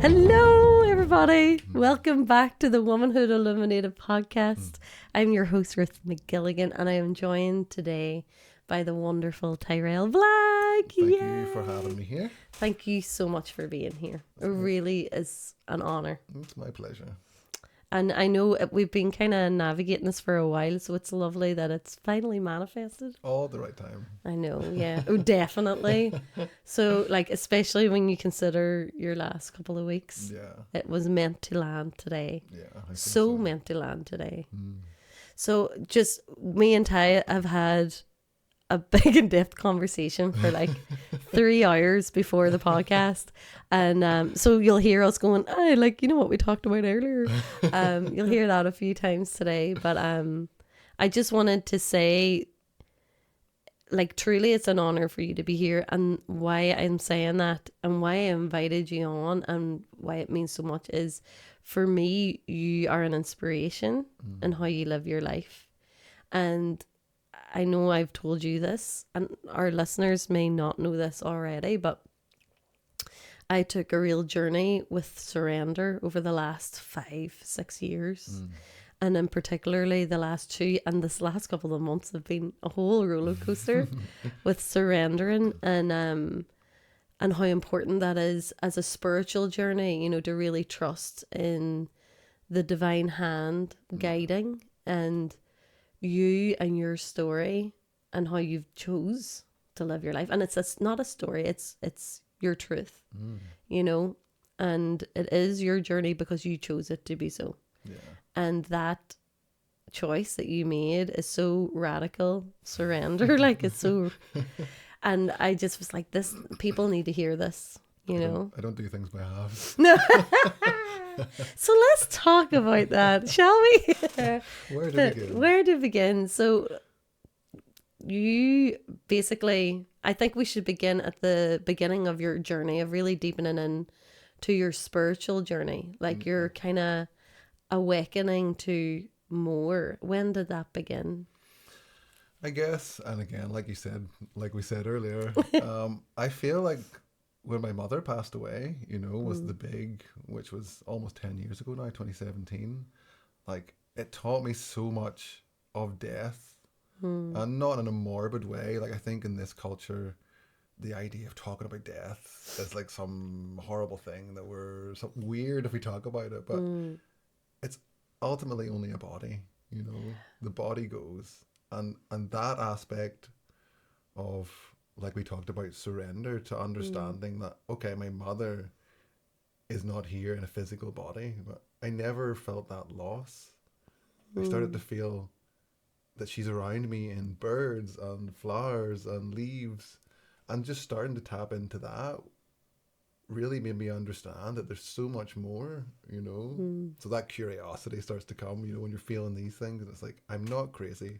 Hello, everybody. Welcome back to the Wombynhood Illuminated podcast. I'm your host, Ruth McGilligan, and I am joined today by the wonderful Tyrell Black. Thank you for having me here. Thank you so much for being here. It really is an honour. It's my pleasure. And I know we've been kind of navigating this for a while, so it's lovely that it's finally manifested. All at the right time. I know, yeah. Oh, definitely. So, like, especially when you consider your last couple of weeks. Yeah. It was meant to land today. Yeah. I think So meant to land today. Mm. So, just me and Ty have had a big in-depth conversation for like 3 hours before the podcast, and so you'll hear us going, "I like, you know what we talked about earlier." You'll hear that a few times today, but I just wanted to say, like, truly, it's an honor for you to be here, and why I'm saying that, and why I invited you on, and why it means so much is, for me, you are an inspiration in how you live your life, and I know I've told you this, and our listeners may not know this already, but I took a real journey with surrender over the last 5-6 years. And in particularly the last 2, and this last couple of months have been a whole roller coaster with surrendering, and how important that is as a spiritual journey, you know, to really trust in the divine hand guiding, and you and your story and how you've chose to live your life. And it's not a story, it's your truth, you know, and it is your journey because you chose it to be so. Yeah. And that choice that you made is so radical. Surrender, like, it's so, and I just was like, this, people need to hear this, you know. I don't do things by halves. No. So let's talk about that, shall we? Where to begin? Where to begin? So you basically, I think we should begin at the beginning of your journey of really deepening into your spiritual journey, like you're kind of awakening to more. When did that begin? I guess, and again, like you said, like we said earlier, I feel like when my mother passed away, you know, was the big, which was almost 10 years ago now, 2017. Like, it taught me so much of death, and not in a morbid way. Like, I think in this culture, the idea of talking about death is like some horrible thing that we're something weird if we talk about it, but it's ultimately only a body, you know. The body goes, and that aspect of, like we talked about, surrender to understanding that, okay, my mother is not here in a physical body, but I never felt that loss. I started to feel that she's around me in birds and flowers and leaves, and just starting to tap into that really made me understand that there's so much more, you know. So that curiosity starts to come, you know, when you're feeling these things, and it's like, I'm not crazy,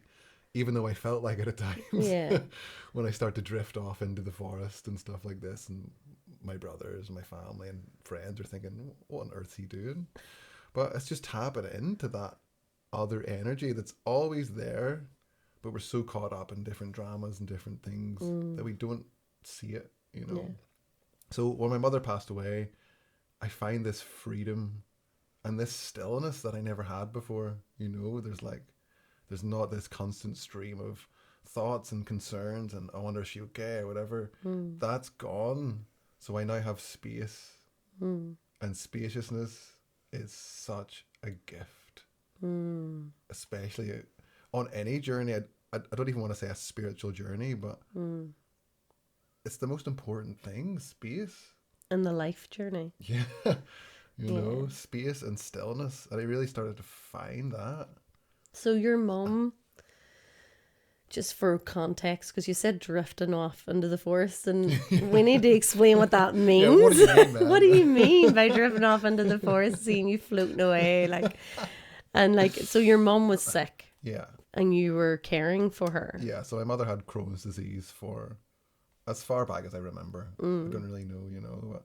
even though I felt like it at times. Yeah. When I start to drift off into the forest and stuff like this, and my brothers and my family and friends are thinking, what on earth is he doing? But it's just tapping into that other energy that's always there, but we're so caught up in different dramas and different things that we don't see it, you know. Yeah. So when my mother passed away, I find this freedom and this stillness that I never had before, you know. There's not this constant stream of thoughts and concerns and, I wonder, is she okay or whatever. That's gone. So I now have space, and spaciousness is such a gift, especially on any journey. I don't even want to say a spiritual journey, but it's the most important thing, space. In the life journey. Yeah. You know, space and stillness. And I really started to find that. So your mum, just for context, because you said drifting off into the forest, and we need to explain what that means. Yeah, what do you mean, man? What do you mean by drifting off into the forest, seeing you floating away, like, and like, so your mum was sick. Yeah. And you were caring for her. Yeah, so my mother had Crohn's disease for as far back as I remember. I don't really know, you know, but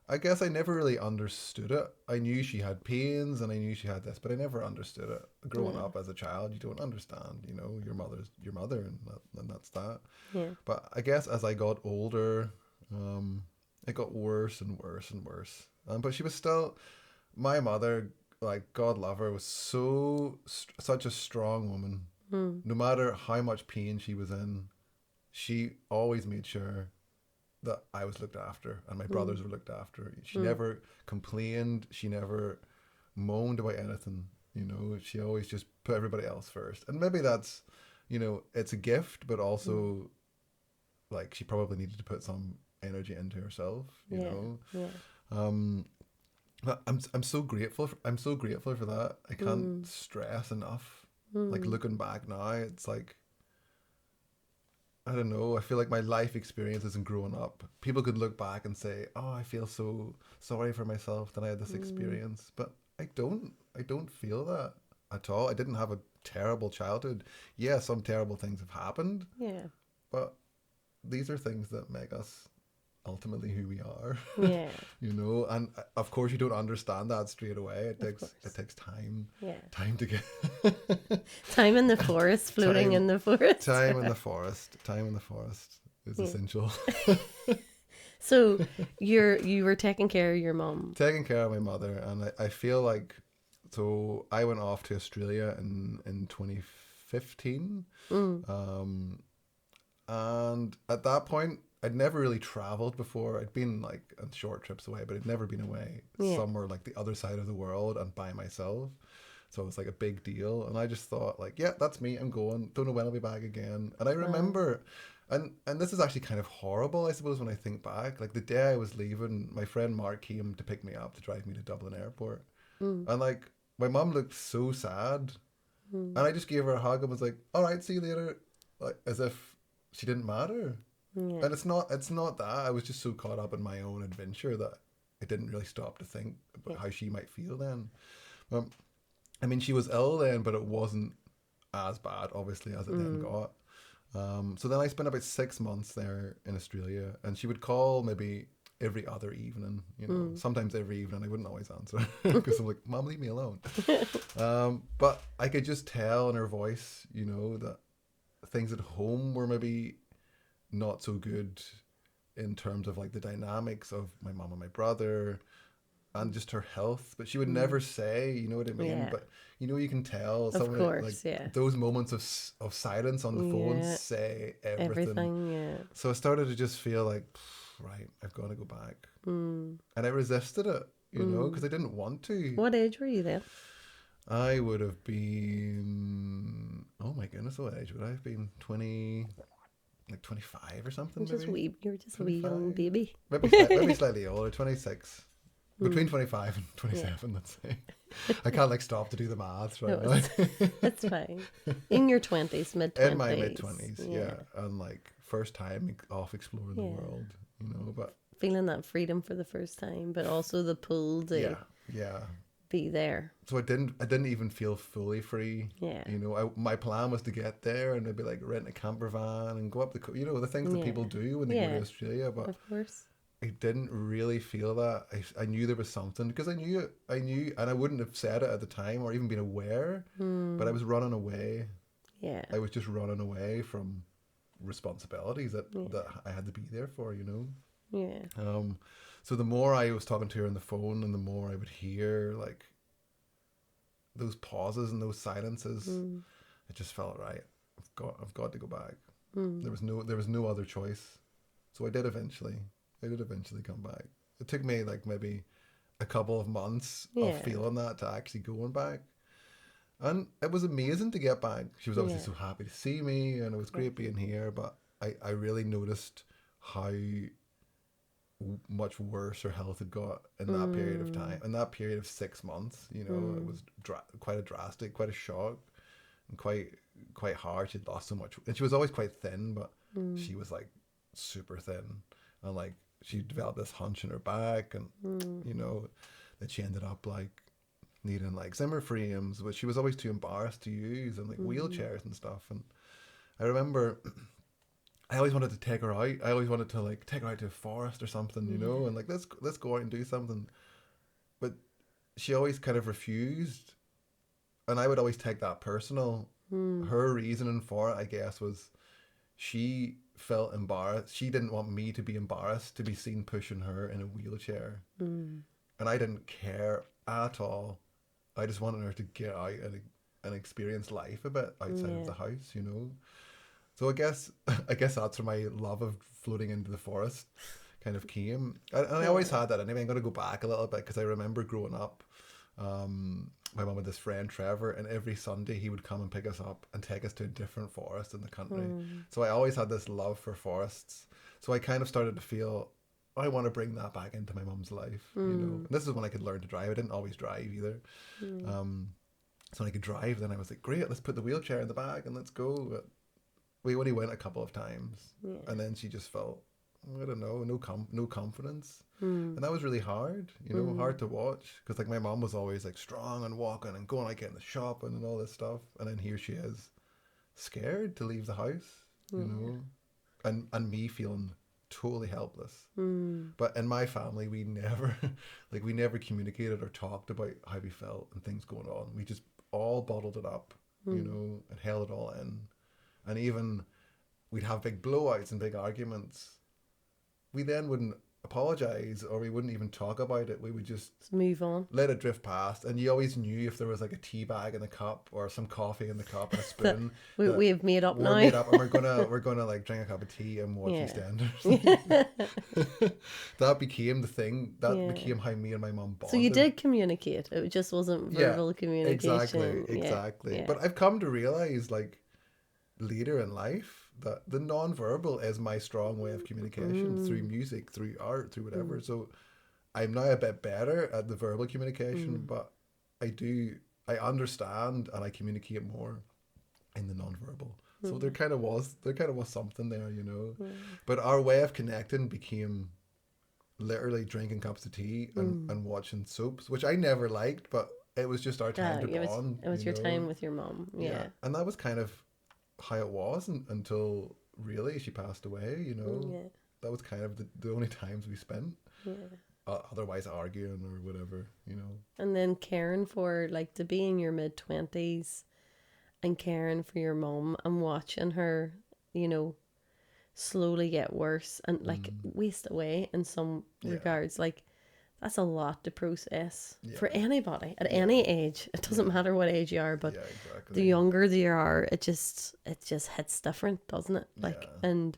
I guess I never really understood it. I knew she had pains and I knew she had this, but I never understood it. Growing up as a child, you don't understand, you know, your mother's your mother, and that's that. Yeah. But I guess as I got older, it got worse and worse and worse. But she was still, my mother, like God love her, was such a strong woman. No matter how much pain she was in, she always made sure that I was looked after and my brothers were looked after. She never complained. She never moaned about anything. You know, she always just put everybody else first. And maybe that's, you know, it's a gift, but also like she probably needed to put some energy into herself, you know. But I'm so grateful I'm so grateful for that. I can't stress enough. Like looking back now, it's like, I don't know, I feel like my life experiences and growing up, people could look back and say, oh, I feel so sorry for myself that I had this experience. But I don't feel that at all. I didn't have a terrible childhood. Yeah, some terrible things have happened. Yeah. But these are things that make us ultimately who we are. Yeah. You know, and of course you don't understand that straight away. It takes time. Yeah. Time to get Time in the forest, floating in the forest. Time in the forest. Time in the forest is essential. So you were taking care of your mom. Taking care of my mother, and I feel like, so I went off to Australia in 2015. And at that point I'd never really traveled before. I'd been like on short trips away, but I'd never been away somewhere like the other side of the world and by myself. So it was like a big deal. And I just thought like, yeah, that's me. I'm going. Don't know when I'll be back again. And I remember, and this is actually kind of horrible, I suppose, when I think back. Like the day I was leaving, my friend Mark came to pick me up to drive me to Dublin Airport. And like my mum looked so sad. And I just gave her a hug and was like, all right, see you later. Like as if she didn't matter. And it's not that. I was just so caught up in my own adventure that I didn't really stop to think about how she might feel then. I mean, she was ill then, but it wasn't as bad, obviously, as it then got. So then I spent about 6 months there in Australia, and she would call maybe every other evening, you know, sometimes every evening. I wouldn't always answer because I'm like, Mom, leave me alone. But I could just tell in her voice, you know, that things at home were maybe not so good in terms of like the dynamics of my mom and my brother and just her health, but she would never say, you know what I mean? But you know, you can tell Of course, those moments of silence on the phone say everything. So I started to just feel like, right, I've got to go back. And I resisted it, you know, because I didn't want to. What age were you then? I would have been, oh my goodness, what age would I have been? 20, like 25 or something. You were just a wee young baby. Maybe slightly older, 26. Between 25 and 27, let's say. I can't like stop to do the maths right now. That's fine. In your 20s, mid-20s. In my mid-20s, yeah. And like first time off exploring the world, you know, but feeling that freedom for the first time, but also the pull to be there. So I didn't even feel fully free. Yeah. You know, my plan was to get there and maybe like rent a camper van and go up you know, the things that people do when they go to Australia. But of course, I didn't really feel that. I knew there was something because I knew, and I wouldn't have said it at the time or even been aware, but I was running away. Yeah. I was just running away from responsibilities that I had to be there for, you know? Yeah. So the more I was talking to her on the phone and the more I would hear like those pauses and those silences, it just felt right. I've got to go back. There was no other choice. So I did eventually come back. It took me like maybe a couple of months of feeling that to actually going back. And it was amazing to get back. She was obviously so happy to see me and it was great being here, but I really noticed how much worse her health had got in that period of time. In that period of 6 months, you know, it was quite a shock and quite hard. She'd lost so much, and she was always quite thin, but she was like super thin, and like she developed this hunch in her back, and you know, that she ended up like needing like Zimmer frames, which she was always too embarrassed to use, and like wheelchairs and stuff. And I remember I always wanted to take her out. I always wanted to like take her out to a forest or something, you know, and like let's go out and do something. But she always kind of refused, and I would always take that personal. Her reasoning for it, I guess, was she felt embarrassed. She didn't want me to be embarrassed to be seen pushing her in a wheelchair. And and I didn't care at all. I just wanted her to get out and experience life a bit outside of the house, you know. So I guess that's where my love of floating into the forest kind of came. And I always had that anyway. I'm going to go back a little bit because I remember growing up, my mum had this friend Trevor, and every Sunday he would come and pick us up and take us to a different forest in the country. So I always had this love for forests. So I kind of started to feel I want to bring that back into my mum's life, you know. And this is when I could learn to drive. I didn't always drive either. So when I could drive, then I was like, great, let's put the wheelchair in the back and let's go. But we only went a couple of times, and then she just felt, I don't know, no confidence. And that was really hard, you know, hard to watch, because like my mom was always like strong and walking and going, like getting the shopping and all this stuff, and then here she is, scared to leave the house, you know, and me feeling totally helpless. But in my family, we never we never communicated or talked about how we felt and things going on. We just all bottled it up, you know, and held it all in. And even we'd have big blowouts and big arguments. We then wouldn't apologize, or we wouldn't even talk about it. We would just move on, let it drift past. And you always knew if there was like a tea bag in the cup or some coffee in the cup and a spoon. we've made up now. We're made up, and we're gonna like drink a cup of tea and watch EastEnders. That became the thing. That became how me and my mum bonded. So you did communicate. It just wasn't verbal communication. Exactly. But I've come to realize, like, later in life, that the non-verbal is my strong way of communication, through music, through art, through whatever. So I'm now a bit better at the verbal communication, but I understand and I communicate more in the non-verbal. So there kind of was something there, you know. But our way of connecting became literally drinking cups of tea and watching soaps, which I never liked, but it was just our time to bond. It was your time with your mum. Yeah. And that was kind of how it was until really she passed away, you know. That was kind of the only times we spent, otherwise arguing or whatever, you know. And then caring for, like, to be in your mid-20s and caring for your mum and watching her, you know, slowly get worse and like waste away in some regards, like, that's a lot to process for anybody at any age. It doesn't matter what age you are, but the younger you are, it just hits different, doesn't it? Like, and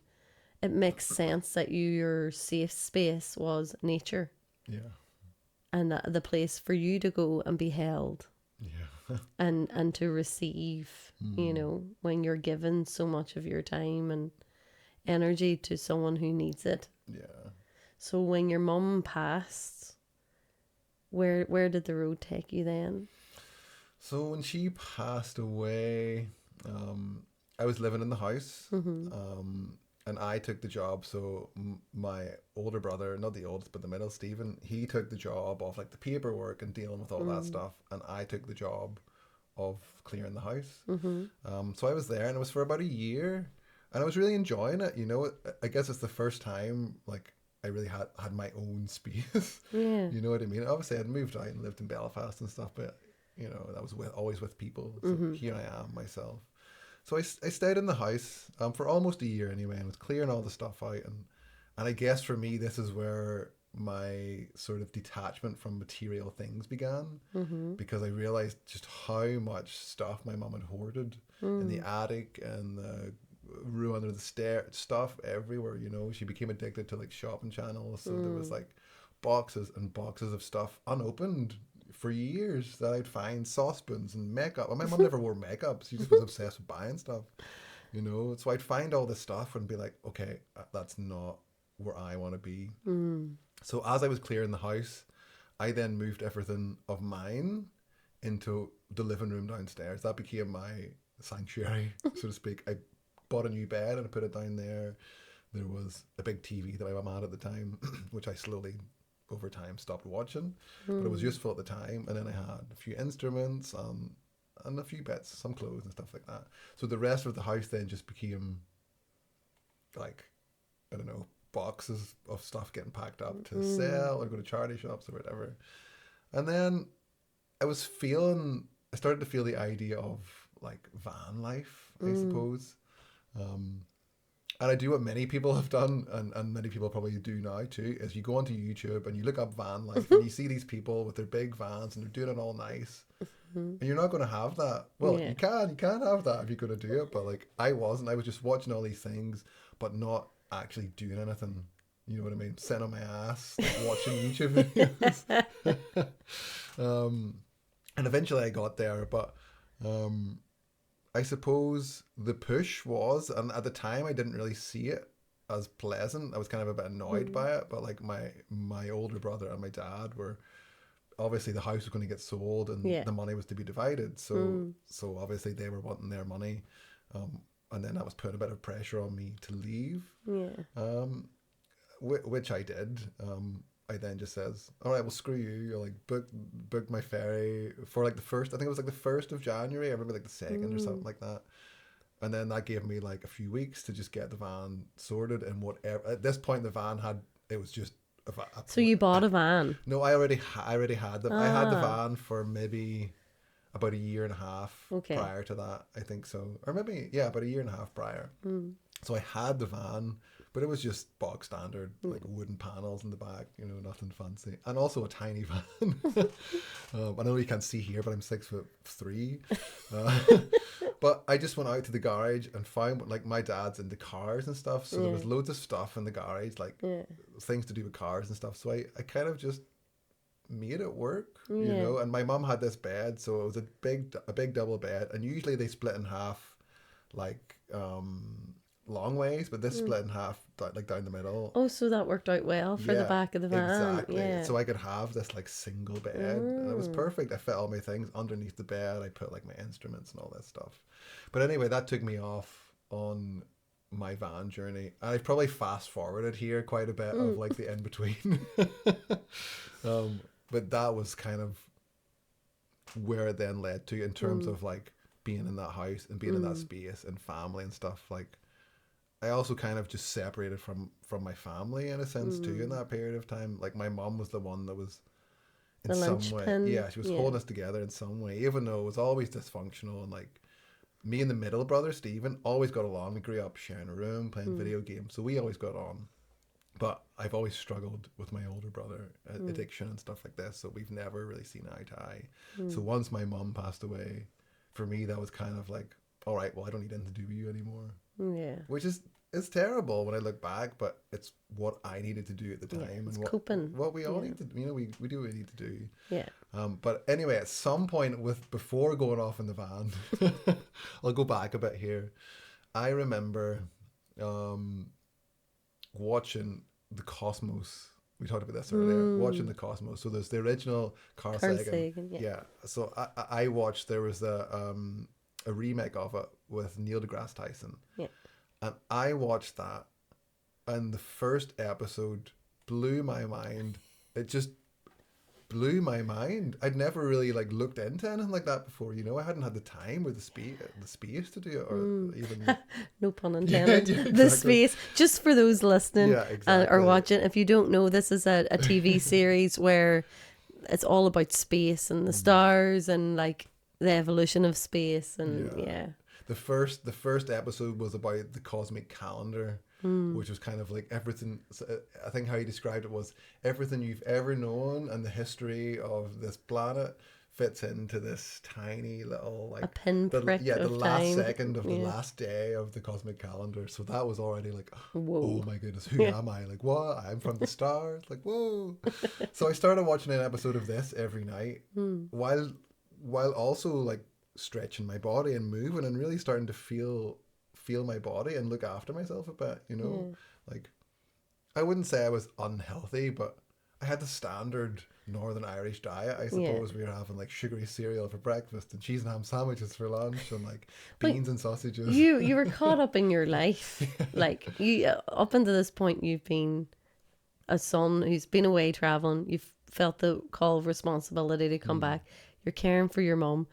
it makes sense that your safe space was nature. Yeah. And the place for you to go and be held. Yeah. and to receive, you know, when you're given so much of your time and energy to someone who needs it. Yeah. So when your mum passed, where did the road take you then? So when she passed away, I was living in the house, and I took the job. So my older brother, not the oldest, but the middle, Stephen, he took the job of like the paperwork and dealing with all that stuff, and I took the job of clearing the house. So I was there, and it was for about a year, and I was really enjoying it. You know, I guess it's the first time like I really had my own space. Yeah. You know what I mean? Obviously, I'd moved out and lived in Belfast and stuff, but, you know, that was always with people. So here I am myself. So I stayed in the house for almost a year anyway, and was clearing all the stuff out. And I guess for me, this is where my sort of detachment from material things began, because I realized just how much stuff my mum had hoarded in the attic and the room under the stair, stuff everywhere, you know. She became addicted to like shopping channels, so there was like boxes and boxes of stuff unopened for years that I'd find, saucepans and makeup. Well, my mum never wore makeup, she just was obsessed with buying stuff, you know. So I'd find all this stuff and be like, okay, that's not where I want to be. So as I was clearing the house, I then moved everything of mine into the living room downstairs. That became my sanctuary, so to speak. I bought a new bed and I put it down there. There was a big TV that my mum had at the time, which I slowly over time stopped watching, but it was useful at the time. And then I had a few instruments and a few bits, some clothes and stuff like that. So the rest of the house then just became like, I don't know, boxes of stuff getting packed up to sell or go to charity shops or whatever. And then I started to feel the idea of like van life, I suppose. And I do what many people have done, and many people probably do now too, is you go onto YouTube and you look up van life and you see these people with their big vans and they're doing it all nice. And you're not going to have that. Well, Yeah. you can have that if you're going to do it. But like, I wasn't. I was just watching all these things, but not actually doing anything. You know what I mean? Sitting on my ass, like, watching YouTube videos. And eventually I got there, but I suppose the push was, and at the time I didn't really see it as pleasant. I was kind of a bit annoyed by it, but like my older brother and my dad were, obviously the house was going to get sold and the money was to be divided. So obviously they were wanting their money. And then that was putting a bit of pressure on me to leave. Yeah. Which I did. I then just says, all right, well, screw you. I like booked my ferry for like the first, I think it was like the 1st of January. I remember like the 2nd or something like that. And then that gave me like a few weeks to just get the van sorted and whatever. At this point, the van it was just So you bought a van? No, I already had them. I had the van for maybe about a year and a half prior to that, I think so. Or maybe, about a year and a half prior. So I had the van, but it was just bog standard, like wooden panels in the back, nothing fancy. And also a tiny van. I know you can't see here, but I'm 6'3". But I just went out to the garage and found, like, my dad's into cars and stuff. So there was loads of stuff in the garage, like things to do with cars and stuff. So I kind of just made it work, and my mum had this bed. So it was a big double bed. And usually they split in half, like, long ways, but this split in half, like down the middle. Oh, so that worked out well for the back of the van. Exactly. Yeah. So I could have this like single bed, and it was perfect. I fit all my things underneath the bed. I put like my instruments and all that stuff. But anyway, that took me off on my van journey. And I've probably fast forwarded here quite a bit of like the in between. But that was kind of where it then led to in terms of like being in that house and being in that space and family and stuff. Like, I also kind of just separated from my family in a sense too in that period of time. Like, my mom was the one that was in the some way, linchpin. she was holding us together in some way, even though it was always dysfunctional. And like, me and the middle brother Stephen always got along. We grew up sharing a room, playing video games, so we always got on. But I've always struggled with my older brother, addiction and stuff like this, so we've never really seen eye to eye. So once my mum passed away, for me that was kind of like, all right, well, I don't need anything to do with you anymore. Yeah. Which is, it's terrible when I look back, but it's what I needed to do at the time, it's and coping. what we all need to, we do what we need to do. Yeah. But anyway, at some point before going off in the van, I'll go back a bit here. I remember watching the Cosmos. We talked about this earlier. Watching the Cosmos. So there's the original Carl Sagan. Yeah. So I watched. There was a remake of it with Neil deGrasse Tyson. Yeah. And I watched that, and the first episode blew my mind. It just blew my mind. I'd never really like looked into anything like that before. I hadn't had the time or the space to do it, or even no pun intended. Yeah, exactly. The space. Just for those listening exactly. or watching, if you don't know, this is a TV series where it's all about space and the stars and like the evolution of space and The first episode was about the cosmic calendar, which was kind of like everything. I think how he described it was everything you've ever known and the history of this planet fits into this tiny little like a pinprick the last time. second of the last day of the cosmic calendar. So that was already like, whoa. Oh my goodness, who am I? Like, what? I'm from the stars. Like, whoa. So I started watching an episode of this every night, while also like stretching my body and moving and really starting to feel my body and look after myself a bit, like, I wouldn't say I was unhealthy, but I had the standard Northern Irish diet, I suppose. We were having like sugary cereal for breakfast and cheese and ham sandwiches for lunch and like beans and sausages. You were caught up in your life. Like, you up until this point you've been a son who's been away traveling. You've felt the call of responsibility to come back. You're caring for your mum.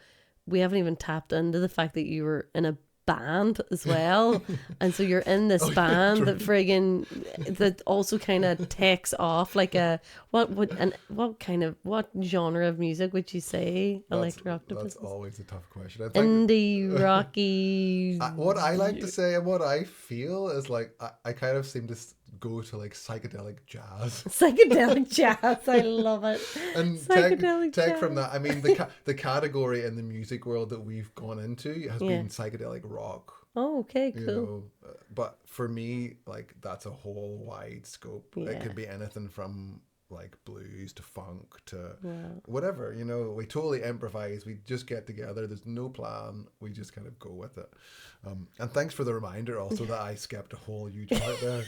We haven't even tapped into the fact that you were in a band as well, and so you're in this band that friggin' that also kind of takes off like a what genre of music would you say Electric Octopus? That's always a tough question. I think Indie rocky. what I like to say and what I feel is like I kind of seem to go to like psychedelic jazz. Psychedelic jazz, I love it. And take from that, I mean the category in the music world that we've gone into has been psychedelic rock. Oh, okay, cool. You know, but for me, like that's a whole wide scope. Yeah. It could be anything from like blues to funk to whatever. You know, we totally improvise. We just get together. There's no plan. We just kind of go with it. And thanks for the reminder also that I skipped a whole huge part there.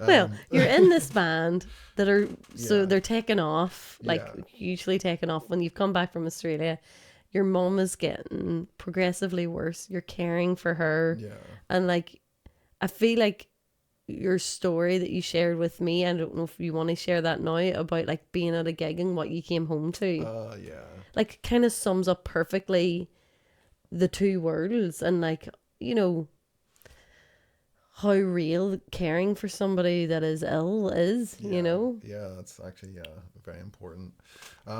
Well, you're in this band that are so they're taking off, like hugely taking off. When you've come back from Australia, your mom is getting progressively worse. You're caring for her, and like I feel like your story that you shared with me, I don't know if you want to share that now, about like being at a gig and what you came home to. Like kind of sums up perfectly the two worlds, and like, you know, how real caring for somebody that is ill is, you know? Yeah, that's actually, very important.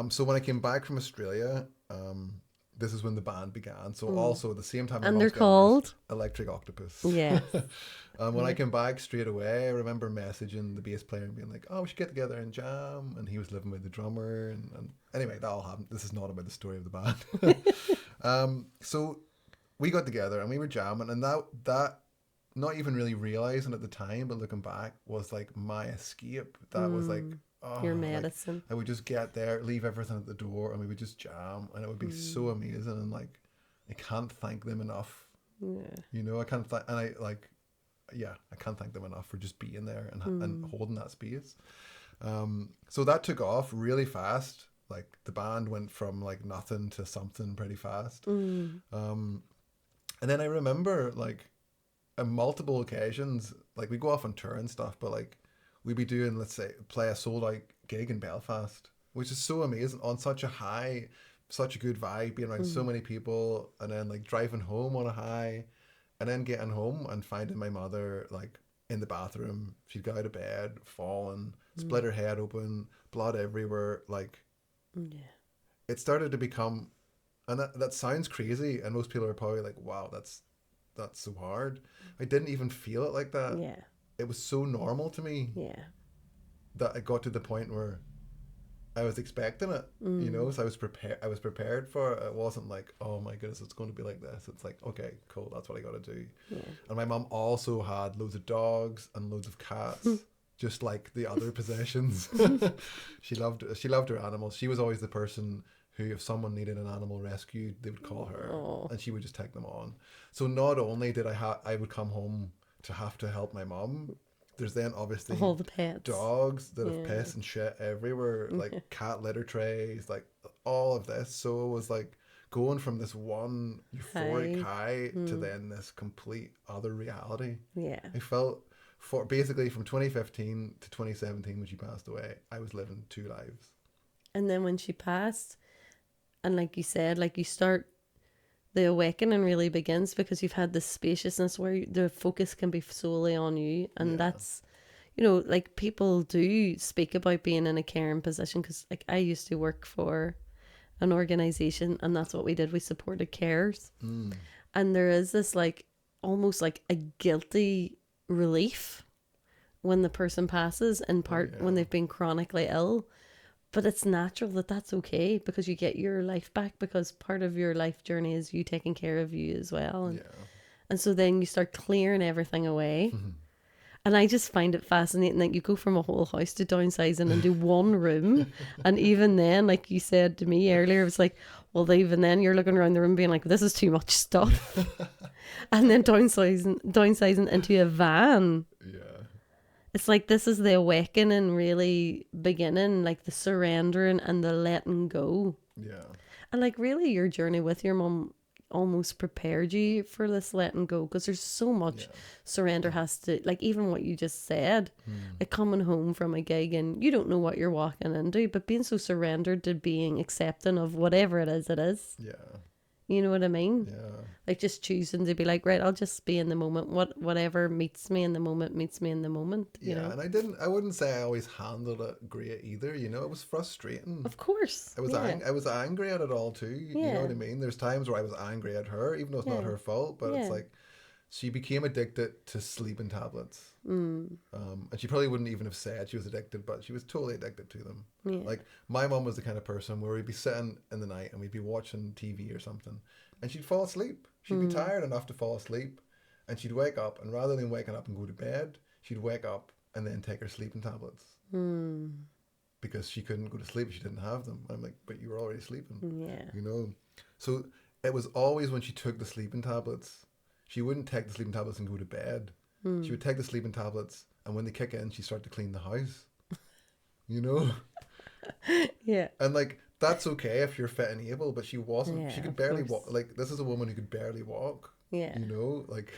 So when I came back from Australia, this is when the band began. So also at the same time, and they're called Electric Octopus. Yeah. When I came back straight away, I remember messaging the bass player and being like, "Oh, we should get together and jam." And he was living with the drummer. And anyway, that all happened. This is not about the story of the band. So we got together and we were jamming, and that not even really realizing at the time, but looking back, was like my escape. That was like, your medicine. Like, I would just get there, leave everything at the door, and we would just jam, and it would be so amazing. And like, I can't thank them enough. Yeah. You know, I can't thank them enough for just being there and holding that space. So that took off really fast. Like the band went from like nothing to something pretty fast. And then I remember like on multiple occasions, like we go off on tour and stuff, but like we'd be doing, let's say, play a sold out gig in Belfast, which is so amazing, on such a high, such a good vibe, being around so many people, and then like driving home on a high, and then getting home and finding my mother like in the bathroom. She'd got out of bed, fallen, split her head open, blood everywhere. Like, it started to become, and that sounds crazy, and most people are probably like, wow, that's so hard. I didn't even feel it like that. Yeah. It was so normal to me. Yeah. That I got to the point where I was expecting it, you know, so I was prepared for it. It wasn't like, oh my goodness, it's going to be like this. It's like, okay, cool, that's what I got to do. Yeah. And my mom also had loads of dogs and loads of cats, just like the other possessions. She loved her animals. She was always the person who, if someone needed an animal rescued, they would call her, and she would just take them on. So not only did I would come home to have to help my mom, there's then obviously all the pets, dogs that have piss and shit everywhere, like cat litter trays, like all of this. So it was like going from this one euphoric high to then this complete other reality. Yeah. I felt basically from 2015 to 2017 when she passed away, I was living two lives. And then when she passed, and like you said, like you start, the awakening really begins because you've had this spaciousness where the focus can be solely on you. And that's, you know, like people do speak about being in a caring position, because like I used to work for an organization, and that's what we did. We supported carers. And there is this like almost like a guilty relief when the person passes, in part when they've been chronically ill. But it's natural that's okay, because you get your life back, because part of your life journey is you taking care of you as well. And so then you start clearing everything away. And I just find it fascinating that you go from a whole house to downsizing into one room. And even then, like you said to me earlier, it was like, well, even then you're looking around the room being like, this is too much stuff. And then downsizing into a van. It's like this is the awakening really beginning, like the surrendering and the letting go. Yeah. And like really your journey with your mum almost prepared you for this letting go, because there's so much surrender has to, like even what you just said, like coming home from a gig and you don't know what you're walking into, but being so surrendered to being accepting of whatever it is. Yeah. You know what I mean? Yeah. Like just choosing to be like, right, I'll just be in the moment. Whatever meets me in the moment meets me in the moment. You Yeah, know? and I wouldn't say I always handled it great either. You know, it was frustrating. Of course. Yeah. I was angry at it all too. You know Yeah. what I mean? There's times where I was angry at her, even though it's not Yeah. her fault. But it's Yeah. like she became addicted to sleeping tablets. Mm. And she probably wouldn't even have said she was addicted, but she was totally addicted to them. Yeah. Like my mom was the kind of person where we'd be sitting in the night and we'd be watching TV or something, and she'd fall asleep. She'd be tired enough to fall asleep, and she'd wake up, and rather than waking up and go to bed, she'd wake up and then take her sleeping tablets. Because she couldn't go to sleep if she didn't have them. And I'm like, but you were already sleeping. Yeah. You know? So it was always when she took the sleeping tablets, she wouldn't take the sleeping tablets and go to bed. She would take the sleeping tablets, and when they kick in, she started to clean the house. You know? Yeah. And like, that's okay if you're fit and able, but she wasn't. Yeah, She could of barely course. walk. Like, this is a woman who could barely walk. Yeah. You know? Like,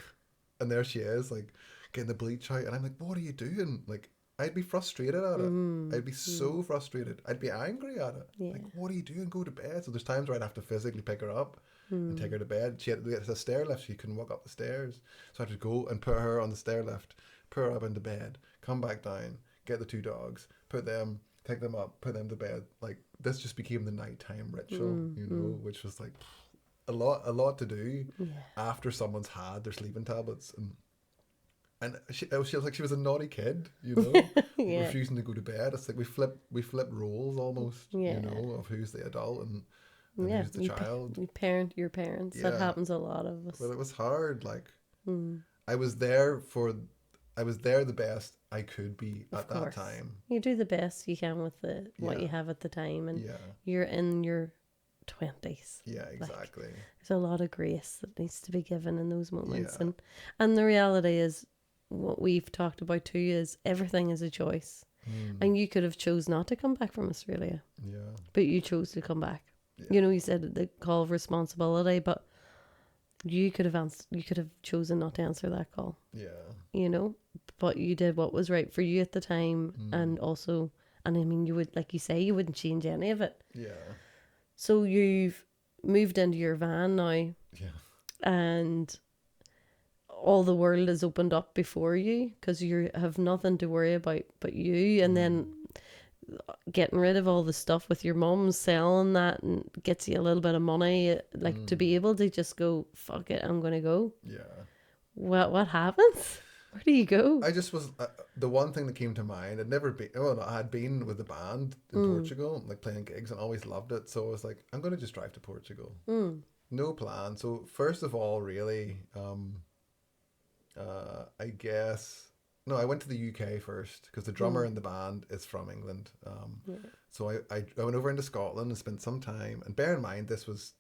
and there she is, like, getting the bleach out. And I'm like, what are you doing? Like, I'd be frustrated at it. I'd be so frustrated. I'd be angry at it. Yeah. Like, what are you doing? Go to bed. So there's times where I'd have to physically pick her up and take her to bed. She had a stair lift. She couldn't walk up the stairs. So I had to go and put her on the stair lift, put her up into bed, come back down, get the 2 dogs, take them up, put them to bed. Like, this just became the nighttime ritual, you know, which was like a lot to do after someone's had their sleeping tablets. And she was like, she was a naughty kid, you know, Yeah. refusing to go to bed. It's like we flip roles almost, Yeah. you know, of who's the adult and Yeah. who's the child. You parent your parents. That Yeah. happens a lot of us. But it was hard. Like, I was there the best I could be at that time. You do the best you can with what you have at the time, and Yeah. you're in your 20s. Yeah, exactly. There's a lot of grace that needs to be given in those moments, Yeah. and the reality is, what we've talked about too is everything is a choice, and you could have chose not to come back from Australia, Yeah. but you chose to come back. Yeah. You know, you said the call of responsibility, but you could have chosen not to answer that call. Yeah. You know, but you did what was right for you at the time, and I mean, you would, like you say, you wouldn't change any of it. Yeah. So you've moved into your van now, Yeah. and all the world is opened up before you because you have nothing to worry about but you, and then getting rid of all the stuff with your mum, selling that, and gets you a little bit of money, like to be able to just go, fuck it, I'm gonna go. Yeah. What happens? Where do you go? I just was the one thing that came to mind. I had been with the band in Portugal, like playing gigs, and always loved it. So I was like, I'm going to just drive to Portugal. No plan. So first of all, really, I guess no. I went to the UK first because the drummer in the band is from England. So I went over into Scotland and spent some time. And bear in mind, this was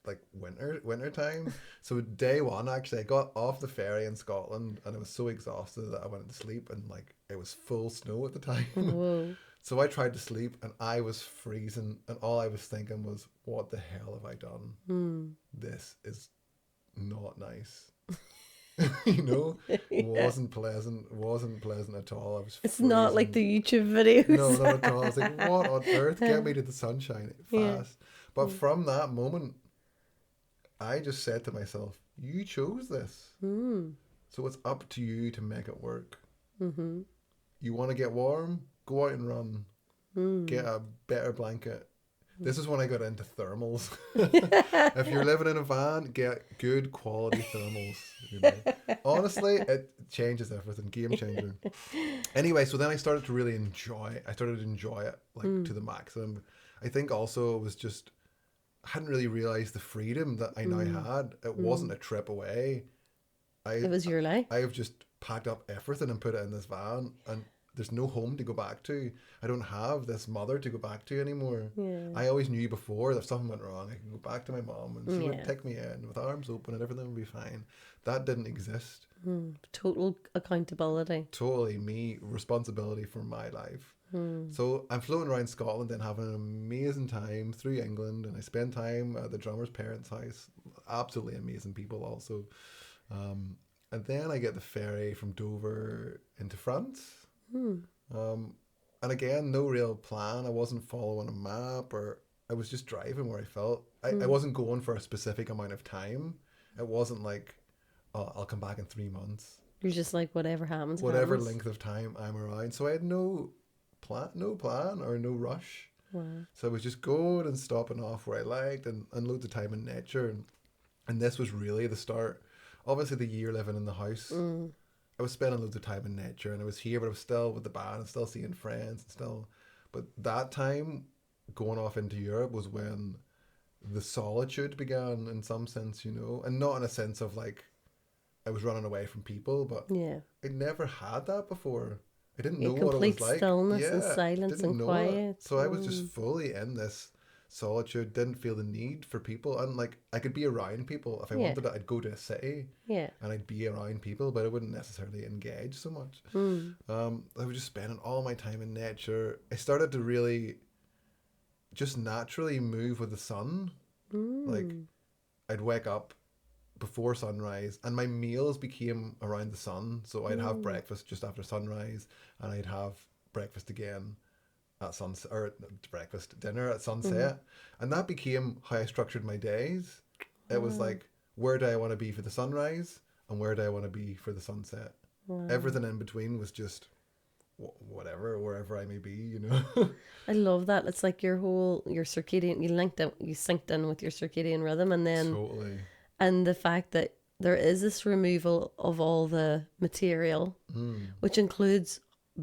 like winter time. So day one, actually, I got off the ferry in Scotland and I was so exhausted that I went to sleep, and like it was full snow at the time. Whoa. So I tried to sleep and I was freezing, and all I was thinking was, what the hell have I done? This is not nice. You know, wasn't pleasant at all. I was It's freezing. not like the YouTube videos. No, not at all. I was like, what on earth? Get me to the sunshine fast. Yeah. But from that moment, I just said to myself, you chose this. So it's up to you to make it work. You want to get warm? Go out and run. Get a better blanket. This is when I got into thermals. If you're living in a van, get good quality thermals. You know? Honestly, it changes everything. Game changer. Anyway, so then I started to really enjoy it like to the maximum. I think also it was just, I hadn't really realized the freedom that I now had. It wasn't a trip away. It was your life. I have just packed up everything and put it in this van, and there's no home to go back to. I don't have this mother to go back to anymore. Yeah. I always knew before that if something went wrong, I could go back to my mom and she would take me in with arms open and everything would be fine. That didn't exist. Total accountability. Totally me, responsibility for my life. So I'm floating around Scotland and having an amazing time through England, and I spend time at the drummer's parents' house. Absolutely amazing people also. And then I get the ferry from Dover into France. And again, no real plan. I wasn't following a map, or I was just driving where I felt. I wasn't going for a specific amount of time. It wasn't like, oh, I'll come back in 3 months. You're just like, whatever happens, Whatever happens. length of time I'm around. So I had no plan or no rush. Wow. So I was just going and stopping off where I liked and loads of time in nature. And this was really the start. Obviously, the year living in the house, I was spending loads of time in nature, and I was here, but I was still with the band and still seeing friends and still. But that time, going off into Europe was when the solitude began in some sense, and not in a sense of like I was running away from people, but Yeah. I never had that before. I didn't A know what it was complete like. stillness and silence didn't and know quiet. it. So I was just fully in this solitude, didn't feel the need for people. And like I could be around people. If I wanted it, I'd go to a city and I'd be around people, but I wouldn't necessarily engage so much. I was just spending all my time in nature. I started to really just naturally move with the sun. Like I'd wake up before sunrise, and my meals became around the sun. So I'd have breakfast just after sunrise, and I'd have breakfast again at sunset, or dinner at sunset, and that became how I structured my days. It was like, where do I want to be for the sunrise, and where do I want to be for the sunset? Everything in between was just whatever, wherever I may be, I love that. It's like your circadian, you synced in with your circadian rhythm, and then Totally. And the fact that there is this removal of all the material, which includes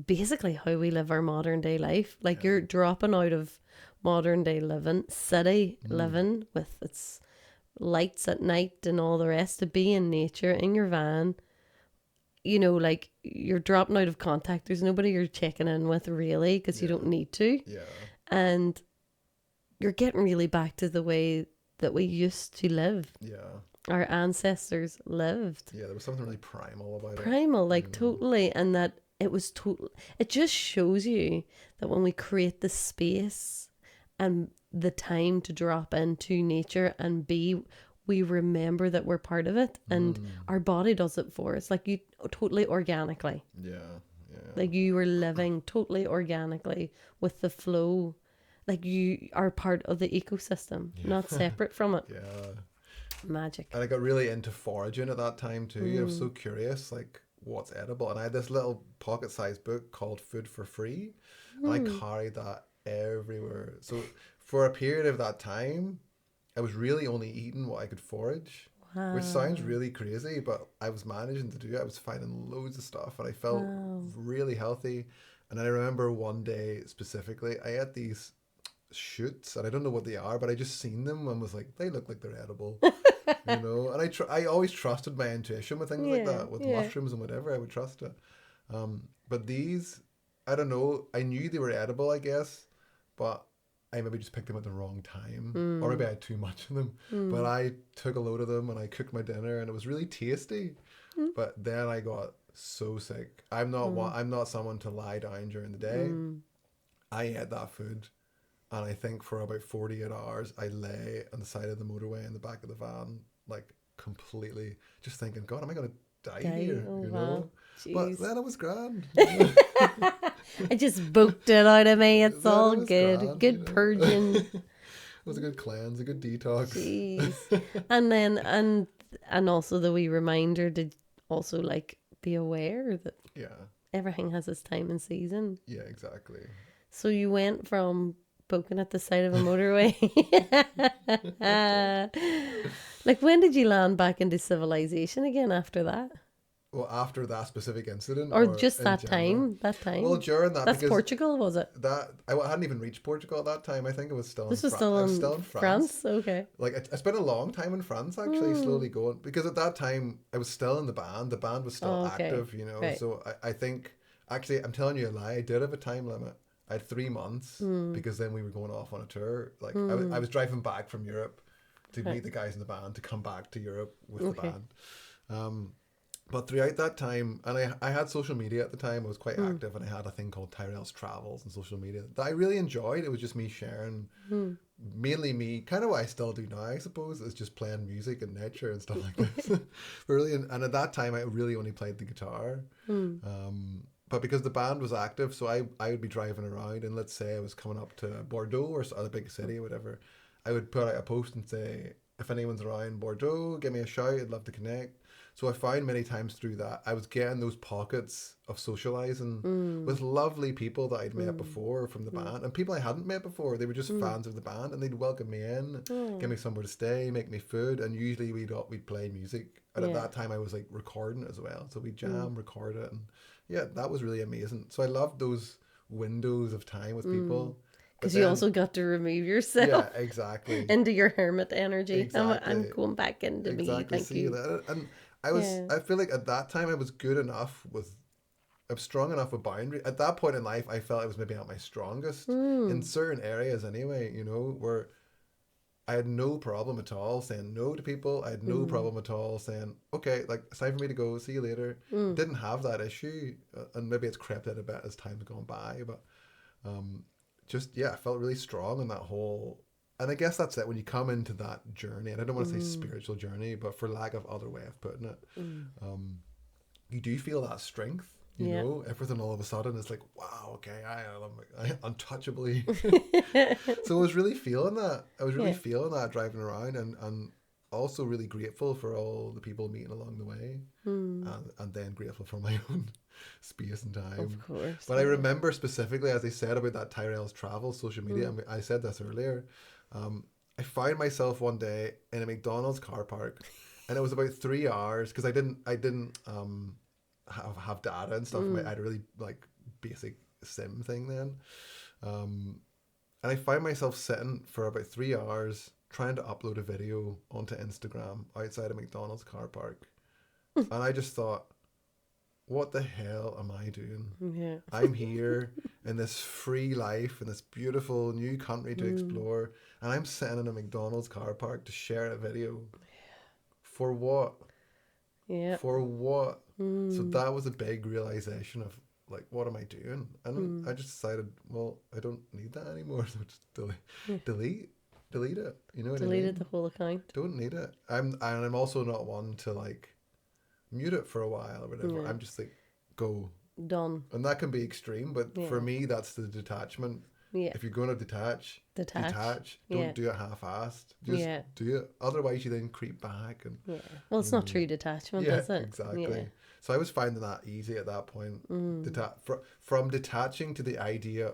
basically how we live our modern day life. Like you're dropping out of modern day city living with its lights at night and all the rest, to be in nature in your van. Like you're dropping out of contact. There's nobody you're checking in with really, because you don't need to. Yeah. And you're getting really back to the way that we used to live. Yeah. Our ancestors lived. Yeah, there was something really primal about it. Primal, like totally. And that it was total. It just shows you that when we create the space and the time to drop into nature and be, we remember that we're part of it, and our body does it for us. Like you, totally organically. Yeah. Like you were living totally organically with the flow. Like you are part of the ecosystem, not separate from it. Yeah. Magic. And I got really into foraging at that time too. I was so curious, like what's edible. And I had this little pocket-sized book called Food for Free, and I carried that everywhere. So for a period of that time, I was really only eating what I could forage, which sounds really crazy, but I was managing to do it. I was finding loads of stuff, and I felt really healthy. And then I remember one day specifically, I had these shoots, and I don't know what they are, but I just seen them and was like, they look like they're edible. And I always trusted my intuition with things like that, with mushrooms and whatever. I would trust it. But these, I don't know, I knew they were edible, I guess, but I maybe just picked them at the wrong time, or maybe I had too much of them. But I took a load of them and I cooked my dinner, and it was really tasty. But then I got so sick. I'm not someone to lie down during the day. I ate that food, and I think for about 48 hours, I lay on the side of the motorway in the back of the van, like completely just thinking, God, am I going to die here? Wow. But then it was grand. I just booked it out of me. It's Then all it was good. grand, Good purging. It was a good cleanse, a good detox. Jeez. And then, and also the wee reminder to also like be aware that everything has its time and season. Yeah, exactly. So you went from poking at the side of a motorway. Like, when did you land back into civilization again after that? Well, after that specific incident, Or just in that general? time? Well, during that, That's because Portugal, was it? that I hadn't even reached Portugal at that time. I think it was still. This in was still I was in still in France? Okay. Like I spent a long time in France, actually, slowly going, because at that time I was still in the band. The band was still active, Right. So I think, actually, I'm telling you a lie. I did have a time limit. I had 3 months, because then we were going off on a tour. Like I was driving back from Europe to meet the guys in the band, to come back to Europe with the band. But throughout that time, and I had social media at the time. I was quite active, and I had a thing called Tyrell's Travels and social media that I really enjoyed. It was just me sharing, mainly me, kind of what I still do now, I suppose, is just playing music and nature and stuff like this. But really, and at that time, I really only played the guitar. but because the band was active, so I would be driving around, and let's say I was coming up to Bordeaux or a big city or whatever, I would put out a post and say, if anyone's around Bordeaux, give me a shout, I'd love to connect. So I found many times through that, I was getting those pockets of socializing with lovely people that I'd met before from the band, and people I hadn't met before. They were just fans of the band, and they'd welcome me in, give me somewhere to stay, make me food, and usually we'd play music. And at that time, I was like recording it as well, so we'd jam, record it, and yeah, that was really amazing. So I loved those windows of time with people. Because you also got to remove yourself. Yeah, exactly. Into your hermit energy. Exactly. I'm going back into me. Thank you. That. And I feel like at that time I was good enough I'm strong enough with boundaries. At that point in life, I felt I was maybe at my strongest in certain areas anyway, where I had no problem at all saying no to people. I had no problem at all saying, okay, like, it's time for me to go, see you later. Didn't have that issue. And maybe it's crept out a bit as time's gone by, but I felt really strong in that whole, and I guess that's it when you come into that journey, and I don't want to say spiritual journey, but for lack of other way of putting it, you do feel that strength, you know, everything all of a sudden is like, wow, okay, I am untouchably. So I was really feeling that. I was really feeling that driving around, and also really grateful for all the people meeting along the way, and then grateful for my own space and time. Of course. But I remember specifically, as I said about that Tyrell's travel social media, and I said this earlier, I found myself one day in a McDonald's car park, and it was about 3 hours because I didn't have data and stuff. I had a really like basic sim thing then, and I found myself sitting for about 3 hours trying to upload a video onto Instagram outside a McDonald's car park, and I just thought, what the hell am I doing? Yeah. I'm here in this free life in this beautiful new country to explore, and I'm sitting in a McDonald's car park to share a video. For what? Yeah. For what? So that was a big realization of like, what am I doing? And I just decided, well, I don't need that anymore. So just delete it. You know what I mean? Deleted the whole account. Don't need it. I'm also not one to like mute it for a while or whatever. I'm just like, go. Done. And that can be extreme, but for me, that's the detachment. Yeah. If you're going to detach. Don't do it half-assed. Just do it. Otherwise, you then creep back. And well, it's not true detachment, is it? Exactly. Yeah. So I was finding that easy at that point. From detaching to the idea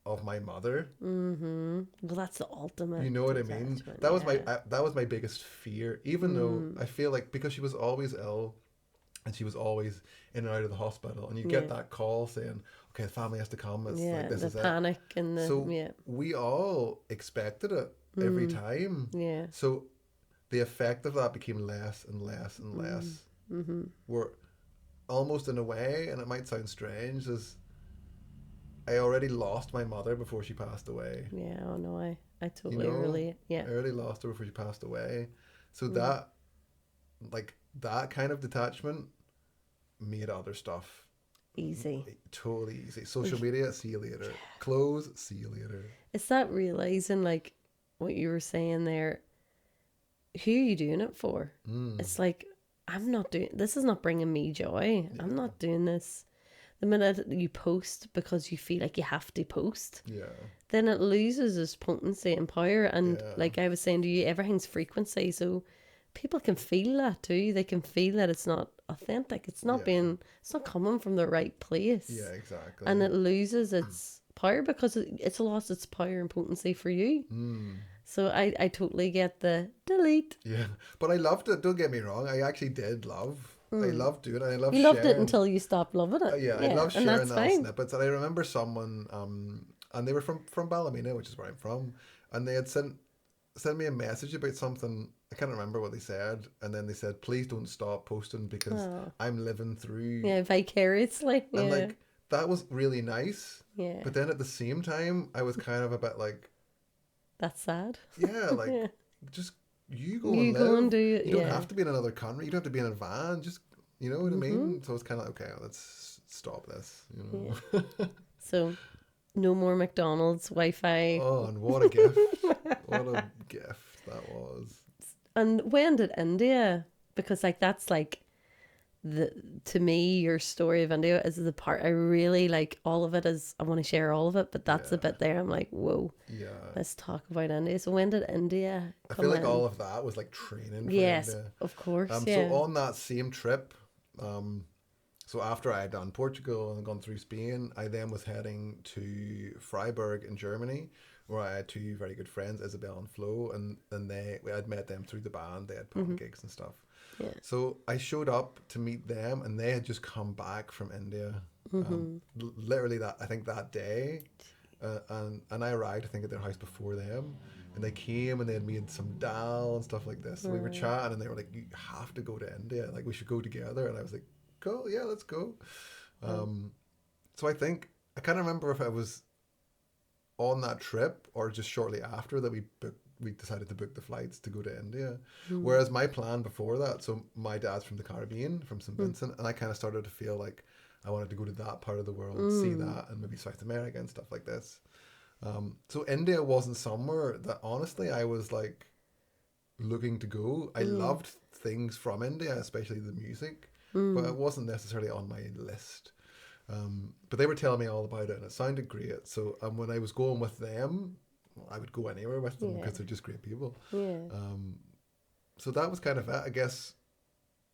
of my mother. Well, that's the ultimate. You know what I mean? That was my biggest fear. Even though I feel like because she was always ill, and she was always in and out of the hospital, and you get that call saying, okay, the family has to come. It's like, this is panic it. And the so we all expected it every time. Yeah. So the effect of that became less and less and less. We're almost in a way, and it might sound strange, is I already lost my mother before she passed away. Yeah, oh no, I totally relate. Yeah. I already lost her before she passed away. So that kind of detachment made other stuff easy. Totally easy. Social media, see you later. Clothes, see you later. It's that realizing, like what you were saying there, who are you doing it for? It's like, this is not bringing me joy. Yeah. I'm not doing this. The minute you post because you feel like you have to post, then it loses its potency and power. And like I was saying to you, everything's frequency. So people can feel that too. They can feel that it's not authentic. It's not it's not coming from the right place. Yeah, exactly. And it loses its power because it's lost its power and potency for you. So I totally get the delete. Yeah, but I loved it. Don't get me wrong. I actually did love. I loved doing it. I loved. You loved it until you stopped loving it. I love sharing that snippets. And I remember someone, and they were from Ballymena, which is where I'm from, and they had sent me a message about something. I can't remember what they said, and then they said, "Please don't stop posting because I'm living through." Yeah, vicariously. And like that was really nice. Yeah. But then at the same time, I was kind of a bit like, that's sad. Yeah, like just you go and live. You don't have to be in another country. You don't have to be in a van. Just, you know what I mean? So it's kind of okay, let's stop this, you know. Yeah. So no more McDonald's Wi-Fi. Oh, and what a gift. What a gift that was. And when did India, because like that's like to me, your story of India is the part I really like. All of it is, I want to share all of it, but that's the bit there I'm like, whoa, Yeah. let's talk about India. So when did India I come feel like in? all of that was like training for Yes, India. of course, So on that same trip, so after I had done Portugal and gone through Spain, I then was heading to Freiburg in Germany, where I had two very good friends, Isabel and Flo, and I'd met them through the band. They had prom gigs and stuff. Yeah. So I showed up to meet them, and they had just come back from India. Literally I think that day, and I arrived I think at their house before them, and they came and they had made some dal and stuff like this. So we were chatting, and they were like, "You have to go to India. Like, we should go together." And I was like, "Cool, yeah, let's go." So I think I can't remember if I was on that trip or just shortly after that we decided to book the flights to go to India. Whereas my plan before that, so my dad's from the Caribbean, from St. Vincent, and I kind of started to feel like I wanted to go to that part of the world, see that, and maybe South America and stuff like this. So India wasn't somewhere that honestly I was like looking to go. I loved things from India, especially the music, but it wasn't necessarily on my list. But they were telling me all about it, and it sounded great. So when I was going with them, I would go anywhere with them because they're just great people. Yeah. So that was kind of it, I guess.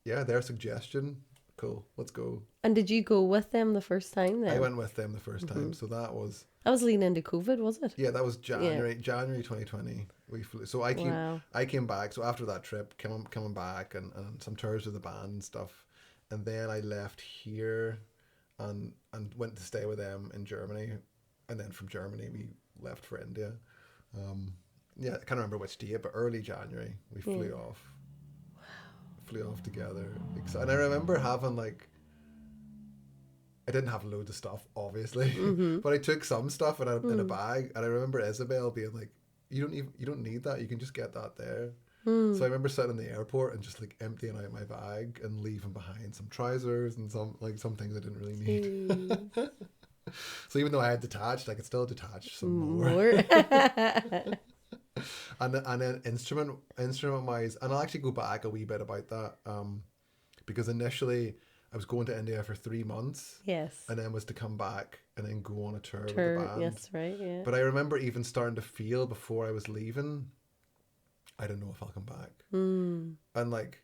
Yeah, their suggestion. Cool, let's go. And did you go with them the first time then? I went with them the first time, so that was leading into COVID, was it? Yeah, that was January 2020. We flew. So I came back. So after that trip, coming back and some tours with the band and stuff, and then I left here, and went to stay with them in Germany, and then from Germany we left for India. Yeah, I can't remember which date, but early January we flew off. Flew off together, and I remember having like. I didn't have loads of stuff, obviously, but I took some stuff in a bag, and I remember Isabel being like, "You don't need that. You can just get that there." So I remember sitting in the airport and just like emptying out my bag and leaving behind some trousers and some things I didn't really need. So even though I had detached, I could still detach some more. And then instrument wise, and I'll actually go back a wee bit about that, because initially I was going to India for 3 months. Yes. And then was to come back and then go on a tour with the band. Yes, right, yeah. But I remember even starting to feel before I was leaving, I don't know if I'll come back. And like,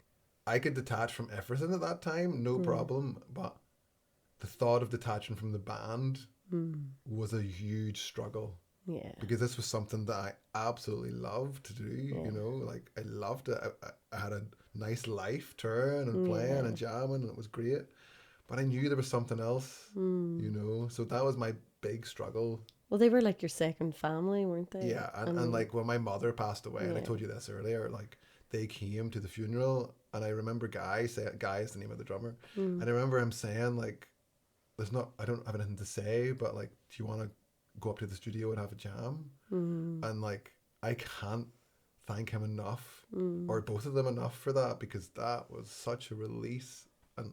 I could detach from everything at that time, no problem. But the thought of detaching from the band was a huge struggle. Yeah. Because this was something that I absolutely loved to do, you know, like I loved it. I had a nice life touring and playing and jamming, and it was great. But I knew there was something else, you know, so that was my big struggle. Well, they were like your second family, weren't they? Yeah, and like when my mother passed away, and I told you this earlier, like they came to the funeral, and I remember Guy is the name of the drummer, and I remember him saying like, I don't have anything to say, but like, do you want to go up to the studio and have a jam? And like, I can't thank him enough, or both of them enough for that, because that was such a release. And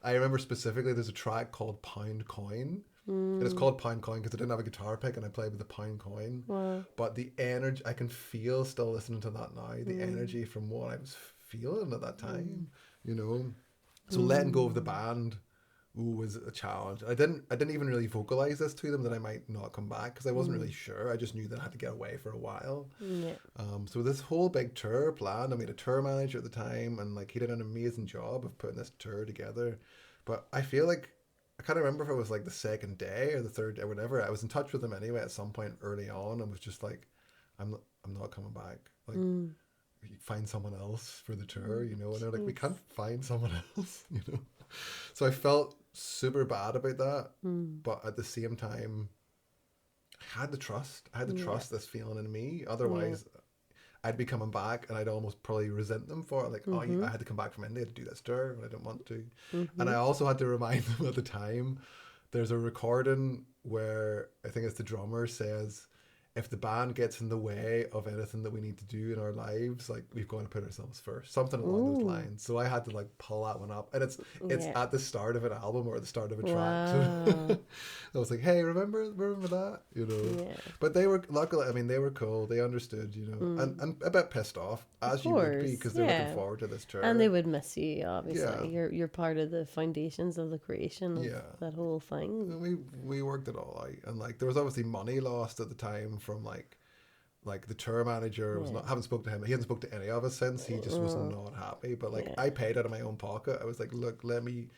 I remember specifically there's a track called Pound Coin, and it's called Pound Coin because I didn't have a guitar pick and I played with the pound coin. But the energy, I can feel still listening to that now, the energy from what I was feeling at that time, you know. So letting go of the band was a challenge. I didn't even really vocalize this to them, that I might not come back, because I wasn't really sure. I just knew that I had to get away for a while. So this whole big tour planned, I made a tour manager at the time, and like he did an amazing job of putting this tour together. But I feel like, I can't remember if it was like the second day or the third day or whatever, I was in touch with them anyway at some point early on, and was just like, I'm not coming back. Like, find someone else for the tour, you know. And they're like, we can't find someone else, you know. So I felt super bad about that, but at the same time, I had to trust this feeling in me. Otherwise, I'd be coming back, and I'd almost probably resent them for it. Like, I had to come back from India to do this tour, and I didn't want to. And I also had to remind them at the time, there's a recording where I think it's the drummer says, if the band gets in the way of anything that we need to do in our lives, like we've got to put ourselves first, something along those lines. So I had to like pull that one up, and it's at the start of an album or at the start of a track. So I was like, hey, remember that, you know. Yeah. But they were luckily, I mean, they were cool. They understood, you know, and a bit pissed off, as you would be, because they're looking forward to this tour, and they would miss you. Obviously, Yeah. you're part of the foundations of the creation of that whole thing. And we worked it all out, and like there was obviously money lost at the time from like the tour manager was not, haven't spoken to him. He hasn't spoken to any of us since. He just was not happy. But like I paid out of my own pocket. I was like, look, let me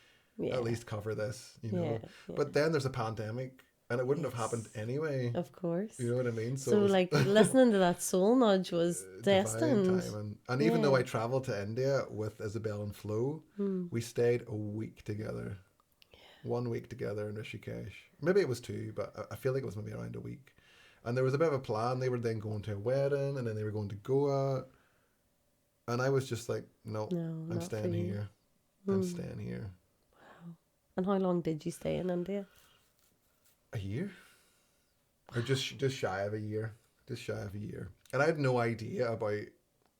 at least cover this, you know. But then there's a pandemic, and it wouldn't have happened anyway. Of course. You know what I mean? So like listening to that soul nudge was destined. And even though I travelled to India with Isabel and Flo, we stayed a week together. 1 week together in Rishikesh. Maybe it was 2, but I feel like it was maybe around a week. And there was a bit of a plan. They were then going to a wedding, and then they were going to Goa. And I was just like, no, I'm staying here. I'm staying here. Wow. And how long did you stay in India? A year? Or just shy of a year. Just shy of a year. And I had no idea about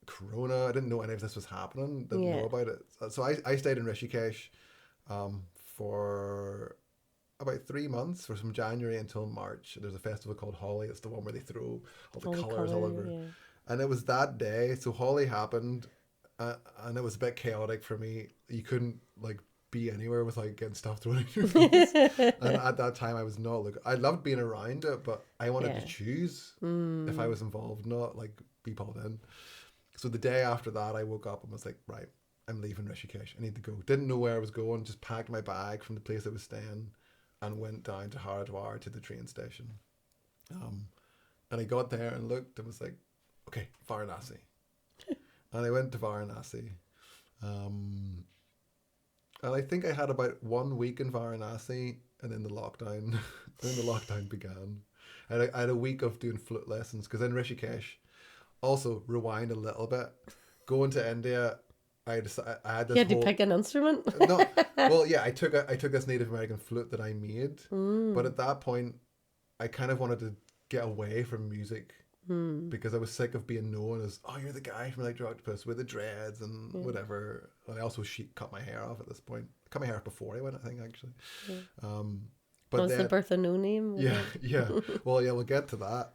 Corona. I didn't know any of this was happening. Didn't know about it. So I stayed in Rishikesh for about 3 months, from January until March. There's a festival called Holi. It's the one where they throw all the colours all over. Yeah. And it was that day. So Holi happened, and it was a bit chaotic for me. You couldn't like be anywhere without getting stuff thrown in your face. And at that time, I was not I loved being around it, but I wanted to choose if I was involved, not like be pulled in. So the day after that, I woke up and was like, right, I'm leaving Rishikesh. I need to go. Didn't know where I was going. Just packed my bag from the place I was staying and went down to Haridwar to the train station. And I got there and looked and was like, okay, Varanasi. And I went to Varanasi. And I think I had about 1 week in Varanasi, and then the lockdown began. I had a week of doing flute lessons, because in Rishikesh, also rewind a little bit, going to India, I had this. You had to pick an instrument. No, well, yeah, I took this Native American flute that I made, but at that point, I kind of wanted to get away from music because I was sick of being known as, oh, you're the guy from Electric Octopus with the dreads and whatever. And I also cut my hair off at this point. Cut my hair off before I went, I think, actually. But was the birth of no name? Yeah. Well, yeah, we'll get to that.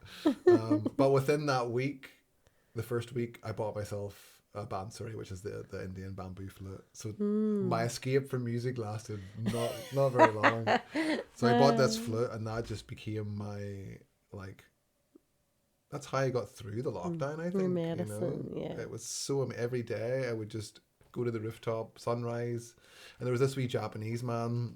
But within that week, the first week, I bought myself a bansuri, which is the Indian bamboo flute. So my escape from music lasted not very long. So I bought this flute, and that just became my that's how I got through the lockdown. I think your medicine, it was so every day I would just go to the rooftop, sunrise, and there was this wee Japanese man,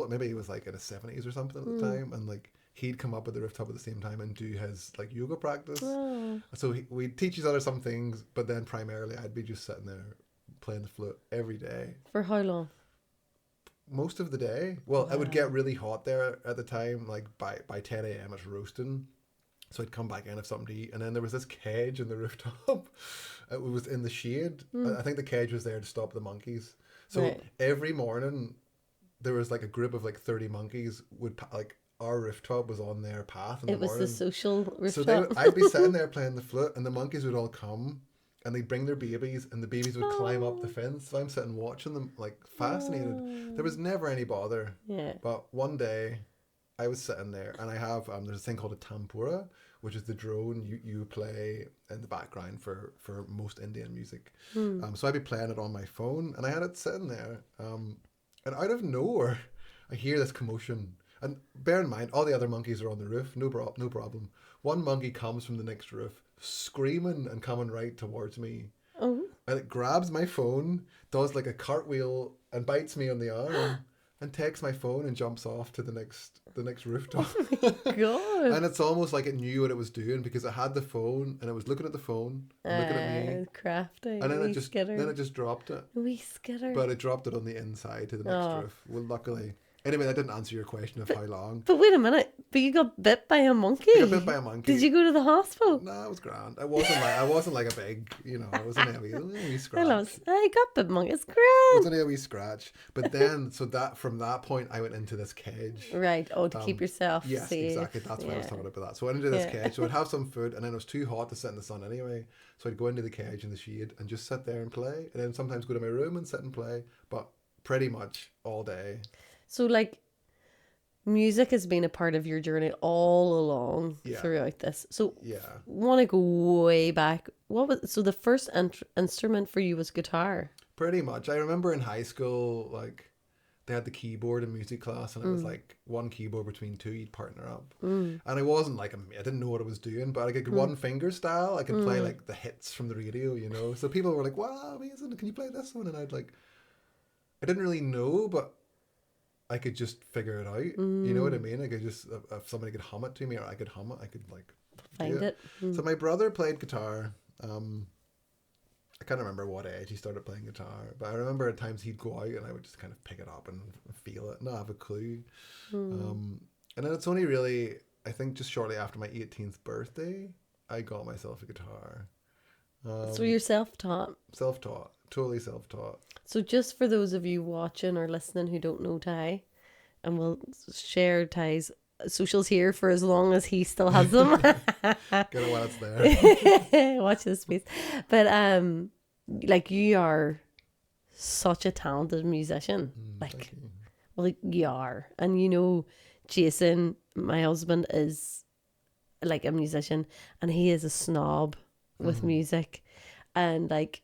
maybe he was like in his 70s or something at the time, and like he'd come up at the rooftop at the same time and do his like yoga practice. So we'd teach each other some things, but then primarily I'd be just sitting there playing the flute every day. For how long? Most of the day. Well, it would get really hot there at the time. Like by 10 a.m. it's roasting. So I'd come back in, have something to eat, and then there was this cage in the rooftop. It was in the shade. I think the cage was there to stop the monkeys. So every morning there was like a group of like 30 monkeys would our rooftop was on their path in the morning. It was the social rooftop. So I'd be sitting there playing the flute, and the monkeys would all come, and they'd bring their babies, and the babies would climb up the fence. So I'm sitting watching them, like fascinated. There was never any bother. Yeah. But one day, I was sitting there, and I have there's a thing called a tampura, which is the drone you play in the background for most Indian music. So I'd be playing it on my phone, and I had it sitting there, and out of nowhere, I hear this commotion. And bear in mind, all the other monkeys are on the roof, no problem. One monkey comes from the next roof, screaming and coming right towards me. Oh. And it grabs my phone, does like a cartwheel, and bites me on the arm, and takes my phone and jumps off to the next rooftop. Oh my God. And it's almost like it knew what it was doing, because it had the phone, and it was looking at the phone, and looking at me. Crafty. And then it just dropped it. Wee skitter. But it dropped it on the inside to the next roof. Well, luckily Anyway, that didn't answer your question of how long. But wait a minute. But you got bit by a monkey. I got bit by a monkey. Did you go to the hospital? No, it was grand. I wasn't like a big, you know, it was only a wee scratch. I got bit monkey. It's It grand. was only a wee scratch. But then, so that from that point, I went into this cage. Right. Oh, to keep yourself Yes, safe. exactly. That's why I was talking about that. So I went into this cage. So I'd have some food, and then it was too hot to sit in the sun anyway. So I'd go into the cage in the shade and just sit there and play, and then sometimes go to my room and sit and play. But pretty much all day. So like, music has been a part of your journey all along throughout this. So want to go way back. So the first instrument for you was guitar? Pretty much. I remember in high school, like, they had the keyboard in music class, and it was like one keyboard between two, you'd partner up. And I wasn't like, I didn't know what I was doing, but I could one finger style, I could play like the hits from the radio, you know. So people were like, wow, amazing, can you play this one? And I didn't really know, but I could just figure it out. You know what I mean? I could just, if somebody could hum it to me, or I could hum it, I could like find it. So my brother played guitar. I can't remember what age he started playing guitar, but I remember at times he'd go out and I would just kind of pick it up and feel it, not have a clue. And then it's only really, I think just shortly after my 18th birthday, I got myself a guitar. So you're self-taught? Self-taught, totally self-taught. So just for those of you watching or listening who don't know Ty, and we'll share Ty's socials here for as long as he still has them. Get it while it's there. Watch this space. But like, you are such a talented musician. Like, well, you are. And you know, Jason, my husband, is like a musician, and he is a snob with music. And like,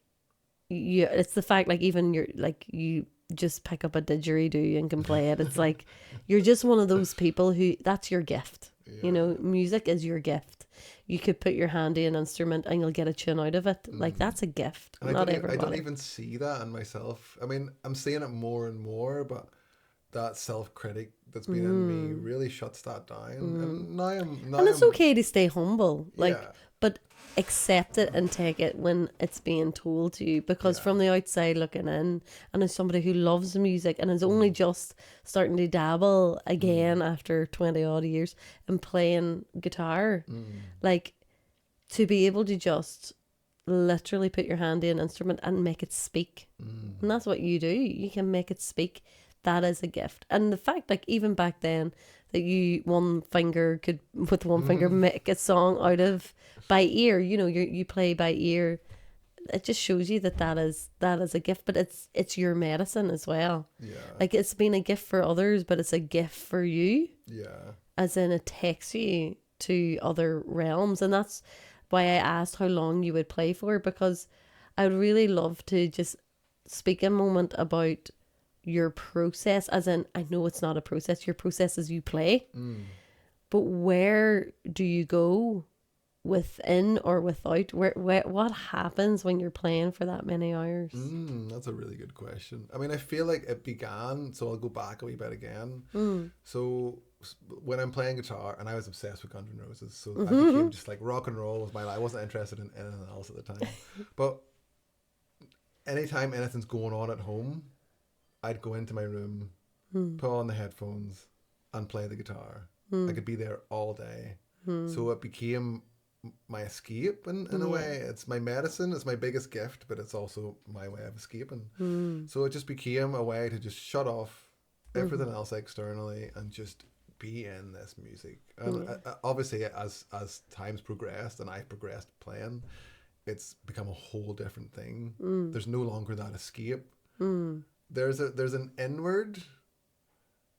it's the fact, like, even you're like, you just pick up a didgeridoo and can play it. It's like, you're just one of those people who, that's your gift. You know, music is your gift. You could put your hand in an instrument and you'll get a tune out of it. Like, that's a gift. And Not I everybody. don't even see that in myself. I mean, I'm seeing it more and more, but that self-critic that's been in me really shuts that down. And now and it's okay to stay humble, like, but accept it and take it when it's being told to you, because from the outside looking in, and as somebody who loves music and is only just starting to dabble again after 20 odd years and playing guitar, like, to be able to just literally put your hand in an instrument and make it speak, and that's what you do. You can make it speak. That is a gift. And the fact, like, even back then, that you could with one finger make a song out of by ear, you know, you play by ear, it just shows you that is a gift. But it's your medicine as well. Like, it's been a gift for others, but it's a gift for you, as in it takes you to other realms. And that's why I asked how long you would play for, because I would really love to just speak a moment about your process, as in, I know it's not a process, your process is you play, but where do you go, within or without? Where what happens when you're playing for that many hours? That's a really good question. I mean, I feel like it began, so I'll go back a wee bit again. So when I'm playing guitar, and I was obsessed with Guns N' Roses, so I became just like, rock and roll was my life. I wasn't interested in anything else at the time. But anytime anything's going on at home, I'd go into my room, put on the headphones, and play the guitar. I could be there all day. So it became my escape in a way. It's my medicine. It's my biggest gift, but it's also my way of escaping. So it just became a way to just shut off everything else externally and just be in this music. And obviously, as time's progressed and I've progressed playing, it's become a whole different thing. There's no longer that escape. There's an inward,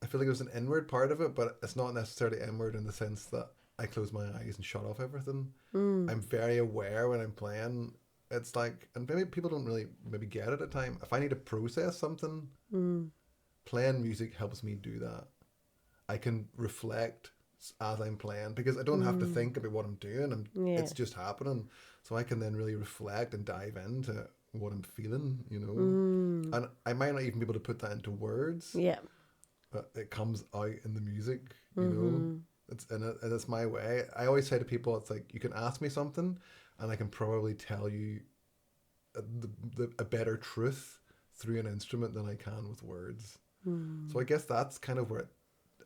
I feel like there's an inward part of it, but it's not necessarily inward in the sense that I close my eyes and shut off everything. I'm very aware when I'm playing. It's like, and maybe people don't really maybe get it at time. If I need to process something, playing music helps me do that. I can reflect as I'm playing, because I don't have to think about what I'm doing. It's just happening. So I can then really reflect and dive into what I'm feeling, you know. And I might not even be able to put that into words. But it comes out in the music, you know. It's my way. I always say to people, it's like, you can ask me something and I can probably tell you a better truth through an instrument than I can with words. So I guess that's kind of where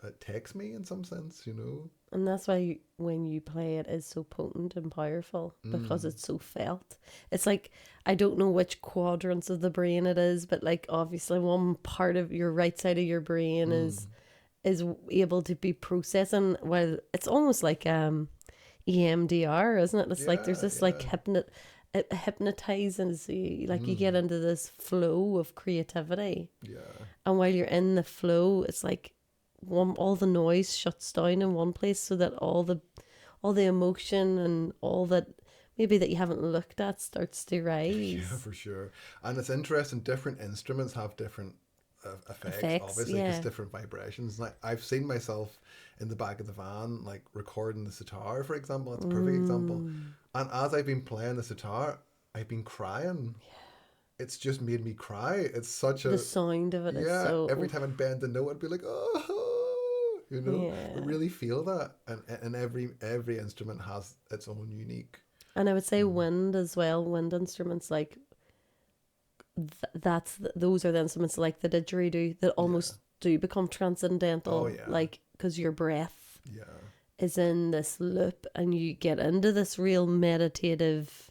it takes me in some sense, you know. And that's why when you play it is so potent and powerful, because it's so felt. It's like, I don't know which quadrants of the brain it is, but like obviously one part of your right side of your brain is able to be processing. Well, it's almost like EMDR, isn't it? It's like there's this like it hypnotizes you, like you get into this flow of creativity. Yeah. And while you're in the flow, it's like all the noise shuts down in one place, so that all the emotion and all that maybe that you haven't looked at starts to rise. Yeah, for sure. And it's interesting, different instruments have different effects obviously, because different vibrations. Like I've seen myself in the back of the van, like recording the sitar, for example. That's a perfect example. And as I've been playing the sitar, I've been crying. It's just made me cry. It's such the sound of it is so... every time I'd bend the note, I'd be like, oh, you know, I really feel that. And every instrument has its own unique. And I would say wind as well. Wind instruments, like those are the instruments like the didgeridoo that almost do become transcendental. Like, because your breath is in this loop and you get into this real meditative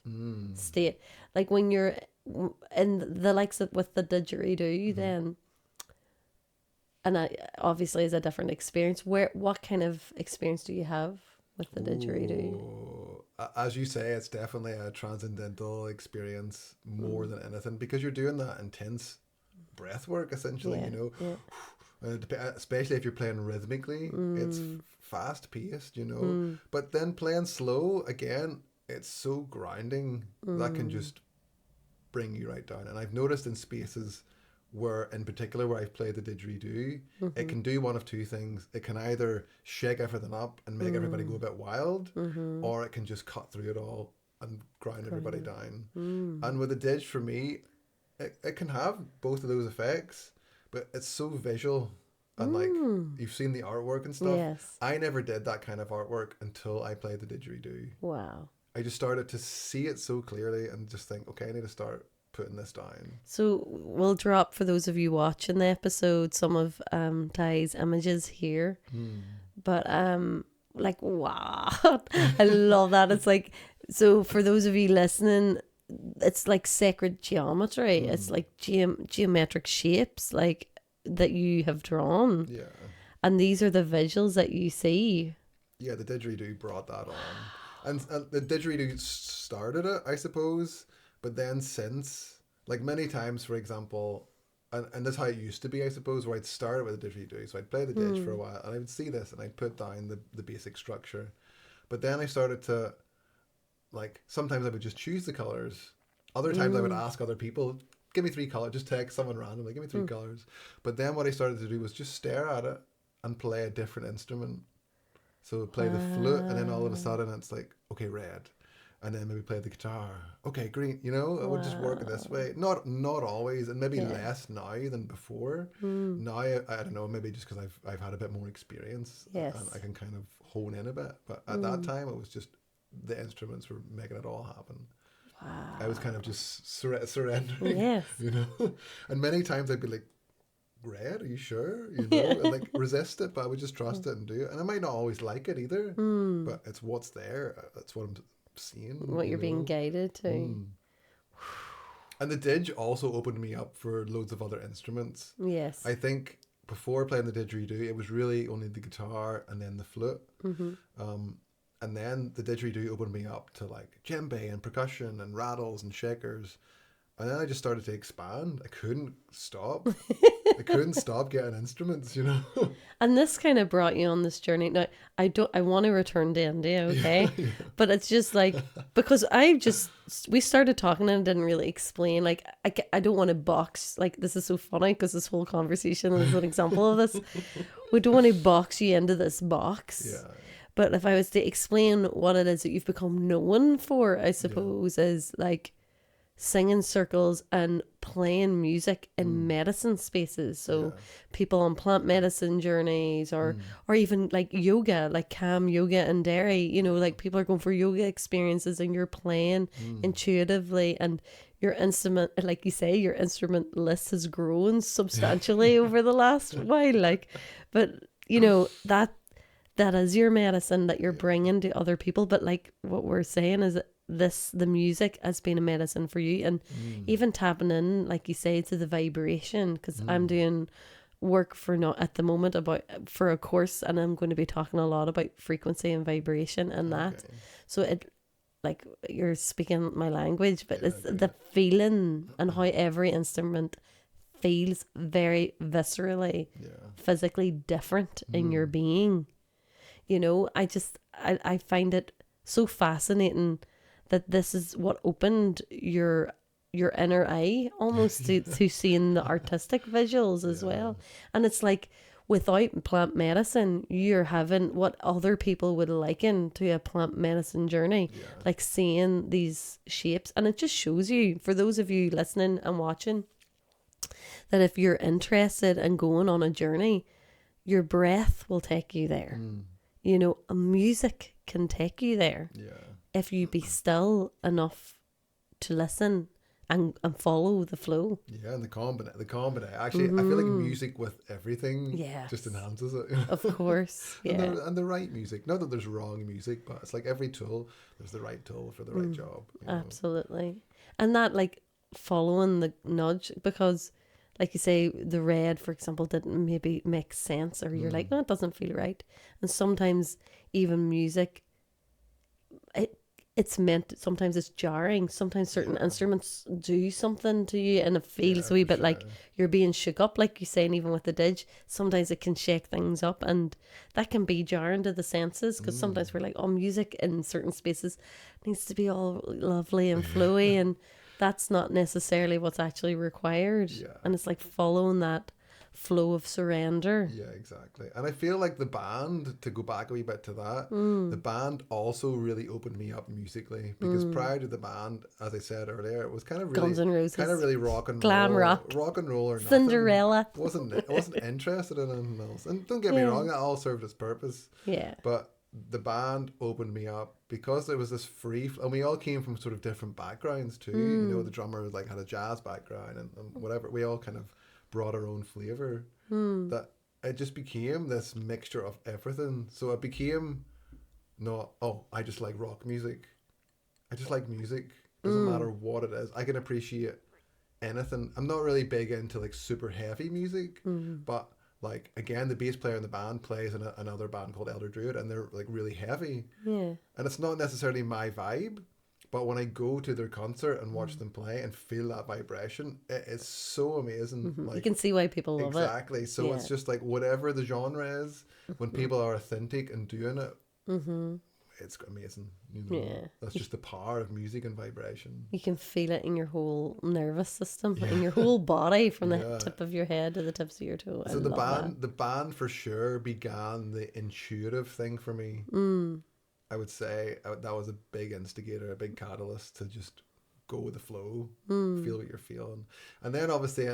state. Like when you're in the likes of with the didgeridoo, then, and I obviously is a different experience. What kind of experience do you have with the didgeridoo? As you say, it's definitely a transcendental experience more than anything, because you're doing that intense breath work essentially, you know. Especially if you're playing rhythmically, it's fast paced, you know. But then playing slow, again, it's so grounding that can just bring you right down. And I've noticed in spaces where, in particular, where I've played the didgeridoo, it can do one of two things. It can either shake everything up and make everybody go a bit wild, or it can just cut through it all and grind everybody down. And with the didge, for me, it can have both of those effects, but it's so visual. And like, you've seen the artwork and stuff. Yes. I never did that kind of artwork until I played the didgeridoo. Wow. I just started to see it so clearly and just think, okay, I need to start putting this down. So we'll drop, for those of you watching the episode, some of Ty's images here. But like, wow, I love that. It's like, so for those of you listening, it's like sacred geometry. It's like geometric shapes, like that you have drawn. Yeah. And these are the visuals that you see. Yeah, the didgeridoo brought that on. And the didgeridoo started it, I suppose. But then since, like many times, for example, and that's how it used to be, I suppose, where I'd start with the didgeridoo. So I'd play the didge for a while, and I would see this, and I'd put down the basic structure. But then I started to, like, sometimes I would just choose the colours. Other times I would ask other people, give me 3 colours. Just text someone randomly, give me 3 colours. But then what I started to do was just stare at it and play a different instrument. So play the flute, and then all of a sudden it's like, okay, red. And then maybe play the guitar. Okay, green. You know, it would just work this way. Not always, and maybe less now than before. Now, I don't know, maybe just because I've had a bit more experience. Yes. And I can kind of hone in a bit. But at that time, it was just the instruments were making it all happen. Wow. I was kind of just surrendering. Yes. You know? And many times I'd be like, red, are you sure? You know, and like resist it, but I would just trust it and do it. And I might not always like it either, but it's what's there. That's what I'm seeing. What you're being guided to. And the didge also opened me up for loads of other instruments. Yes. I think before playing the didgeridoo, it was really only the guitar and then the flute. And then the didgeridoo opened me up to like djembe and percussion and rattles and shakers. And then I just started to expand. I couldn't stop. I couldn't stop getting instruments, you know. And this kind of brought you on this journey. Now, I want to return to India, okay? Yeah. But it's just like, because we started talking and didn't really explain. Like, I don't want to box. Like, this is so funny because this whole conversation is an example of this. We don't want to box you into this box. Yeah. But if I was to explain what it is that you've become known for, I suppose, is like singing circles and playing music in medicine spaces. So people on plant medicine journeys or even like yoga, like calm yoga and Derry, you know, like people are going for yoga experiences and you're playing intuitively, and your instrument, like you say, your instrument list has grown substantially over the last while. Like, but you know, that is your medicine that you're bringing to other people. But like what we're saying is that the music has been a medicine for you, and even tapping in, like you say, to the vibration, because I'm doing work for not at the moment for a course, and I'm going to be talking a lot about frequency and vibration and that. So it, like, you're speaking my language, but it's the feeling and how every instrument feels very viscerally, physically different in your being. You know, I find it so fascinating that this is what opened your inner eye almost to seeing the artistic visuals as well. And it's like, without plant medicine, you're having what other people would liken to a plant medicine journey, like seeing these shapes. And it just shows you, for those of you listening and watching, that if you're interested in going on a journey, your breath will take you there. You know, music can take you there. If you be still enough to listen and follow the flow. Yeah, and the combination. Actually, I feel like music with everything just enhances it. Of course, and the right music. Not that there's wrong music, but it's like every tool, there's the right tool for the right job. Absolutely. And that, like, following the nudge, because like you say, the red, for example, didn't maybe make sense, or you're like, no, it doesn't feel right. And sometimes even music, it's meant, sometimes it's jarring. Sometimes certain instruments do something to you and it feels a wee bit like you're being shook up, like you're saying, even with the didge. Sometimes it can shake things up, and that can be jarring to the senses, because sometimes we're like, oh, music in certain spaces needs to be all lovely and flowy, and that's not necessarily what's actually required. And it's like following that flow of surrender. Yeah, exactly. And I feel like the band, to go back a wee bit to that, the band also really opened me up musically, because prior to the band, as I said earlier, it was kind of really Guns N' Roses, kind of really rock and glam roll, rock or nothing. Cinderella. I wasn't interested in anything else. And don't get me wrong, that all served its purpose. But the band opened me up because there was this and we all came from sort of different backgrounds too. You know, the drummer like had a jazz background and whatever. We all kind of brought our own flavor. That it just became this mixture of everything. So it became not, oh, I just like rock music. I just like music. Doesn't matter what it is. I can appreciate anything. I'm not really big into like super heavy music, but like, again, the bass player in the band plays in another band called Elder Druid, and they're like really heavy. And it's not necessarily my vibe, but when I go to their concert and watch them play and feel that vibration, it is so amazing. Like, you can see why people love it. Exactly. So it's just like, whatever the genre is, when people are authentic and doing it, it's amazing. You know? That's just the power of music and vibration. You can feel it in your whole nervous system, in your whole body, from the tip of your head to the tips of your toe. So the band for sure began the intuitive thing for me. I would say that was a big instigator, a big catalyst to just go with the flow, feel what you're feeling. And then obviously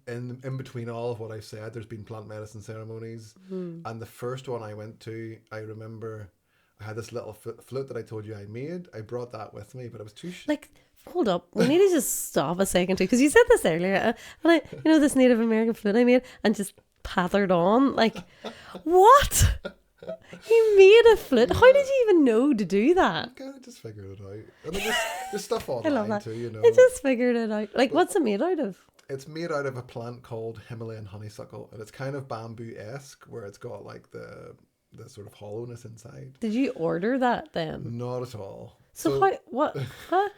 in between all of what I've said, there's been plant medicine ceremonies. And the first one I went to, I remember I had this little flute that I told you I made. I brought that with me, but I was too like, hold up, we need to just stop a second too, because you said this earlier, and this Native American flute I made, and just pathered on, like, what? You made a flute? How did you even know to do that? I just figured it out. And there's stuff online too, you know. I just figured it out. Like, what's it made out of? It's made out of a plant called Himalayan honeysuckle, and it's kind of bamboo-esque, where it's got like the sort of hollowness inside. Did you order that then? Not at all. So what? Huh?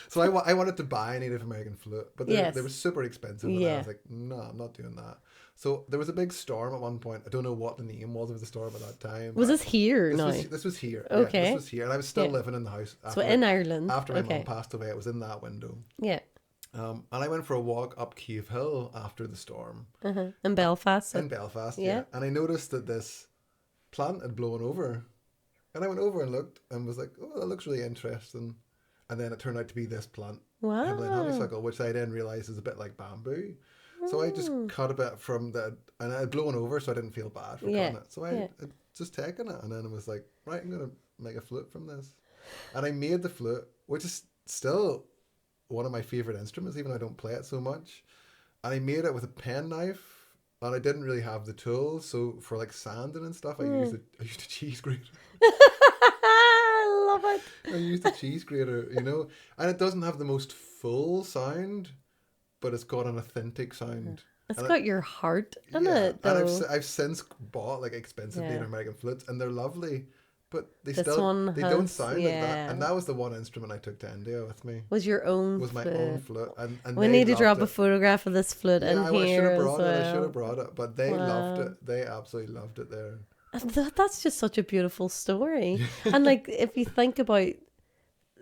So I wanted to buy a Native American flute, but they were super expensive, and I was like, no, I'm not doing that. So there was a big storm at one point. I don't know what the name was of the storm at that time. Was this here? This was here. Okay. Yeah, this was here, and I was still living in the house. So in Ireland. After my mum passed away, it was in that window. Yeah. And I went for a walk up Cave Hill after the storm. In Belfast. In Belfast, yeah. And I noticed that this plant had blown over, and I went over and looked and was like, oh, that looks really interesting. And then it turned out to be this plant, Himalayan Wow. honeysuckle, which I then realised is a bit like bamboo. So I just cut a bit from that, and I had blown over, so I didn't feel bad for Yeah. cutting it. So I just taken it, and then I was like, right, I'm gonna make a flute from this, and I made the flute, which is still one of my favorite instruments, even though I don't play it so much. And I made it with a penknife, and I didn't really have the tools, so for like sanding and stuff, I used a cheese grater. I love it. I used a cheese grater, and it doesn't have the most full sound, but it's got an authentic sound. It's And got your heart in it, and though. I've since bought like expensive Native American flutes, and they're lovely, but This one they don't has, sound like that. And that was the one instrument I took to India with me. Was your own Was my flute. own flute, and We they need to loved drop it. a photograph of this flute in I should here have as brought it. I should well. have brought it, but they loved it. They absolutely loved it there. And that's just such a beautiful story. And like, if you think about,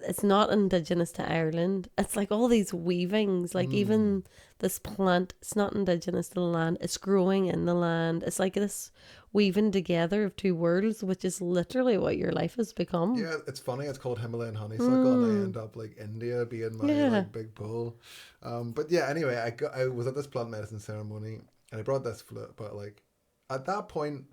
it's not indigenous to Ireland. It's like all these weavings, like even this plant, it's not indigenous to the land. It's growing in the land. It's like this weaving together of two worlds, which is literally what your life has become. Yeah, it's funny. It's called Himalayan honeysuckle, and I end up like India being my like big bull. But yeah, anyway, I was at this plant medicine ceremony, and I brought this flute. But like at that point,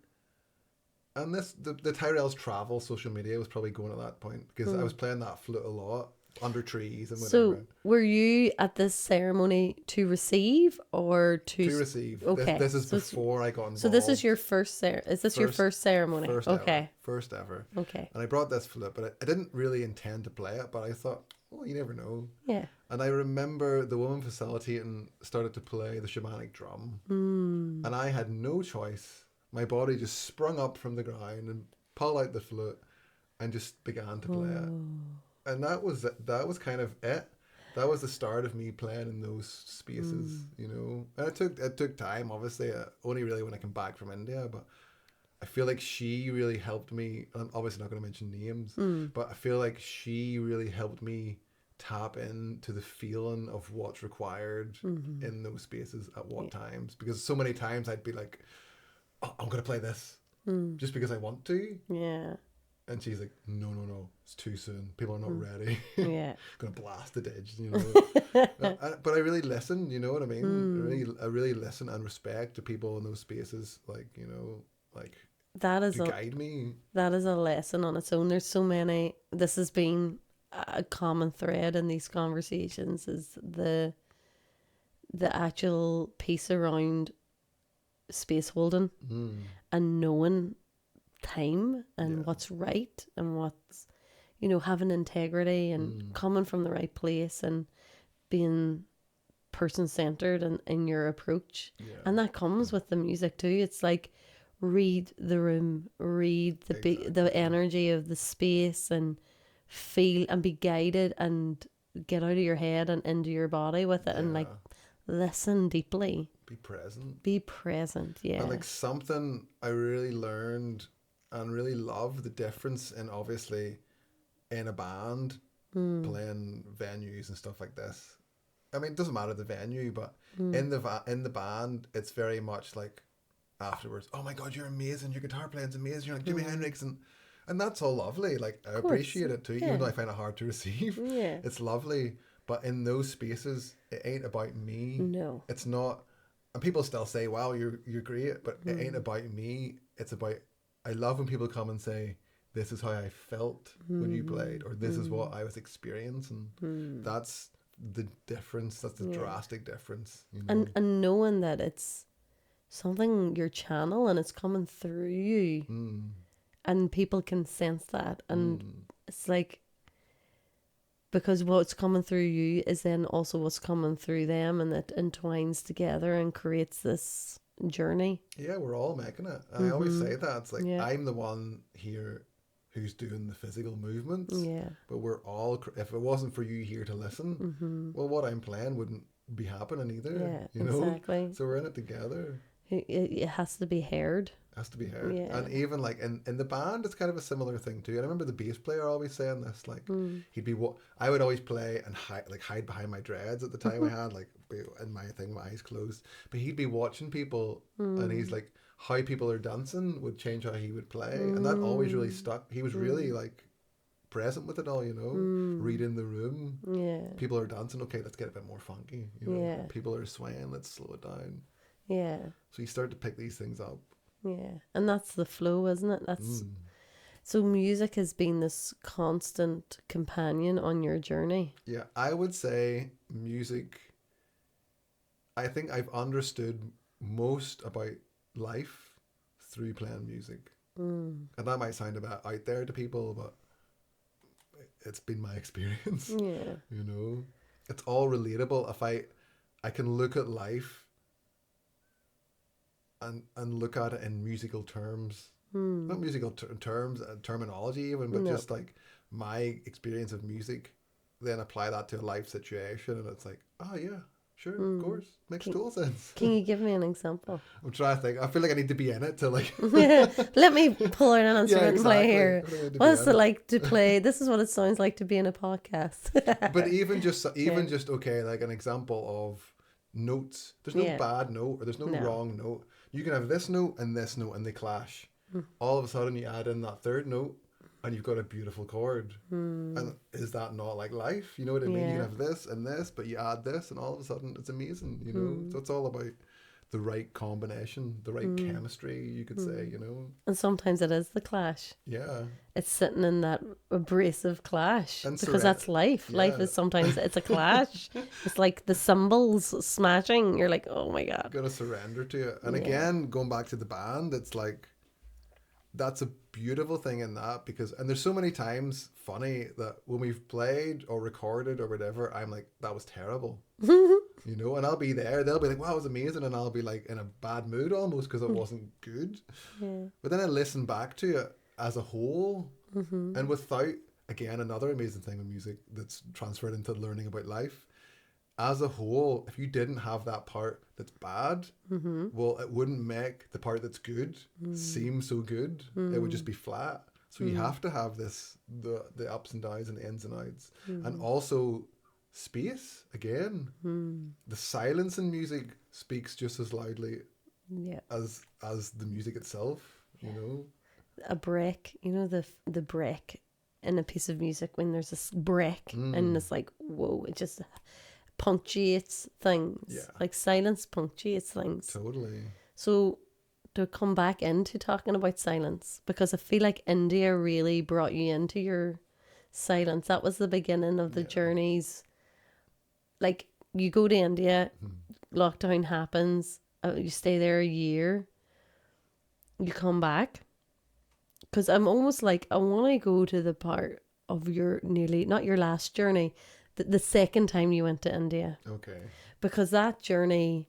and the Tyrell's travel social media was probably going at that point, because I was playing that flute a lot under trees and whatever. So were you at this ceremony to receive or to receive? Okay, This is before I got involved. So this is your first is this your first ceremony? First ever. Okay. And I brought this flute, but I didn't really intend to play it, but I thought, well, you never know. Yeah. And I remember the woman facilitating started to play the shamanic drum, and I had no choice. My body just sprung up from the ground and pulled out the flute and just began to play it. And that was kind of it. That was the start of me playing in those spaces, And it took time, obviously, only really when I came back from India. But I feel like she really helped me. I'm obviously not going to mention names, but I feel like she really helped me tap into the feeling of what's required in those spaces at what times. Because so many times I'd be like, oh, I'm going to play this just because I want to. Yeah. And she's like, no, it's too soon. People are not ready. Yeah. Going to blast the dig, But I really listen, you know what I mean? I really listen and respect to people in those spaces, that is to guide me. That is a lesson on its own. There's so many. This has been a common thread in these conversations, is the actual piece around space holding and knowing time and what's right and what's, having integrity and coming from the right place and being person-centered in your approach. And that comes with the music too. It's like, read the room, read the energy of the space, and feel and be guided and get out of your head and into your body with it, and like listen deeply. Be present, yeah. And like something I really learned and really love the difference in, obviously, in a band playing venues and stuff like this. I mean, it doesn't matter the venue, but in the band, it's very much like afterwards, oh my God, you're amazing, your guitar playing's amazing, you're like Jimi Hendrix, and that's all lovely. Like, I appreciate it too, even though I find it hard to receive. Yeah. It's lovely, but in those spaces, it ain't about me. No. It's not. And people still say, wow, you're great, but it ain't about me. It's about, I love when people come and say, this is how I felt when you played, or this is what I was experiencing. That's the difference. That's the drastic difference. And knowing that it's something your channel and it's coming through you, and people can sense that, and it's like, because what's coming through you is then also what's coming through them, and it entwines together and creates this journey. Yeah, we're all making it. And I always say that. It's like, I'm the one here who's doing the physical movements. Yeah. But we're all, if it wasn't for you here to listen, well, what I'm playing wouldn't be happening either. Yeah, exactly. So we're in it together. It has to be heard. Has to be heard. Yeah. And even like in the band, it's kind of a similar thing too. And I remember the bass player always saying this, like he'd be I would always play and hide behind my dreads at the time. I had like in my thing, my eyes closed, but he'd be watching people and he's like, how people are dancing would change how he would play. And that always really stuck. He was really like present with it all, you know. Reading the room. Yeah. People are dancing. Okay, let's get a bit more funky. You know, Yeah. people are swaying. Let's slow it down. Yeah. So you start to pick these things up. Yeah. And that's the flow, isn't it? That's so music has been this constant companion on your journey. Yeah, I would say music. I think I've understood most about life through playing music. And that might sound a bit out there to people, but it's been my experience. Yeah. You know, it's all relatable. If I can look at life and look at it in musical terms, not musical terms, terminology even, but just like my experience of music, then apply that to a life situation, and it's like, oh yeah, sure, of course, makes total sense. Can you give me an example? I'm trying to think. I feel like I need to be in it to like. Let me pull out an instrument and play here. Exactly. What's it like to play? This is what it sounds like to be in a podcast. But even just okay, like an example of notes. There's no bad note or there's no wrong note. You can have this note, and they clash. All of a sudden, you add in that third note, and you've got a beautiful chord. And is that not like life? You know what I mean? You can have this and this, but you add this, and all of a sudden, it's amazing. You know, so it's all about the right combination, the right chemistry, you could say, you know. And sometimes it is the clash. Yeah. It's sitting in that abrasive clash, And because that's life. Yeah. Life is sometimes it's a clash. It's like the cymbals smashing. You're like, oh my God. Got to surrender to it. And again, going back to the band, it's like, that's a beautiful thing in that, because, and there's so many times, funny, that when we've played or recorded or whatever, I'm like, that was terrible. You know, and I'll be there, they'll be like, wow, it was amazing, and I'll be like in a bad mood almost because it wasn't good. But then I listen back to it as a whole, and without, again, another amazing thing with music that's transferred into learning about life, as a whole, if you didn't have that part that's bad, well, it wouldn't make the part that's good seem so good. It would just be flat. So you have to have this, the ups and downs and the ins and outs, and also space again. The silence in music speaks just as loudly as the music itself. You know, a break. You know the break in a piece of music, when there's this break and it's like, whoa, it just punctuates things. Like silence punctuates things. Totally. So to come back into talking about silence, because I feel like India really brought you into your silence. That was the beginning of the journeys. Like, you go to India, lockdown happens, you stay there a year, you come back. Because I'm almost like, I want to go to the part of your not your last journey, the second time you went to India. Okay. Because that journey,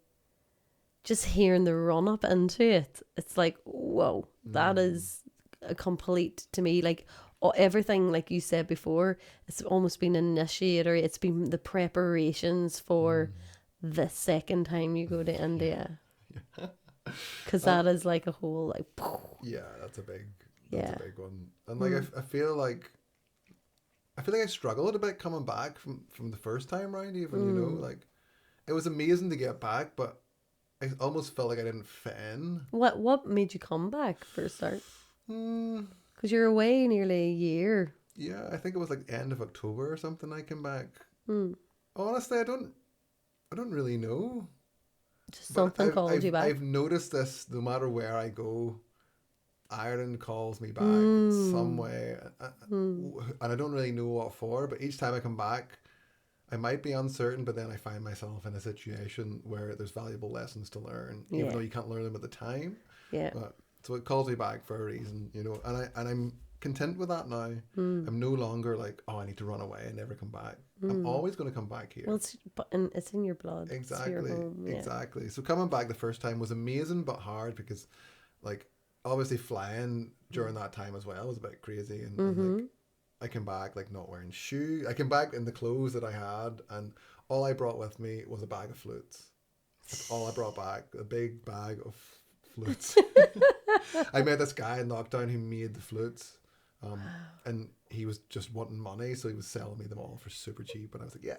just hearing the run up into it, it's like, whoa, that is a complete, to me, like, everything, like you said before, it's almost been an initiator. It's been the preparations for the second time you go to India. Because that is like a whole, like, yeah, that's a big one. And like, I feel like I struggled a bit coming back from the first time round even, you know, like, it was amazing to get back, but I almost felt like I didn't fit in. What made you come back for a start? Because you're away nearly a year. Yeah, I think it was like end of October or something I came back. Honestly, I don't really know. Just something called you back. I've noticed this, no matter where I go, Ireland calls me back some way. And I don't really know what for, but each time I come back, I might be uncertain, but then I find myself in a situation where there's valuable lessons to learn, even though you can't learn them at the time. Yeah. But, so it calls me back for a reason, you know, and I'm content with that now. I'm no longer like, oh, I need to run away and never come back. I'm always going to come back here. Well, it's in your blood. Exactly. It's your home. Yeah. Exactly. So coming back the first time was amazing, but hard, because, like, obviously flying during that time as well was a bit crazy, and like, I came back like not wearing shoes. I came back in the clothes that I had, and all I brought with me was a bag of flutes. That's all I brought back, a big bag of flutes. I met this guy in lockdown who made the flutes, and he was just wanting money, so he was selling me them all for super cheap, and I was like, yeah.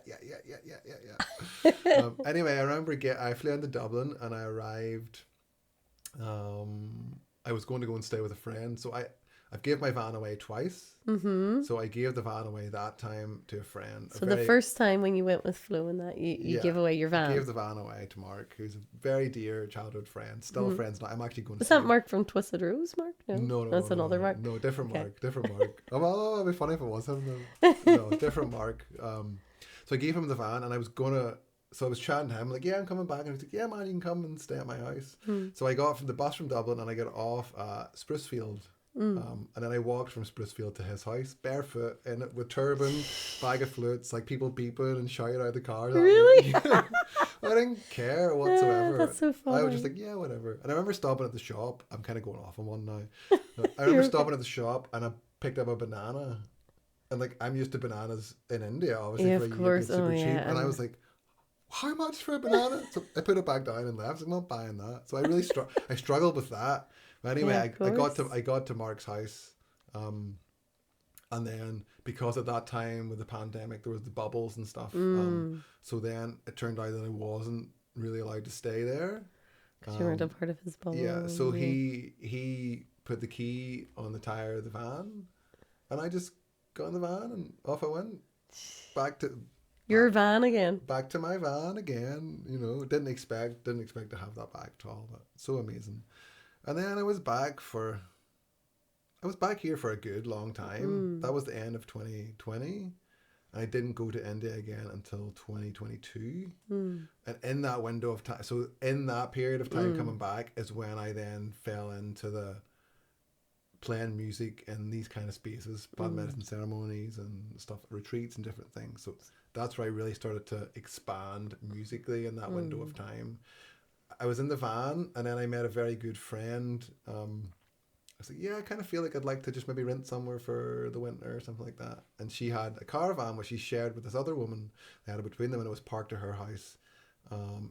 Anyway, I remember I flew into Dublin, and I arrived. I was going to go and stay with a friend, so I've gave my van away twice. Mm-hmm. So I gave the van away that time to a friend. So the first time when you went with Flo and that, you gave away your van. I gave the van away to Mark, who's a very dear childhood friend. Still friends now. I'm actually going to Was that Mark from Twisted Rose, Mark? No. That's another Mark. No, different Mark. Different Mark. Oh, it'd be funny if it was him though. No, different Mark. So I gave him the van, and I was chatting to him, like, yeah, I'm coming back. And he was like, yeah, man, you can come and stay at my house. So I got from the bus from Dublin, and I got off at Sprucefield. And then I walked from Sprucefield to his house, barefoot, in it, with turban, bag of flutes, like people beeping and shouting out the car. Really? I didn't care whatsoever. That's so funny. I was just like, yeah, whatever. And I remember stopping at the shop. I'm kind of going off on one now. I remember stopping at the shop, and I picked up a banana. And like, I'm used to bananas in India, obviously, yeah, for of a course. super cheap. And I was like, how much for a banana? So I put it back down and left. I was like, I'm not buying that. So I really I struggled with that. But anyway, I got to Mark's house, and then because at that time with the pandemic there was the bubbles and stuff, so then it turned out that I wasn't really allowed to stay there. Because you weren't a part of his bubble. Yeah, so he put the key on the tire of the van, and I just got in the van and off I went back to your van again. Back to my van again. You know, didn't expect to have that back at all, but so amazing. And then I was back here for a good long time. That was the end of 2020. I didn't go to India again until 2022. And in that window of time, so in that period of time coming back is when I then fell into the playing music in these kind of spaces, plant medicine ceremonies and stuff, retreats and different things. So that's where I really started to expand musically in that window of time. I was in the van, and then I met a very good friend. I was like, yeah, I kind of feel like I'd like to just maybe rent somewhere for the winter or something like that. And she had a caravan which she shared with this other woman. They had it between them, and it was parked at her house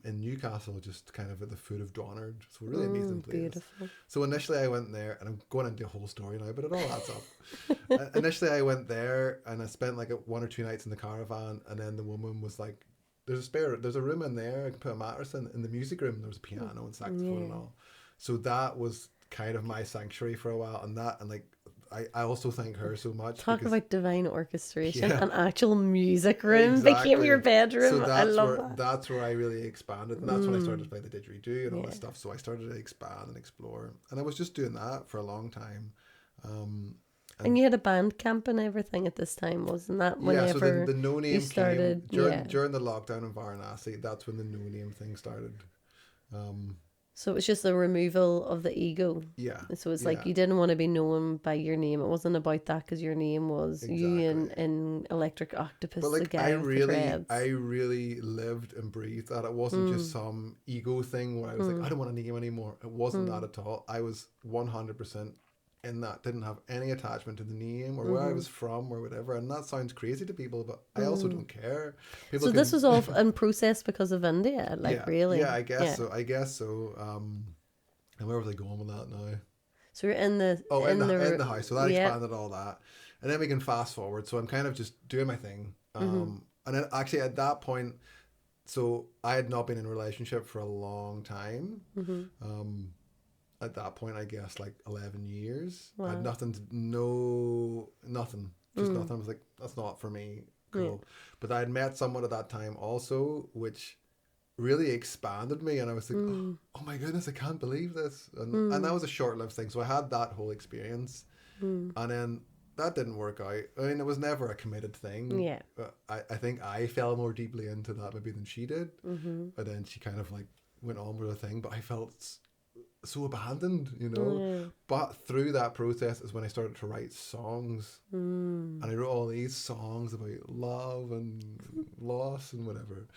in Newcastle, just kind of at the foot of Donard. So a really amazing place. Beautiful. So initially I went there, and I'm going into a whole story now, but it all adds up. Initially I went there, and I spent like 1 or 2 nights in the caravan, and then the woman was like, there's a room in there, I can put a mattress in the music room. There was a piano and saxophone and all. So that was kind of my sanctuary for a while, and like I also thank her so much. Talk about divine orchestration. An actual music room became your bedroom. So I love that. That's where I really expanded, and that's when I started to play the didgeridoo and all that stuff. So I started to expand and explore, and I was just doing that for a long time. And you had a band camp and everything at this time, wasn't that? Whenever so the no name started during the lockdown in Varanasi. That's when the no name thing started. So it was just the removal of the ego. Yeah. So it's like you didn't want to be known by your name. It wasn't about that, because your name was you in Electric Octopus. But like, the guy I really lived and breathed that. It wasn't just some ego thing where I was like, I don't want a name anymore. It wasn't that at all. I was 100% in that. Didn't have any attachment to the name or where I was from or whatever. And that sounds crazy to people, but I also don't care. This was all in process because of India, really. Yeah, I guess so. And where was I going with that now? So you're in the the house. So that expanded all that, and then we can fast forward. So I'm kind of just doing my thing. And then actually at that point, so I had not been in a relationship for a long time. At that point, I guess like 11 years. Wow. I had nothing. Just nothing. I was like, that's not for me. Cool. Yeah. But I had met someone at that time also, which really expanded me, and I was like, oh my goodness, I can't believe this. And that was a short-lived thing. So I had that whole experience, and then that didn't work out. I mean, it was never a committed thing. Yeah. I think I fell more deeply into that maybe than she did. But then she kind of like went on with her thing, but I felt so abandoned, you know. But through that process is when I started to write songs, and I wrote all these songs about love and loss and whatever.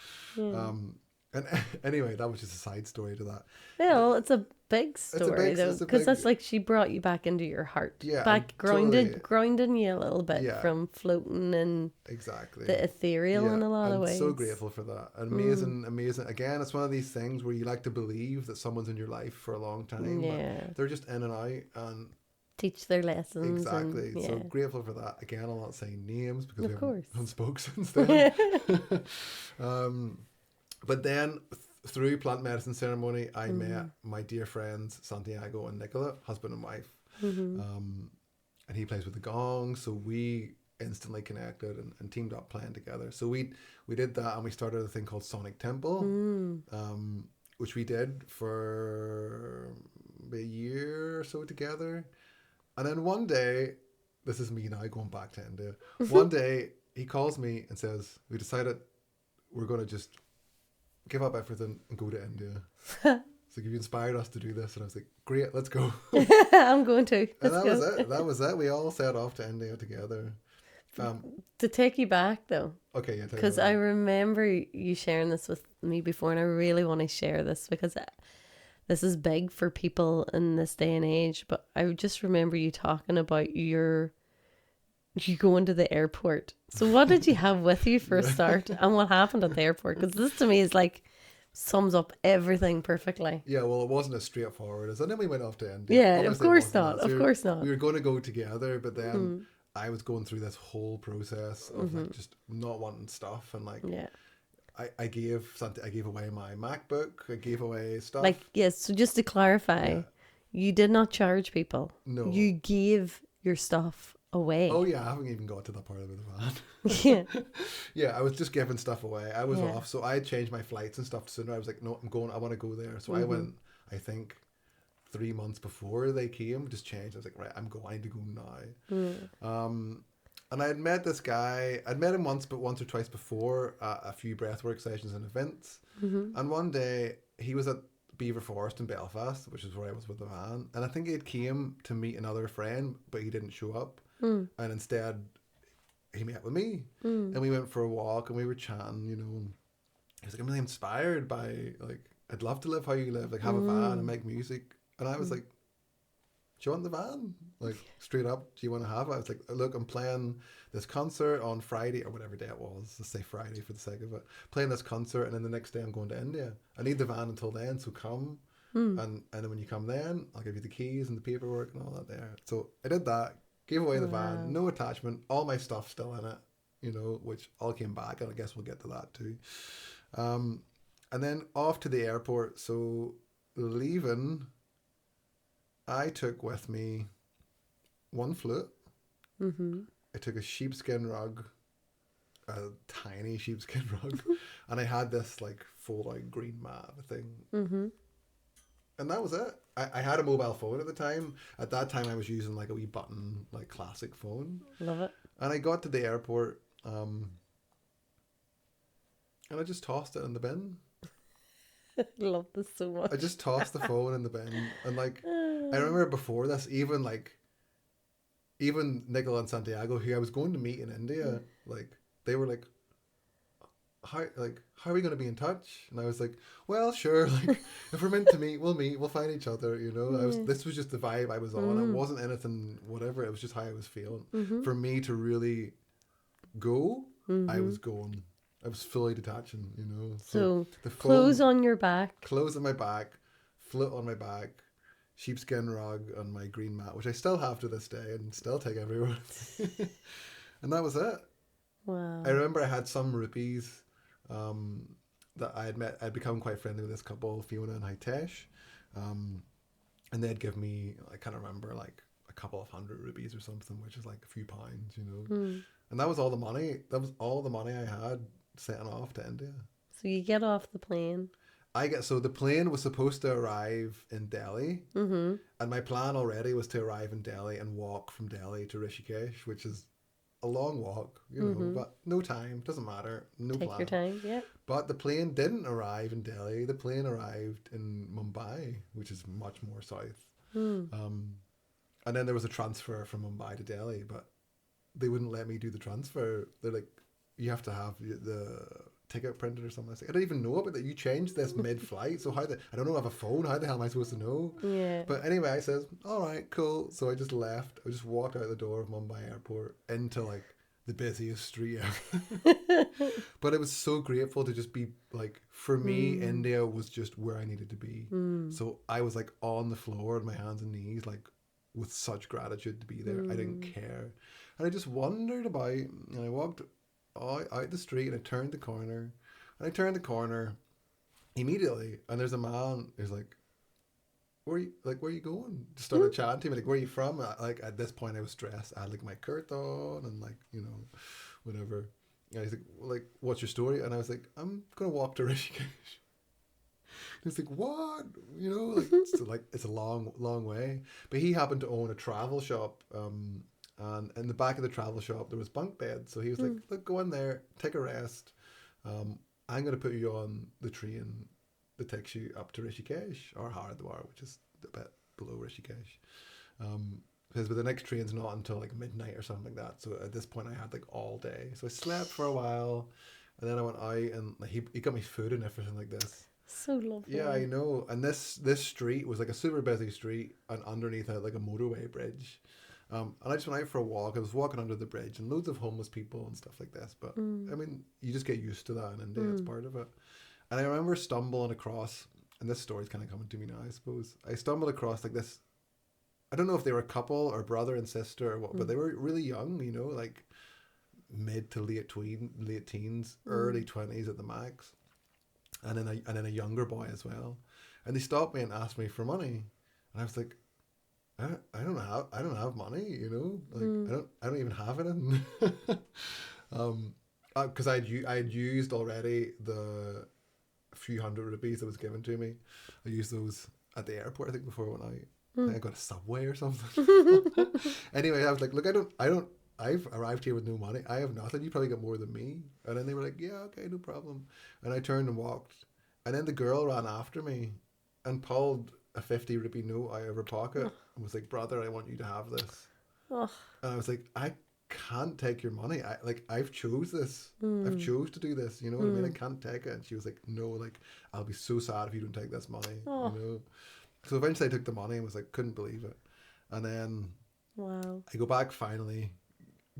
And anyway, that was just a side story to that. Yeah, well, it's a big story though, because that's like she brought you back into your heart, back grounding you a little bit from floating in the ethereal in a lot of ways. I'm so grateful for that. Amazing. Again, it's one of these things where you like to believe that someone's in your life for a long time, but they're just in and out and teach their lessons. Exactly. And, so grateful for that. Again, I'll not say names because we haven't spoke since then. But then through plant medicine ceremony, I met my dear friends Santiago and Nicola, husband and wife. and he plays with the gong, so we instantly connected and teamed up playing together. So we did that, and we started a thing called Sonic Temple, which we did for a year or so together. And then one day, this is me now going back to India. One day he calls me and says, "We decided we're going to just give up everything and go to India." So you inspired us to do this, and I was like, "Great, let's go." I'm going to. And that was it. That was it. We all set off to India together. To take you back though, Okay, yeah. because I remember you sharing this with me before, and I really want to share this because this is big for people in this day and age. But I just remember you talking about you going to the airport. So what did you have with you for a start, and what happened at the airport? Because this to me is like sums up everything perfectly. Yeah, well, it wasn't as straightforward as, and then we went off to India. Yeah, Obviously, of course it wasn't not. that. So Of course not. We were going to go together, but then I was going through this whole process of like just not wanting stuff, and like Yeah. I gave away my MacBook. I gave away stuff. Like, yes, so just to clarify, you did not charge people. No. You gave your stuff away. Oh yeah, I haven't even got to that part of the van. Yeah. Yeah, I was just giving stuff away. I was Yeah. off, so I changed my flights and stuff sooner. I was like, no, I'm going. I want to go there. So I went. I think 3 months before they came, just changed. I was like, right, I'm going to go now. And I had met this guy. I'd met him once or twice before a few breathwork sessions and events. And one day he was at Beaver Forest in Belfast, which is where I was with the van. And I think he had came to meet another friend, but he didn't show up. And instead, he met with me. And we went for a walk, and we were chatting, you know. He was like, I'm really inspired by, like, I'd love to live how you live, like have a van and make music. And I was like, do you want the van? Like, straight up, do you want to have it? I was like, look, I'm playing this concert on Friday, or whatever day it was. Let's say Friday for the sake of it. Playing this concert, and then the next day I'm going to India. I need the van until then, so come. And then when you come then, I'll give you the keys and the paperwork and all that there. So I did that, gave away the van, no attachment, all my stuff still in it, you know, which all came back, and I guess we'll get to that too. And then off to the airport. So leaving, I took with me one flute. I took a sheepskin rug, a tiny sheepskin rug, and I had this like fold-out green mat thing. And that was it. I had a mobile phone at the time. At that time, I was using like a wee button, like classic phone. Love it. And I got to the airport, and I just tossed it in the bin. Love this so much. I just tossed the phone in the bin, and like I remember before this, even Nicola and Santiago, who I was going to meet in India, like they were like, how are we going to be in touch? And I was like, well, sure, like if we're meant to meet, we'll find each other, you know. This was just the vibe I was on. It wasn't anything whatever. It was just how I was feeling. For me to really go, I was going. I was fully detaching, you know. So the clothes on your back. Clothes on my back, flute on my back, sheepskin rug on my green mat, which I still have to this day and still take everywhere. And that was it. Wow. I remember I had some rupees that I had met. I'd become quite friendly with this couple, Fiona and Hitesh. And they'd give me, I can't remember, like a couple of 100 rupees or something, which is like a few pounds, you know. And that was all the money. That was all the money I had setting off to India. So you get off the plane. So the plane was supposed to arrive in Delhi, and my plan already was to arrive in Delhi and walk from Delhi to Rishikesh, which is a long walk, you know, but no time, doesn't matter, no Take plan. your time, yeah. But the plane didn't arrive in Delhi. The plane arrived in Mumbai, which is much more south. And then there was a transfer from Mumbai to Delhi, but they wouldn't let me do the transfer. They're like, you have to have the ticket printed or something. I was like, I don't even know about that. You changed this mid-flight, so I don't know, I have a phone. How the hell am I supposed to know? Yeah. But anyway, I says, all right, cool. So I just left. I just walked out the door of Mumbai Airport into like the busiest street ever. But I was so grateful to just be like, for me, India was just where I needed to be. So I was like on the floor on my hands and knees, like with such gratitude to be there. I didn't care. And I just wandered about, and I walked out the street, and I turned the corner. And I turned the corner immediately, and there's a man who's like, where are you going? Just started chatting to me, like, where are you from? Like, at this point I was stressed. I had like my Kurt on and like, you know, whatever. And he's like, what's your story? And I was like, I'm gonna walk to Rishikesh. He's like, what? You know, like it's a long way. But he happened to own a travel shop. And in the back of the travel shop there was bunk beds. So he was like, look, go in there, take a rest. I'm gonna put you on the train that takes you up to Rishikesh or Haridwar, which is a bit below Rishikesh. Because the next train's not until like midnight or something like that. So at this point I had like all day. So I slept for a while, and then I went out and like, he got me food and everything like this. So lovely. Yeah, I know. And this street was like a super busy street, and underneath it like a motorway bridge. And I just went out for a walk. I was walking under the bridge, and loads of homeless people and stuff like this. But I mean, you just get used to that in India. It's part of it. And I remember stumbling across, and this story's kind of coming to me now, I suppose. I stumbled across like this. I don't know if they were a couple or brother and sister or what, but they were really young, you know, like mid to late teens, early 20s at the max. And then a younger boy as well. And they stopped me and asked me for money. And I was like, I don't have money, you know, like I don't even have it. Because I had used already the few hundred rupees that was given to me. I used those at the airport, I think, before I went out. I think I got a Subway or something. Anyway, I was like, look, I've arrived here with no money. I have nothing. You probably got more than me. And then they were like, yeah, okay, no problem. And I turned and walked. And then the girl ran after me and pulled a 50 rupee note out of her pocket and was like, brother, I want you to have this. And I was like, I can't take your money. I've chose this. I've chose to do this. You know what I mean? I can't take it. And she was like, no, like, I'll be so sad if you don't take this money. You know? So eventually I took the money and was like, couldn't believe it. And then I go back finally,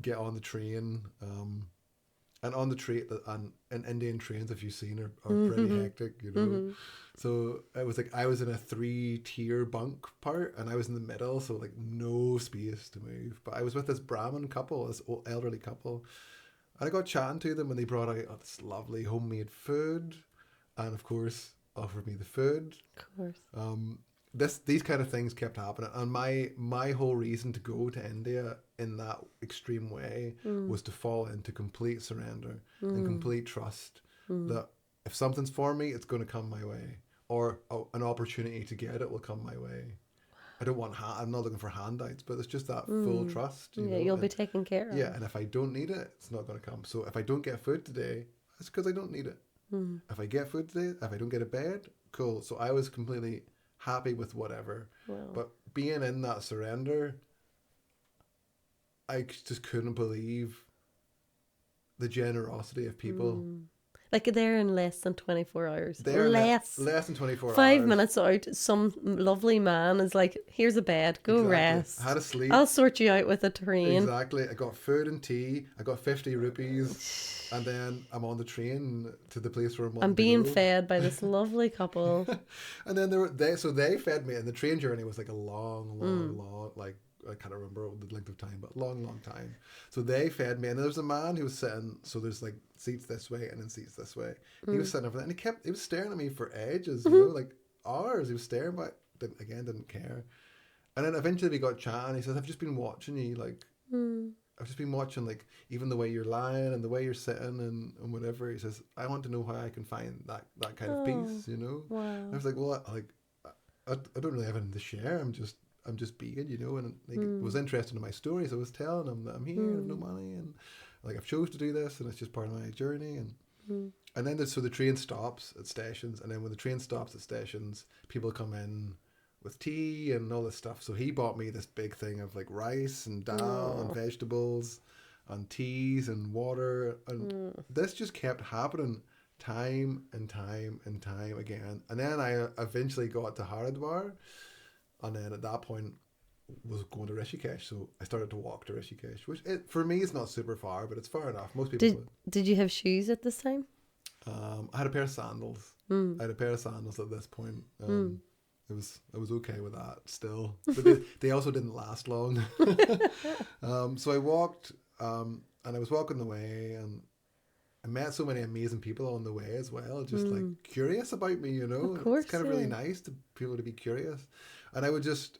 get on the train. And on the train, and Indian trains, if you've seen, are pretty hectic, you know. So it was like I was in a 3-tier bunk part, and I was in the middle, so like no space to move. But I was with this Brahmin couple, this old elderly couple, and I got chatting to them, and they brought out this lovely homemade food, and of course offered me the food. Of course. These kind of things kept happening, and my whole reason to go to India in that extreme way was to fall into complete surrender and complete trust that if something's for me, it's going to come my way, or an opportunity to get it will come my way. I don't want I'm not looking for handouts, but it's just that full trust. You know? You'll be taken care of. Yeah, and if I don't need it, it's not going to come. So if I don't get food today, it's because I don't need it. If I get food today, if I don't get a bed, cool. So I was completely happy with whatever. Wow. But being in that surrender, I just couldn't believe the generosity of people. Like they're in less than 24 hours. Less than 24 hours. 5 minutes out, some lovely man is like, here's a bed, go rest. I had a sleep. I'll sort you out with a train. Exactly. I got food and tea. I got 50 rupees. And then I'm on the train to the place where I'm being fed by this lovely couple. And then they fed me. And the train journey was like a long, like, I can't remember the length of time, but long time. So they fed me, and there was a man who was sitting. So there's like seats this way and then seats this way. He was sitting over there, and he was staring at me for ages, you know, like hours. He was staring, but didn't care. And then eventually we got chatting. He says, "I've just been watching you, like I've just been watching, like even the way you're lying and the way you're sitting and whatever." He says, "I want to know how I can find that kind of peace, you know." Wow. I was like, "Well, I don't really have anything to share. I'm just being, you know," and like was interested in my story, so I was telling him that I'm here, I have no money, and like I've chose to do this, and it's just part of my journey, and then the train stops at stations, and then when the train stops at stations, people come in with tea and all this stuff. So he bought me this big thing of like rice and dal and vegetables and teas and water, and this just kept happening time and time and time again. And then I eventually got to Haridwar. And then at that point was going to Rishikesh, so I started to walk to Rishikesh, which for me is not super far, but it's far enough. Most people did you have shoes at this time? I had a pair of sandals. I had a pair of sandals at this point. I was okay with that still, but they also didn't last long. So I walked, and I was walking the way, and I met so many amazing people on the way as well, just like curious about me, you know. Of course, it's kind of really nice to people to be curious, and I would just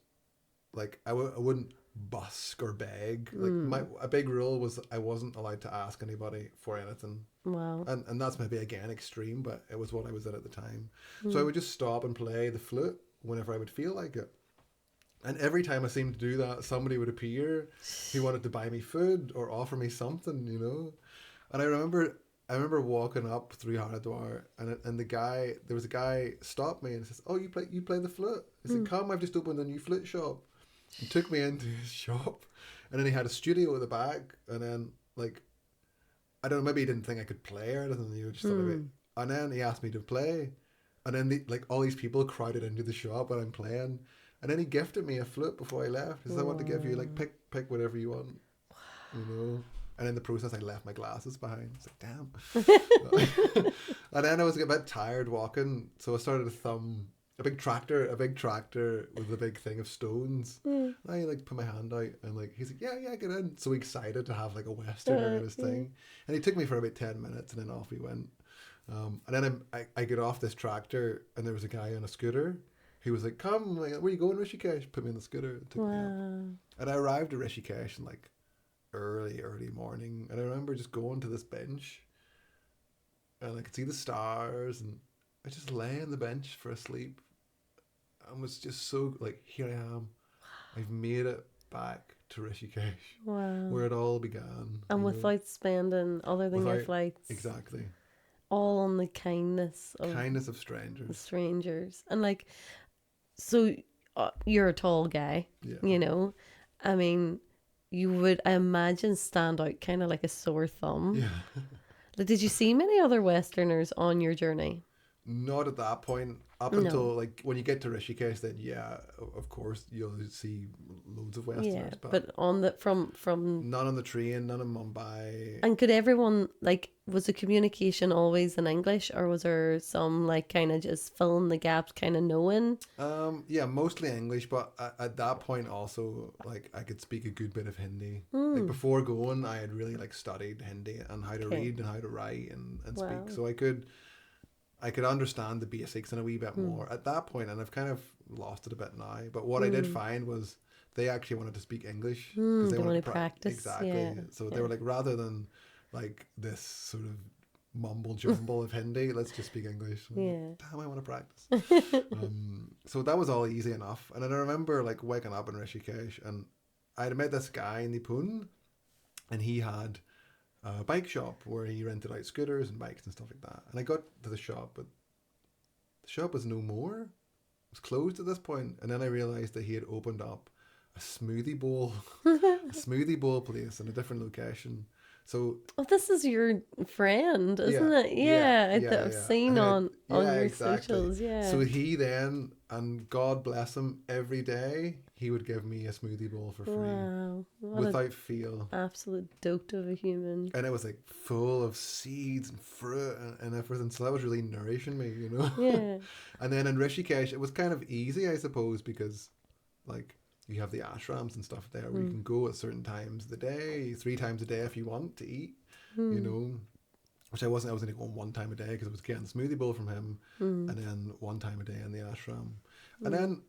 like I wouldn't busk or beg. Like a big rule was I wasn't allowed to ask anybody for anything. Wow. And that's maybe again extreme, but it was what I was at the time. So I would just stop and play the flute whenever I would feel like it. And every time I seemed to do that, somebody would appear who wanted to buy me food or offer me something, you know. And I remember walking up through Haradwar, and there was a guy stopped me and says, "Oh, you play the flute?" He said, "Come, I've just opened a new flute shop." He took me into his shop, and then he had a studio at the back, and then like, I don't know, maybe he didn't think I could play or anything. He just thought maybe, and then he asked me to play, and then all these people crowded into the shop and I'm playing, and then he gifted me a flute before I left. He said, "I want to give you like pick whatever you want," you know. And in the process, I left my glasses behind. It's like, damn. And then I was a bit tired walking, so I started to thumb a big tractor with a big thing of stones. And I like put my hand out, and like he's like, yeah, get in. So excited to have like a Westerner in his thing. And he took me for about 10 minutes, and then off we went. And then I get off this tractor, and there was a guy on a scooter. He was like, "Come, like, where you going, Rishikesh?" Put me in the scooter and took me up. And I arrived at Rishikesh in like early morning, and I remember just going to this bench, and I could see the stars, and I just lay on the bench for a sleep, and was just so like, here I am, I've made it back to Rishikesh, where it all began, and without spending other than your flights, exactly, all on the kindness of strangers. And like, so you're a tall guy, you know, I mean, you would, I imagine, stand out kind of like a sore thumb. Yeah. Like, did you see many other Westerners on your journey? Not at that point. Up until like when you get to Rishikesh, then of course you'll see loads of Westerners. Yeah, but on the from none on the train, none in Mumbai. And could everyone, like, was the communication always in English, or was there some like kind of just filling the gaps, kind of knowing? Yeah, mostly English, but at that point also like I could speak a good bit of Hindi. Like before going, I had really like studied Hindi and how to read and how to write and speak, so I could understand the basics and a wee bit more at that point, and I've kind of lost it a bit now. But what I did find was they actually wanted to speak English because they wanted to practice. Exactly. Yeah. So they were like, rather than like this sort of mumble jumble of Hindi, let's just speak English. Like, damn, I want to practice. So that was all easy enough. And then I remember like waking up in Rishikesh, and I'd met this guy in Nipun, and he had a bike shop where he rented out scooters and bikes and stuff like that. And I got to the shop, but the shop was no more. It was closed at this point. And then I realized that he had opened up a smoothie bowl place in a different location. So this is your friend, isn't it? I've seen on your socials. Yeah. So he then, and God bless him, every day he would give me a smoothie bowl for free. Wow. Without fail. Absolute dote of a human. And it was like full of seeds and fruit and everything. So that was really nourishing me, you know? Yeah. And then in Rishikesh, it was kind of easy, I suppose, because like you have the ashrams and stuff there where you can go at certain times of the day, 3 times a day if you want to eat, you know, which I wasn't. I was only going 1 time a day because I was getting the smoothie bowl from him, and then 1 time a day in the ashram. And then,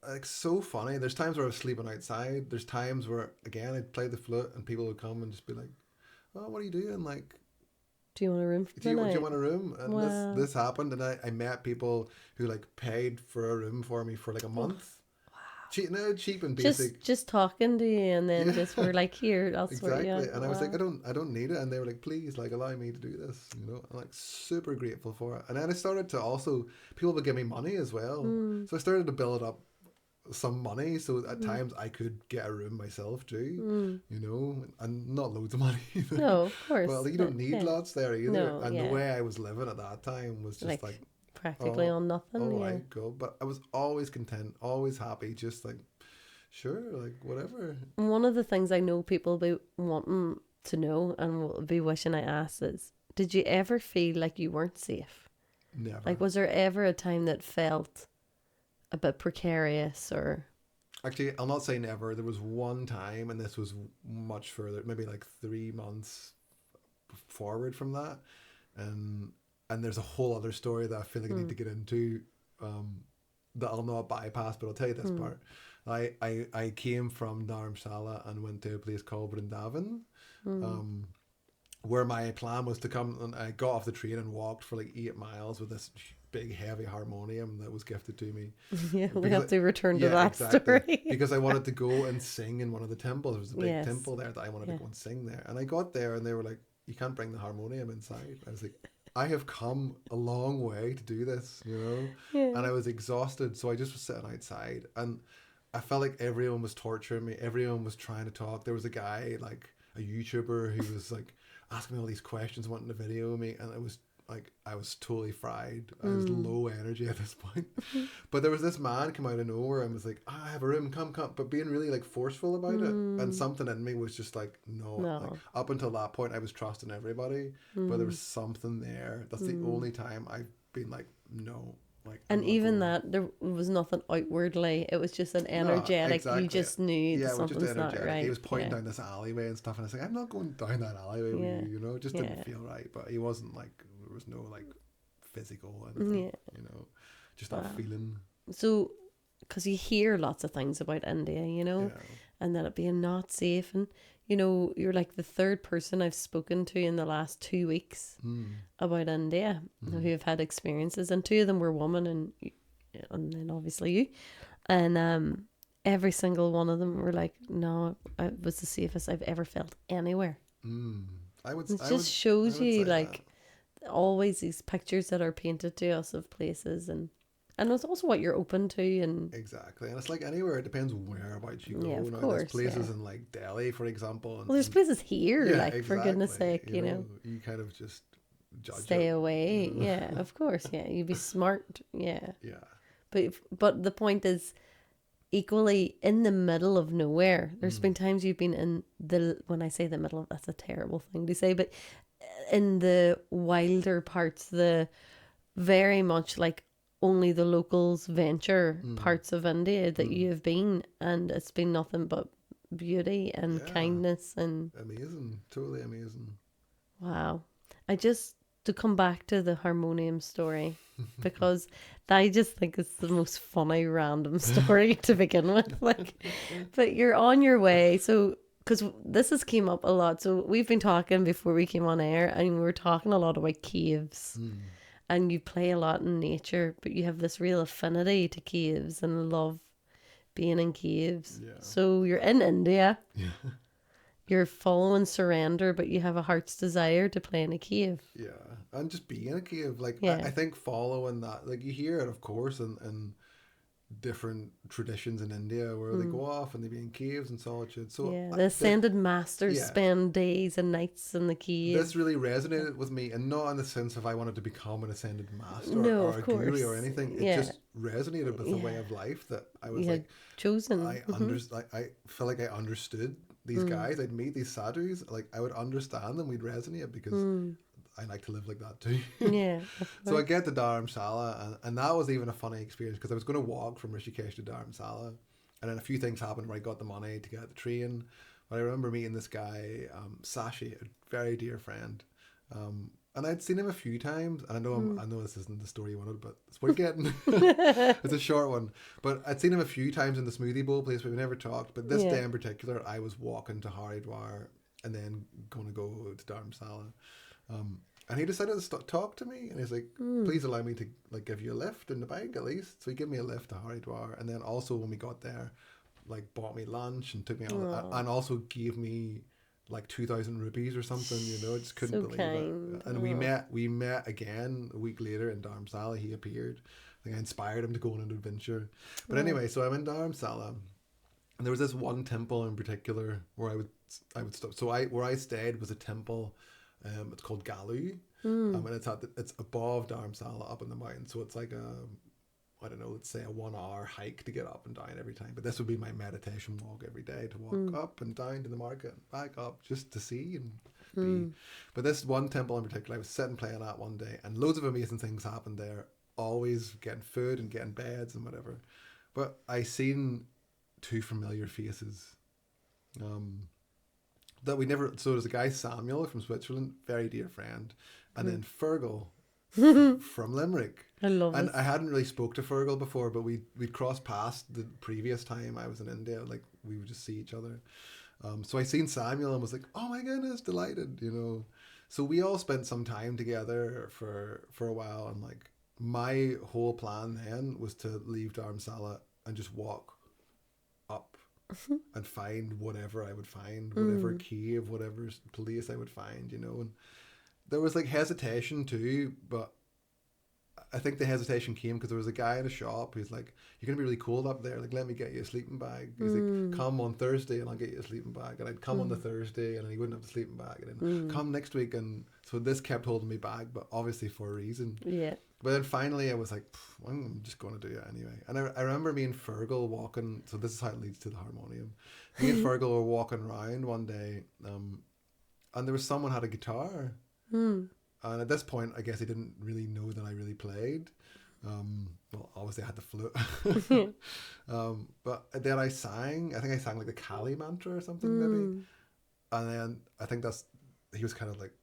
like, so funny, there's times where I was sleeping outside. There's times where, again, I'd play the flute and people would come and just be like, "Oh, what are you doing? Like, do you want a room for the night? Do you want a room?" And this happened, and I met people who like paid for a room for me for like a month. Cheap and basic. Just talking to you, and then just we're like, here, I'll sort you out. And I was like, I don't need it, and they were like, please, like, allow me to do this, you know. I'm like super grateful for it. And then I started to also, people would give me money as well, so I started to build up some money, so at times I could get a room myself too, you know, and not loads of money either. No, of course. Well, you don't need lots there either. The way I was living at that time was just like practically on nothing. Oh my God. But I was always content, always happy, just like, sure, like whatever. One of the things I know people be wanting to know and will be wishing I asked is, did you ever feel like you weren't safe? Never. Like, was there ever a time that felt a bit precarious? Or actually, I'll not say never. There was one time, and this was much further, maybe like 3 months, forward from that, and there's a whole other story that I feel like I need to get into, that I'll not bypass, but I'll tell you this part. I came from Dharamshala and went to a place called Vrindavan, where my plan was to come, and I got off the train and walked for like 8 miles with this big heavy harmonium that was gifted to me. Yeah, we have to return to that story. Because I wanted to go and sing in one of the temples. There was a big temple there that I wanted to go and sing there. And I got there and they were like, you can't bring the harmonium inside. I was like, I have come a long way to do this, you know? Yeah. And I was exhausted. So I just was sitting outside and I felt like everyone was torturing me. Everyone was trying to talk. There was a guy, like a YouTuber, who was like asking me all these questions, wanting to video me. And it was like, I was totally fried. I was low energy at this point. But there was this man come out of nowhere and was like, I have a room, come. But being really like forceful about it. And something in me was just like, no. Like, up until that point, I was trusting everybody. But there was something there. That's the only time I've been like, no. Like, and even that, there was nothing outwardly. It was just an energetic. No, exactly. You just knew that something's not right. He was pointing down this alleyway and stuff, and I was like, I'm not going down that alleyway with you, you know. It just didn't feel right. But he wasn't like, there was no like physical anything, you know, just that feeling. So, because you hear lots of things about India, you know, and that it being not safe, and you know, you're like the third person I've spoken to in the last 2 weeks about India who have had experiences, and 2 of them were women, and then obviously you, and every single one of them were like, no, it was the safest I've ever felt anywhere. It just shows you like always these pictures that are painted to us of places, and it's also what you're open to, and exactly, and it's like anywhere, it depends whereabouts you go. Yeah, of now, course, there's places in like Delhi, for example, and there's places here, like exactly, for goodness sake, you know, you kind of just stay away. You know? Yeah, of course, you be smart, but the point is, equally in the middle of nowhere, there's been times you've been in when I say the middle of, that's a terrible thing to say, but in the wilder parts, the very much like only the locals venture parts of India that you have been, and it's been nothing but beauty and kindness and amazing, totally amazing. Wow. To come back to the harmonium story, because I just think it's the most funny random story to begin with, like, but you're on your way. So because this has came up a lot, so we've been talking before we came on air, and we were talking a lot about caves. And you play a lot in nature, but you have this real affinity to caves and love being in caves. Yeah. So you're in India. Yeah. You're following surrender, but you have a heart's desire to play in a cave. Yeah. And just be in a cave. Like, I think following that, like, you hear it, of course, and different traditions in India where they go off and they be in caves and solitude. So the ascended masters spend days and nights in the cave. This really resonated with me, and not in the sense of I wanted to become an ascended master or a guru or anything. It just resonated with the way of life that I was like chosen. I I feel like I understood these guys. I'd meet these sadhus, like I would understand them. We'd resonate because I like to live like that too. Yeah. So I get to Dharamshala, and that was even a funny experience because I was going to walk from Rishikesh to Dharamshala, and then a few things happened where I got the money to get the train. But I remember meeting this guy, Sashi, a very dear friend, and I'd seen him a few times. And I know this isn't the story you wanted, but it's worth getting. It's a short one, but I'd seen him a few times in the smoothie bowl place, but we never talked. But this day in particular, I was walking to Haridwar and then going to go to Dharamsala. And he decided to talk to me, and he's like, please allow me to like give you a lift in the bike at least. So he gave me a lift to Haridwar, and then also when we got there, like bought me lunch and took me on, and also gave me like 2,000 rupees or something, you know. I just couldn't believe it. And we met again a week later in Dharamsala. He appeared. I think I inspired him to go on an adventure. But anyway, so I'm in Dharamsala, and there was this one temple in particular where I would stop. So where I stayed was a temple. It's called Galu, and it's above Dharamsala, up in the mountain. So it's like let's say a 1 hour hike to get up and down every time. But this would be my meditation walk every day, to walk up and down to the market and back up just to see and be. But this one temple in particular, I was sitting playing at one day, and loads of amazing things happened there. Always getting food and getting beds and whatever. But I seen 2 familiar faces. that we never. So there's a guy, Samuel from Switzerland, very dear friend, and then Fergal from Limerick. I love And it. I hadn't really spoke to Fergal before, but we'd crossed paths the previous time I was in India. Like we would just see each other. So I seen Samuel and was like, oh my goodness, delighted, you know. So we all spent some time together for a while, and like my whole plan then was to leave Dharamsala and just walk up and find whatever I would find, whatever key of whatever place I would find, you know. And there was like hesitation too, but I think the hesitation came because there was a guy in a shop who's like, "You're gonna be really cold up there. Like, let me get you a sleeping bag." He's like, "Come on Thursday and I'll get you a sleeping bag." And I'd come on the Thursday and he wouldn't have the sleeping bag. And then come next week, and so this kept holding me back, but obviously for a reason. Yeah. But then finally, I was like, "I'm just going to do it anyway." And I remember me and Fergal walking. So this is how it leads to the harmonium. Me and Fergal were walking around one day, and there was someone had a guitar. And at this point, I guess he didn't really know that I really played. Well, obviously I had the flute. But then I sang. I think I sang like the Kali mantra or something maybe. And then I think he was kind of like,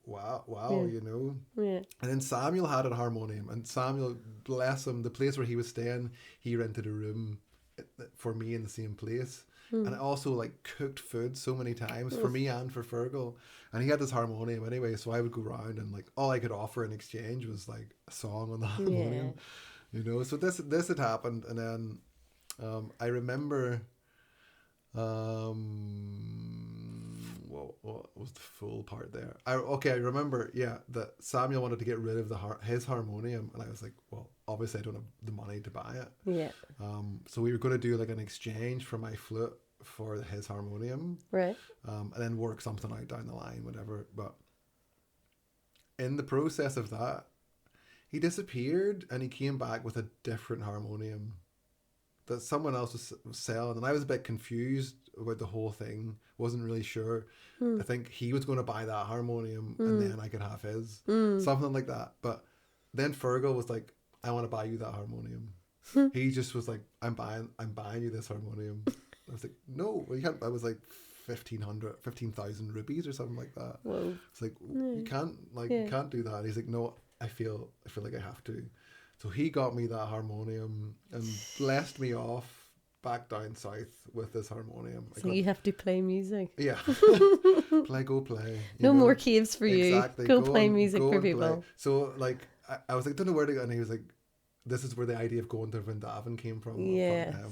wow, you know. Yeah. And then Samuel had a harmonium. And Samuel, bless him, the place where he was staying, he rented a room for me in the same place. And I also like cooked food so many times for me and for Fergal. And he had this harmonium anyway, so I would go around and like all I could offer in exchange was like a song on the harmonium, you know. So this had happened, and then I remember, what was the full part there? I remember, that Samuel wanted to get rid of his harmonium, and I was like, well, obviously I don't have the money to buy it. Yeah. So we were going to do like an exchange for my flute for his harmonium, Right. and then work something out down the line, whatever. But in the process of that, he disappeared, and he came back with a different harmonium that someone else was selling, and I was a bit confused about the whole thing. Wasn't really sure. I think he was going to buy that harmonium, and then I could have his, something like that. But then Fergal was like, "I want to buy you that harmonium." He just was like, I'm buying you this harmonium." I was like, "No, well, you can't." I was like 15,000 rupees or something like that. Whoa. It's like, you can't, you can't do that. And he's like, "No, I feel like I have to." So he got me that harmonium and blessed me off back down south with this harmonium. So you have to play music. Yeah. Go play. No more caves for you. Exactly. Go play music for play. people. So like, I was like, don't know where to go. And he was like, this is where the idea of going to Vrindavan came from. Yes. From him.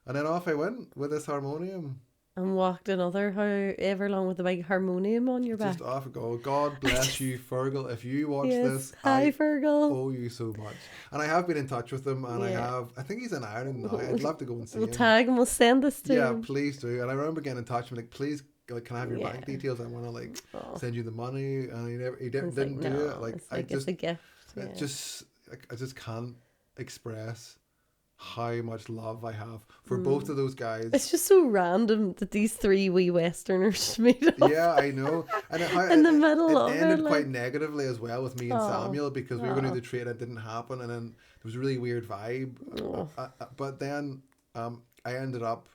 And then off I went with this harmonium. And walked another however long with a big harmonium on your back. Just off I go. God bless you, Fergal. If you watch this, hi, I Fergal. owe you so much. And I have been in touch with him, and I think he's in Ireland now. I'd love to go and see We'll him. tag him, we'll send this to him. Yeah, please do. And I remember getting in touch with him, like, please, like, can I have your bank details? I want to like send you the money. And he didn't do it. Like, it's a gift. I just can't express how much love I have for both of those guys. It's just so random that these three wee Westerners meet up. Yeah, I know. And in the middle of it ended it, quite negatively as well with me and Samuel, because we were going to do the trade. It didn't happen, and then there was a really weird vibe. But then I ended up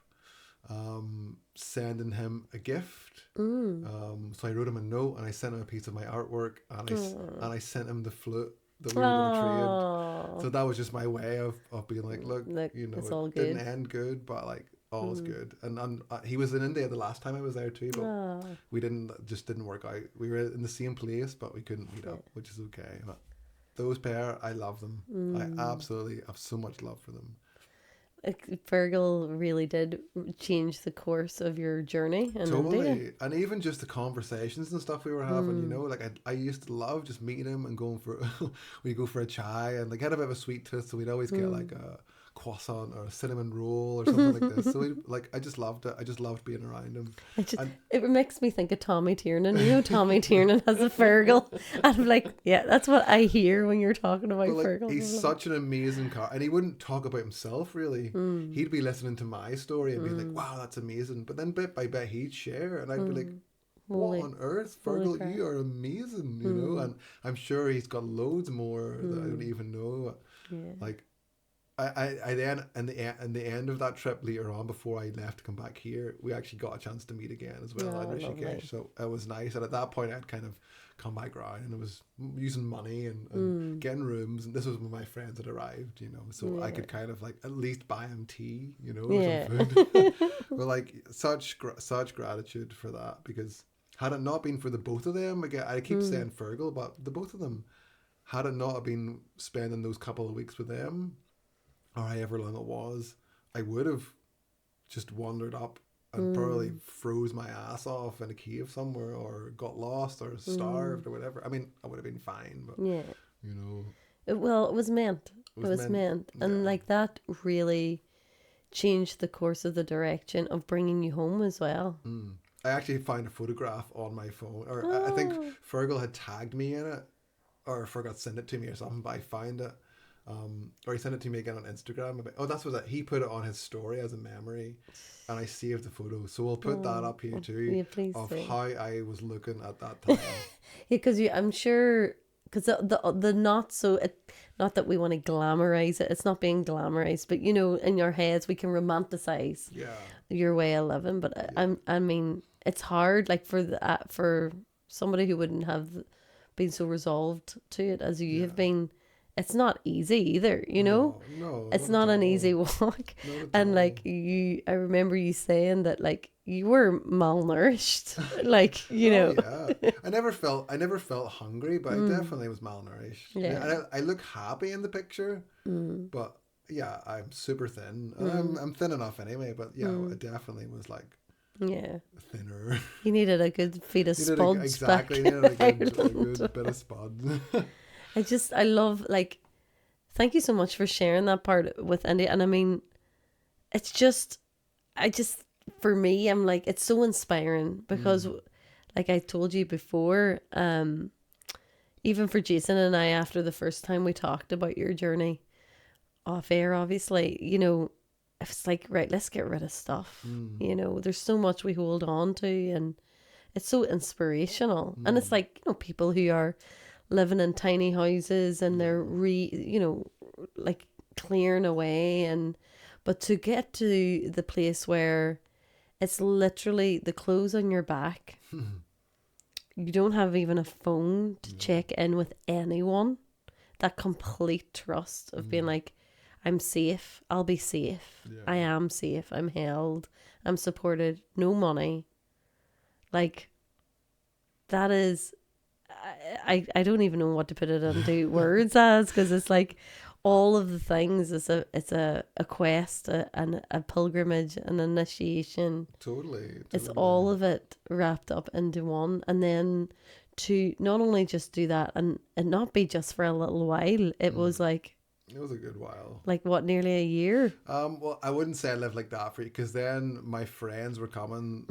sending him a gift. So I wrote him a note, and I sent him a piece of my artwork, and I sent him the flute that we were going to trade. So that was just my way of being like, look, you know, it's all it good. didn't end good, but like all's good. And he was in India the last time I was there too, but we didn't work out. We were in the same place, but we couldn't meet up, which is okay. But those pair, I love them. I absolutely have so much love for them. Fergal really did change the course of your journey in India. And even just the conversations and stuff we were having, you know, like I used to love just meeting him and going for we'd go for a chai, and like had a bit of a sweet tooth, so we'd always get like a croissant or a cinnamon roll or something like this. So I just loved it. I just loved being around him. It makes me think of Tommy Tiernan. You know, Tommy Tiernan has a Fergal, and I'm like, yeah, that's what I hear when you're talking about Fergal. He's such an amazing car, and he wouldn't talk about himself really. He'd be listening to my story and be like, wow, that's amazing. But then bit by bit he'd share, and I'd be like, what on earth, Fergal, you are amazing, you know. And I'm sure he's got loads more that I don't even know. Like, I then in the end of that trip later on, before I left to come back here, we actually got a chance to meet again as well in Rishikesh. So it was nice. And at that point, I'd kind of come back around, and it was using money and getting rooms. And this was when my friends had arrived, you know, so I could kind of like at least buy them tea, you know, or some food. But like such gratitude for that, because had it not been for the both of them, again, I keep saying Fergal, but the both of them, had it not been spending those couple of weeks with them, or however long it was, I would have just wandered up and probably froze my ass off in a cave somewhere, or got lost, or starved, or whatever. I mean, I would have been fine, but you know, it was meant. It was meant, and like that really changed the course of the direction of bringing you home as well. I actually found a photograph on my phone, or I think Fergal had tagged me in it, or forgot to send it to me or something, but I found it. Or he sent it to me again on Instagram. That's what he put it on his story as a memory, and I saved the photo. So we'll put that up here too, of how I was looking at that time. Because I'm sure, because the not that we want to glamorize it. It's not being glamorized, but you know, in your heads we can romanticize your way of living. But I mean, it's hard, like for somebody who wouldn't have been so resolved to it as you have been. It's not easy either, you know? No, it's not an easy walk. And like I remember you saying that like you were malnourished, like, you know. Yeah. I never felt hungry, but I definitely was malnourished. Yeah. And I look happy in the picture, but yeah, I'm super thin. And I'm thin enough anyway, but yeah, I definitely was like thinner. You needed a good feed of spuds. Exactly, you needed a good bit of spud. I love, like, thank you so much for sharing that part with India. And I mean, it's just, for me, I'm like, it's so inspiring because, like I told you before, even for Jason and I, after the first time we talked about your journey off air, obviously, you know, it's like, right, let's get rid of stuff. You know, there's so much we hold on to, and it's so inspirational. And it's like, you know, people who are living in tiny houses and they're you know, like clearing away, but to get to the place where it's literally the clothes on your back, you don't have even a phone to check in with anyone, that complete trust of being like, I'm safe, I'll be safe, I am safe, I'm held, I'm supported, no money, like that is, I don't even know what to put it into words as, because it's like all of the things. It's a quest, and a pilgrimage, an initiation. Totally. It's all of it wrapped up into one, and then to not only just do that and not be just for a little while. It was like. It was a good while. Like what, nearly a year? Well, I wouldn't say I lived like that for you, because then my friends were coming.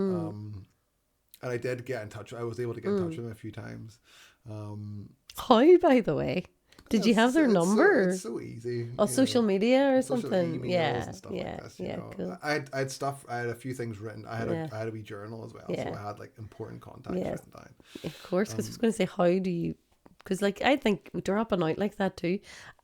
And I did get in touch. I was able to get in touch with them a few times. How, by the way? Did you have their number? It's so easy. Oh, social media or something? Emails and stuff yeah, like this, cool. I had stuff. I had a few things written. I had a wee journal as well, so I had like important contacts written down. Of course, because I was going to say, how do you? Because like I think dropping out like that too.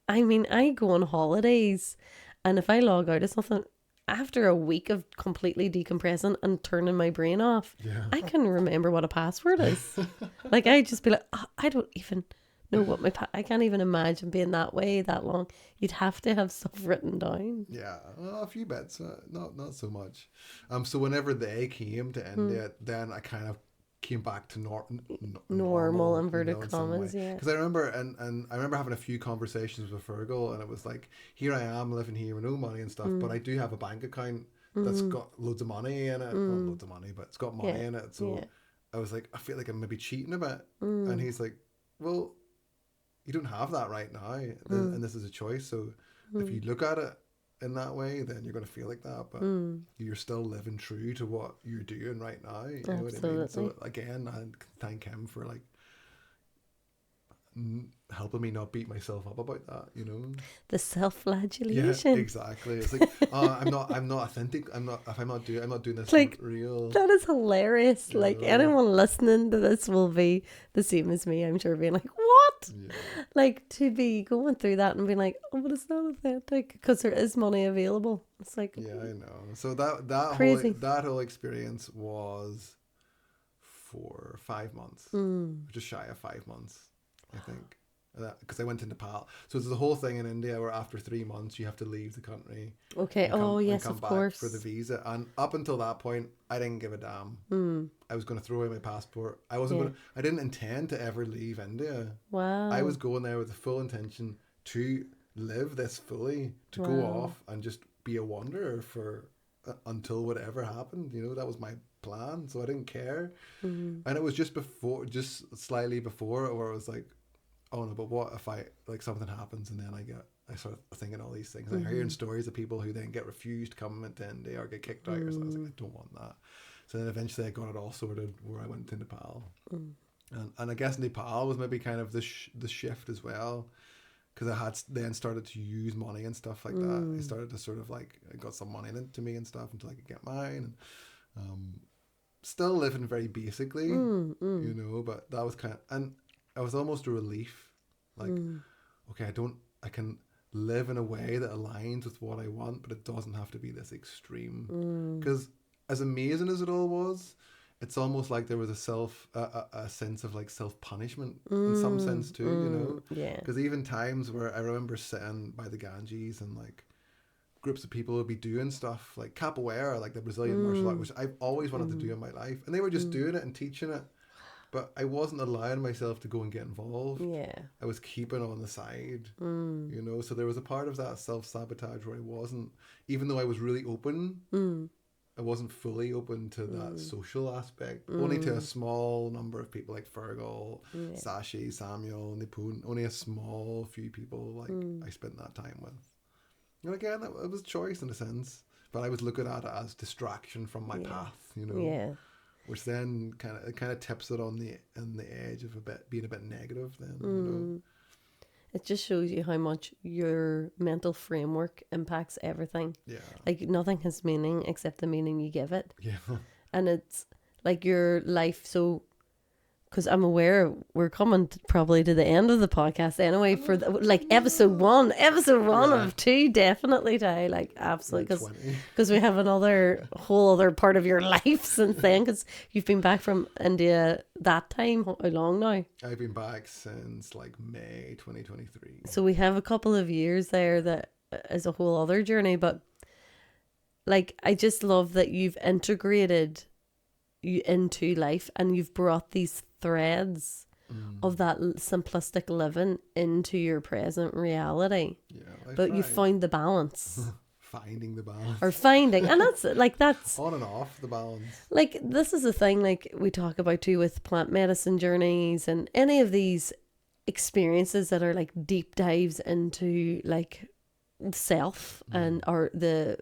I mean, I go on holidays, and if I log out of something, after a week of completely decompressing and turning my brain off, I can remember what a password is. Like, I just be like, oh, I don't even know what I can't even imagine being that way that long. You'd have to have stuff written down. Yeah, a few bits, not so much. So whenever they came to India, then I kind of came back to normal inverted commas, because I remember and I remember having a few conversations with Fergal, and it was like, here I am living here with no money and stuff, but I do have a bank account that's got loads of money in it, not loads of money, but it's got money in it, so I was like, I feel like I'm maybe cheating a bit, and he's like, well, you don't have that right now, and this is a choice, so if you look at it in that way, then you're going to feel like that, but you're still living true to what you're doing right now, you know what I mean? So again, I thank him for like helping me not beat myself up about that, you know, the self-flagellation. Exactly. It's like, I'm not authentic, I'm not doing this like real. That is hilarious. Like anyone listening to this will be the same as me, I'm sure, being like, what Yeah. Like, to be going through that and being like, oh, but it's not authentic because there is money available. It's like, Yeah, I know. So that crazy. whole experience was for 5 months, just shy of 5 months, I think. Because I went to Nepal. So there's the whole thing in India where after 3 months you have to leave the country. Okay. And Yes, come of back course. for the visa. And up until that point, I didn't give a damn. I was going to throw away my passport. I didn't intend to ever leave India. Wow. I was going there with the full intention to live this fully, to go off and just be a wanderer for until whatever happened. That was my plan. So I didn't care. And it was just slightly before, where I was like, oh no, but what if something happens and then I start thinking all these things. I'm hearing stories of people who then get refused to come into India or get kicked out. So I was like, I don't want that. So then eventually I got it all sorted where I went to Nepal. And I guess Nepal was maybe kind of the shift as well, because I had then started to use money and stuff like that. I started to sort of I got some money into me and stuff until I could get mine. And still living very basically, but that was and I was almost a relief. Okay, I can live in a way that aligns with what I want, but it doesn't have to be this extreme. Because as amazing as it all was, it's almost like there was a sense of self-punishment in some sense too, Yeah. Because even times where I remember sitting by the Ganges and groups of people would be doing stuff like capoeira, like the Brazilian martial art, which I've always wanted to do in my life, and they were just doing it and teaching it. But I wasn't allowing myself to go and get involved. Yeah. I was keeping on the side, So there was a part of that self-sabotage where I wasn't, even though I was really open, I wasn't fully open to that social aspect. Only to a small number of people like Fergal, Sashi, Samuel, Nipun. Only a small few people I spent that time with. And again, it was choice in a sense. But I was looking at it as distraction from my path, Yeah. Which then kind of tips it on the edge of being a bit negative. Then It just shows you how much your mental framework impacts everything. Yeah. Like, nothing has meaning except the meaning you give it. Yeah. And it's like your life. So, because I'm aware we're coming probably to the end of the podcast anyway for episode one of two, definitely, Ty, absolutely, because we have another whole other part of your life since then, because you've been back from India that time. How long now? I've been back since May 2023. So we have a couple of years there that is a whole other journey, but I just love that you've integrated you into life and you've brought these threads of that simplistic living into your present reality. Yeah, but you found the balance. Finding the balance. Or finding, and that's on and off the balance. This is a thing we talk about too with plant medicine journeys and any of these experiences that are deep dives into self and or the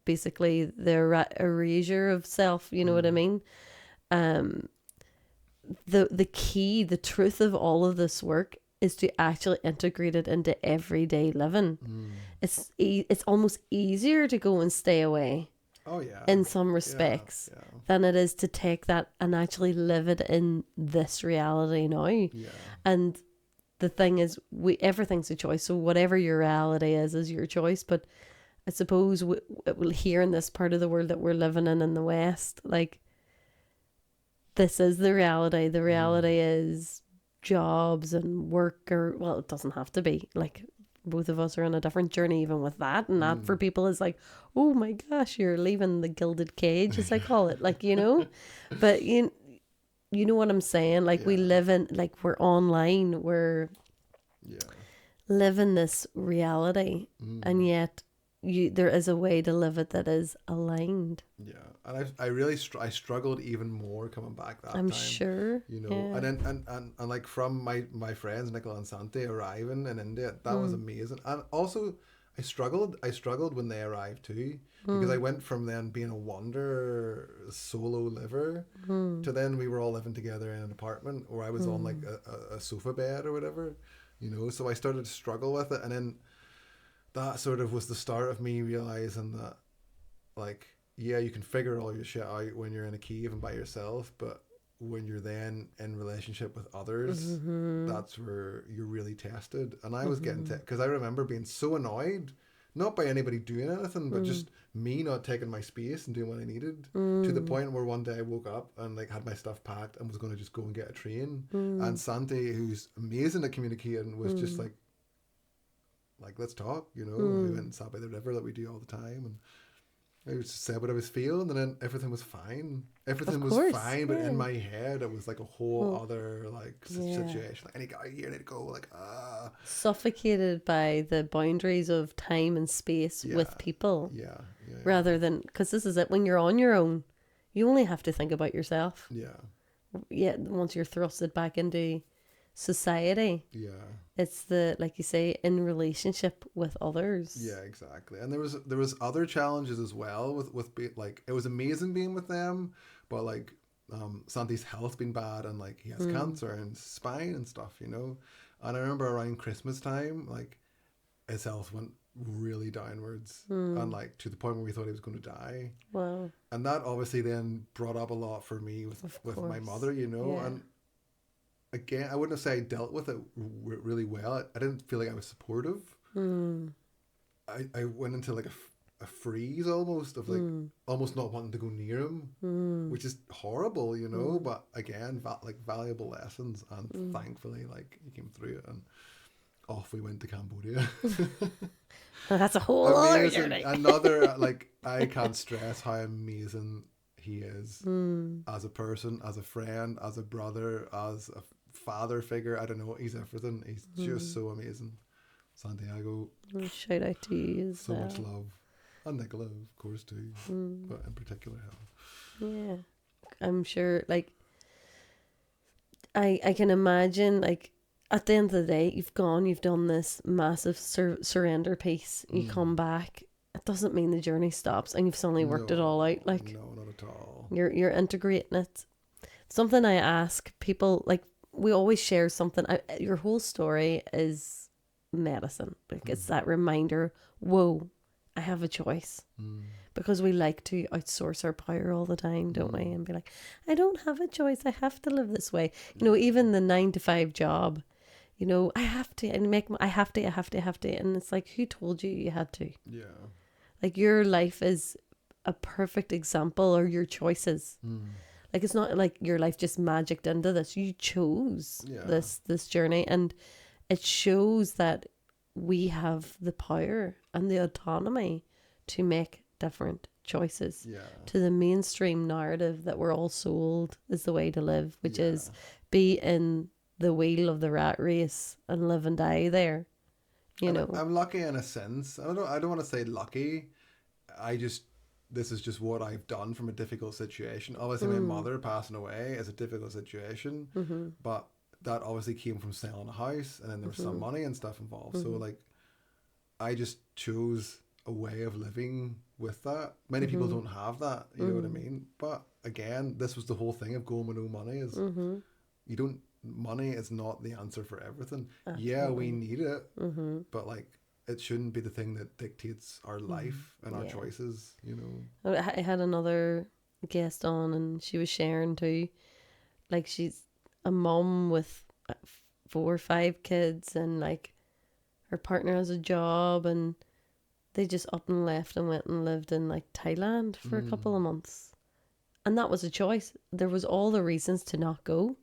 basically the erasure of self, you know what I mean? The key, the truth of all of this work is to actually integrate it into everyday living. It's almost easier to go and stay away. Oh yeah. In some respects, than it is to take that and actually live it in this reality now. Yeah. And the thing is, everything's a choice. So whatever your reality is your choice. But I suppose here in this part of the world that we're living in the West, this is the reality. The reality is jobs and work, or it doesn't have to be. Both of us are on a different journey even with that, and that for people is oh my gosh, you're leaving the gilded cage, as I call it, but you know what I'm saying. We live in, we're online, we're living this reality, and yet there is a way to live it that is aligned. Yeah, and I really I struggled even more coming back that I'm time. sure. And then and from my friends Nicola and Santi arriving in India, that was amazing. And also I struggled when they arrived too, because I went from then being a wanderer solo liver to then we were all living together in an apartment where I was on a sofa bed or whatever, so I started to struggle with it. And then that sort of was the start of me realizing that you can figure all your shit out when you're in a cave and by yourself, but when you're then in relationship with others, that's where you're really tested. And I was getting because I remember being so annoyed, not by anybody doing anything, but just me not taking my space and doing what I needed, to the point where one day I woke up and like had my stuff packed and was going to just go and get a train. And Santi, who's amazing at communicating, was just like, let's talk, you know. We went and sat by the river that we do all the time, and I just said what I was feeling, and then everything was fine. Everything was fine, but in my head, it was like a whole other like situation. Like, I need to go here, I need to go. Like, suffocated by the boundaries of time and space with people. Rather than, because this is it. When you're on your own, you only have to think about yourself. Yeah. Once you're thrusted back into society. It's the, like you say, in relationship with others. Yeah, exactly. And there was other challenges as well with like, it was amazing being with them, but like Santi's health been bad, and like he has cancer and spine and stuff, you know. And I remember around Christmas time, like his health went really downwards, and like to the point where we thought he was going to die. Wow. And that obviously then brought up a lot for me with my mother, you know. And again, I wouldn't say I dealt with it really well. I didn't feel like I was supportive. I went into like a freeze almost of like almost not wanting to go near him, which is horrible, you know. But again, like valuable lessons, and thankfully, like he came through it, and off we went to Cambodia. That's a whole other journey. Another, like, I can't stress how amazing he is as a person, as a friend, as a brother, as a father figure. I don't know, he's everything. He's just so amazing. Santiago, shout out to you as so well. much love. And Nicola, of course, too, but in particular him. Yeah, I'm sure, like, I can imagine, like, at the end of the day, you've done this massive surrender piece, you come back, it doesn't mean the journey stops and you've suddenly worked it all out. Like, no, not at all. You're integrating it. Something I ask people, like, we always share something. Your whole story is medicine. Like, it's that reminder, whoa, I have a choice. Because we like to outsource our power all the time, don't we? And be like, I don't have a choice. I have to live this way. You know, even the 9-to-5 job, you know, I have to, and I have to. And it's like, who told you you had to? Yeah. Like, your life is a perfect example, or your choices. Like, it's not like your life just magicked into this. You chose this journey, and it shows that we have the power and the autonomy to make different choices. To the mainstream narrative that we're all sold is the way to live, which is be in the wheel of the rat race and live and die there. You know, I'm lucky in a sense. I don't want to say lucky. This is just what I've done from a difficult situation. Obviously, my mother passing away is a difficult situation, but that obviously came from selling a house, and then there was some money and stuff involved. So, like, I just chose a way of living with that. Many people don't have that, you know what I mean? But again, this was the whole thing of going with no money is money is not the answer for everything. Absolutely. Yeah, we need it, but like, it shouldn't be the thing that dictates our life and our choices, you know. I had another guest on, and she was sharing too, like, she's a mom with 4 or 5 kids, and like her partner has a job, and they just up and left and went and lived in like Thailand for a couple of months, and that was a choice. There was all the reasons to not go,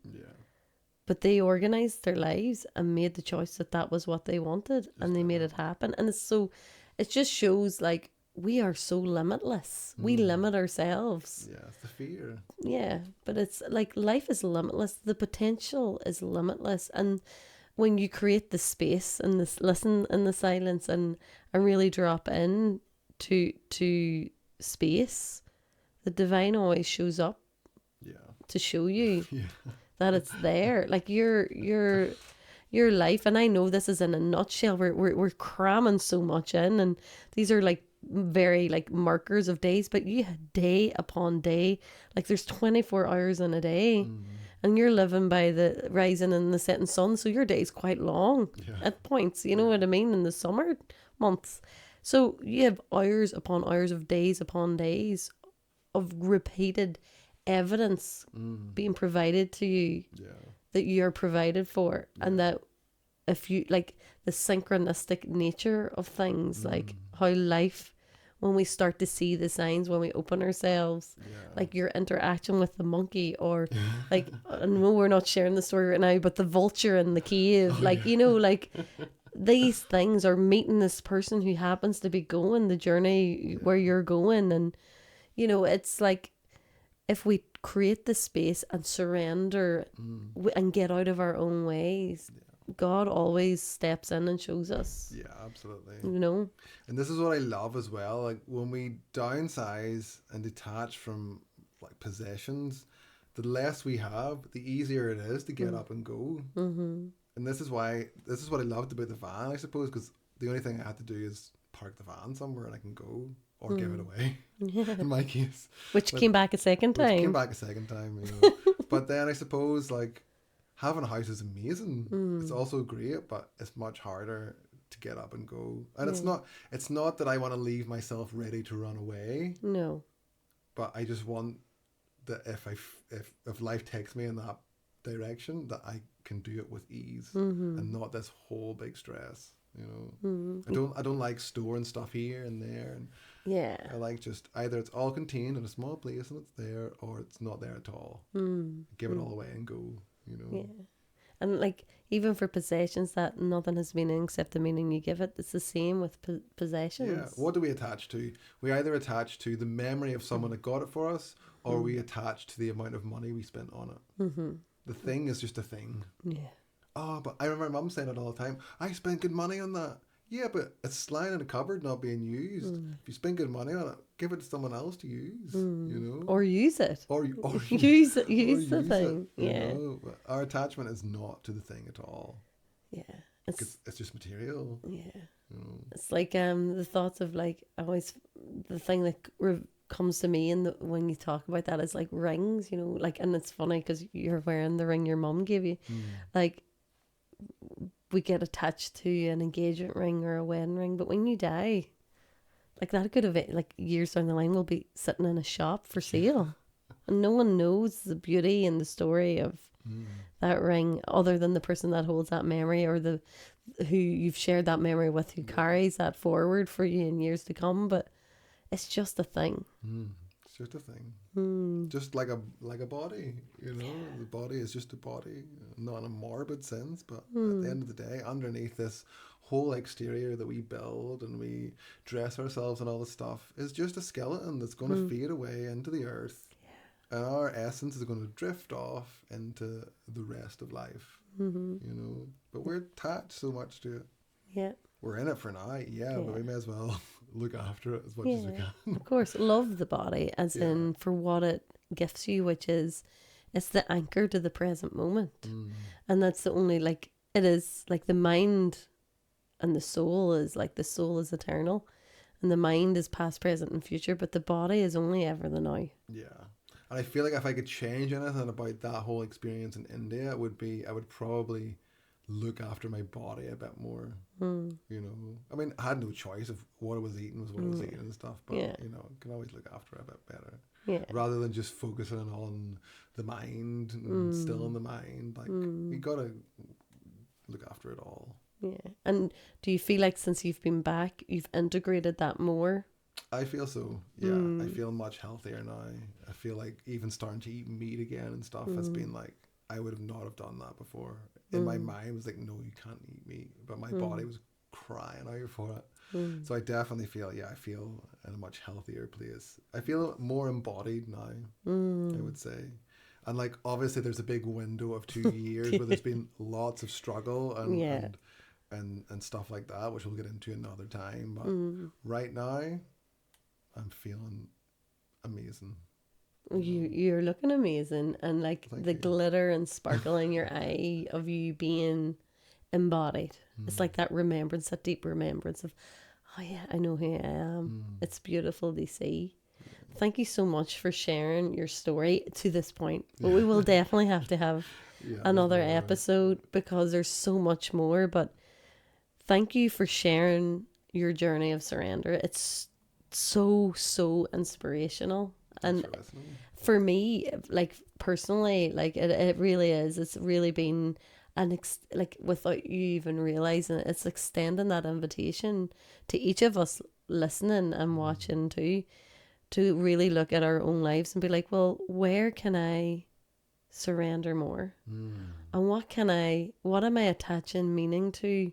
but they organized their lives and made the choice that was what they wanted, and they made it happen. And it just shows, like, we are so limitless. We limit ourselves. Yeah, it's the fear. Yeah, but it's like, life is limitless. The potential is limitless. And when you create the space and this listen in the silence and really drop in to space, the divine always shows up to show you that it's there. Like, your life, and I know this is in a nutshell. We're cramming so much in, and these are like very like markers of days, but you had day upon day, like there's 24 hours in a day, and you're living by the rising and the setting sun, so your day's quite long at points, you know what I mean, in the summer months. So you have hours upon hours of days upon days of repeated evidence being provided to you that you're provided for, and that if you like the synchronistic nature of things, like how life, when we start to see the signs, when we open ourselves, like your interaction with the monkey, or like, I know we're not sharing the story right now, but the vulture in the cave, you know, like these things are meeting this person who happens to be going the journey where you're going. And, you know, it's like, if we create the space and surrender and get out of our own ways, God always steps in and shows us. Yeah, absolutely. You know? And this is what I love as well. Like when we downsize and detach from like possessions, the less we have, the easier it is to get up and go. Mm-hmm. And this is what I loved about the van, I suppose, because the only thing I had to do is park the van somewhere and I can go, or give it away, in my case. Which came back a second time. Which came back a second time, you know. But then I suppose, like, having a house is amazing. It's also great, but it's much harder to get up and go. And it's not that I want to leave myself ready to run away. No. But I just want that if life takes me in that direction, that I can do it with ease and not this whole big stress. You know, I don't like storing stuff here and there, and I like just either it's all contained in a small place and it's there, or it's not there at all. Give it all away and go. You know. Yeah, and like even for possessions that nothing has meaning except the meaning you give it. It's the same with possessions. Yeah. What do we attach to? We either attach to the memory of someone that got it for us, or we attach to the amount of money we spent on it. Mm-hmm. The thing is just a thing. Yeah. Oh, but I remember Mum saying it all the time. I spent good money on that. Yeah, but it's lying in a cupboard not being used. If you spend good money on it, give it to someone else to use. You know, or use it, or use it, use the thing. Yeah, know? Our attachment is not to the thing at all. Yeah, it's just material. Yeah, it's like the thoughts of like the thing that comes to me when you talk about that is like rings. You know, like, and it's funny because you're wearing the ring your mum gave you, like. We get attached to an engagement ring or a wedding ring, but when you die, like that could have, like years down the line, will be sitting in a shop for sale, and no one knows the beauty and the story of that ring other than the person that holds that memory, or who you've shared that memory with, who carries that forward for you in years to come. But it's just a thing. It's just a thing. Just like a body, you know. The body is just a body, not in a morbid sense, but at the end of the day, underneath this whole exterior that we build and we dress ourselves and all this stuff is just a skeleton that's going to fade away into the earth, and our essence is going to drift off into the rest of life. You know, but we're attached so much to it. Yeah. We're in it for now, but we may as well look after it as much as we can. Of course, love the body as in for what it gifts you, which is it's the anchor to the present moment. And that's the only, like, it is like the mind and the soul is like, the soul is eternal and the mind is past, present and future, but the body is only ever the now. Yeah. And I feel like if I could change anything about that whole experience in India, it would be, I would probably look after my body a bit more. You know, I mean, I had no choice. Of what I was eating was what I was eating and stuff, but you know, can always look after it a bit better, rather than just focusing on the mind and still in the mind. Like, you gotta look after it all. And do you feel like since you've been back, you've integrated that more? I feel so. I feel much healthier now. I feel like even starting to eat meat again and stuff has been like, I would have not have done that before. In my mind, it was like, no, you can't eat meat. But my body was crying out for it. So I definitely feel, I feel in a much healthier place. I feel more embodied now, I would say. And like, obviously there's a big window of 2 years where there's been lots of struggle and stuff like that, which we'll get into another time. But right now, I'm feeling amazing. You're looking amazing, and like the glitter and sparkle in your eye of you being embodied. It's like that remembrance, that deep remembrance of, oh yeah, I know who I am. It's beautiful to see. Thank you so much for sharing your story to this point. But we will definitely have to have another episode because there's so much more. But thank you for sharing your journey of surrender. It's so inspirational. And for me, like personally, like it really is. It's really been like without you even realizing it, it's extending that invitation to each of us listening and watching too, to really look at our own lives and be like, well, where can I surrender more? And what am I attaching meaning to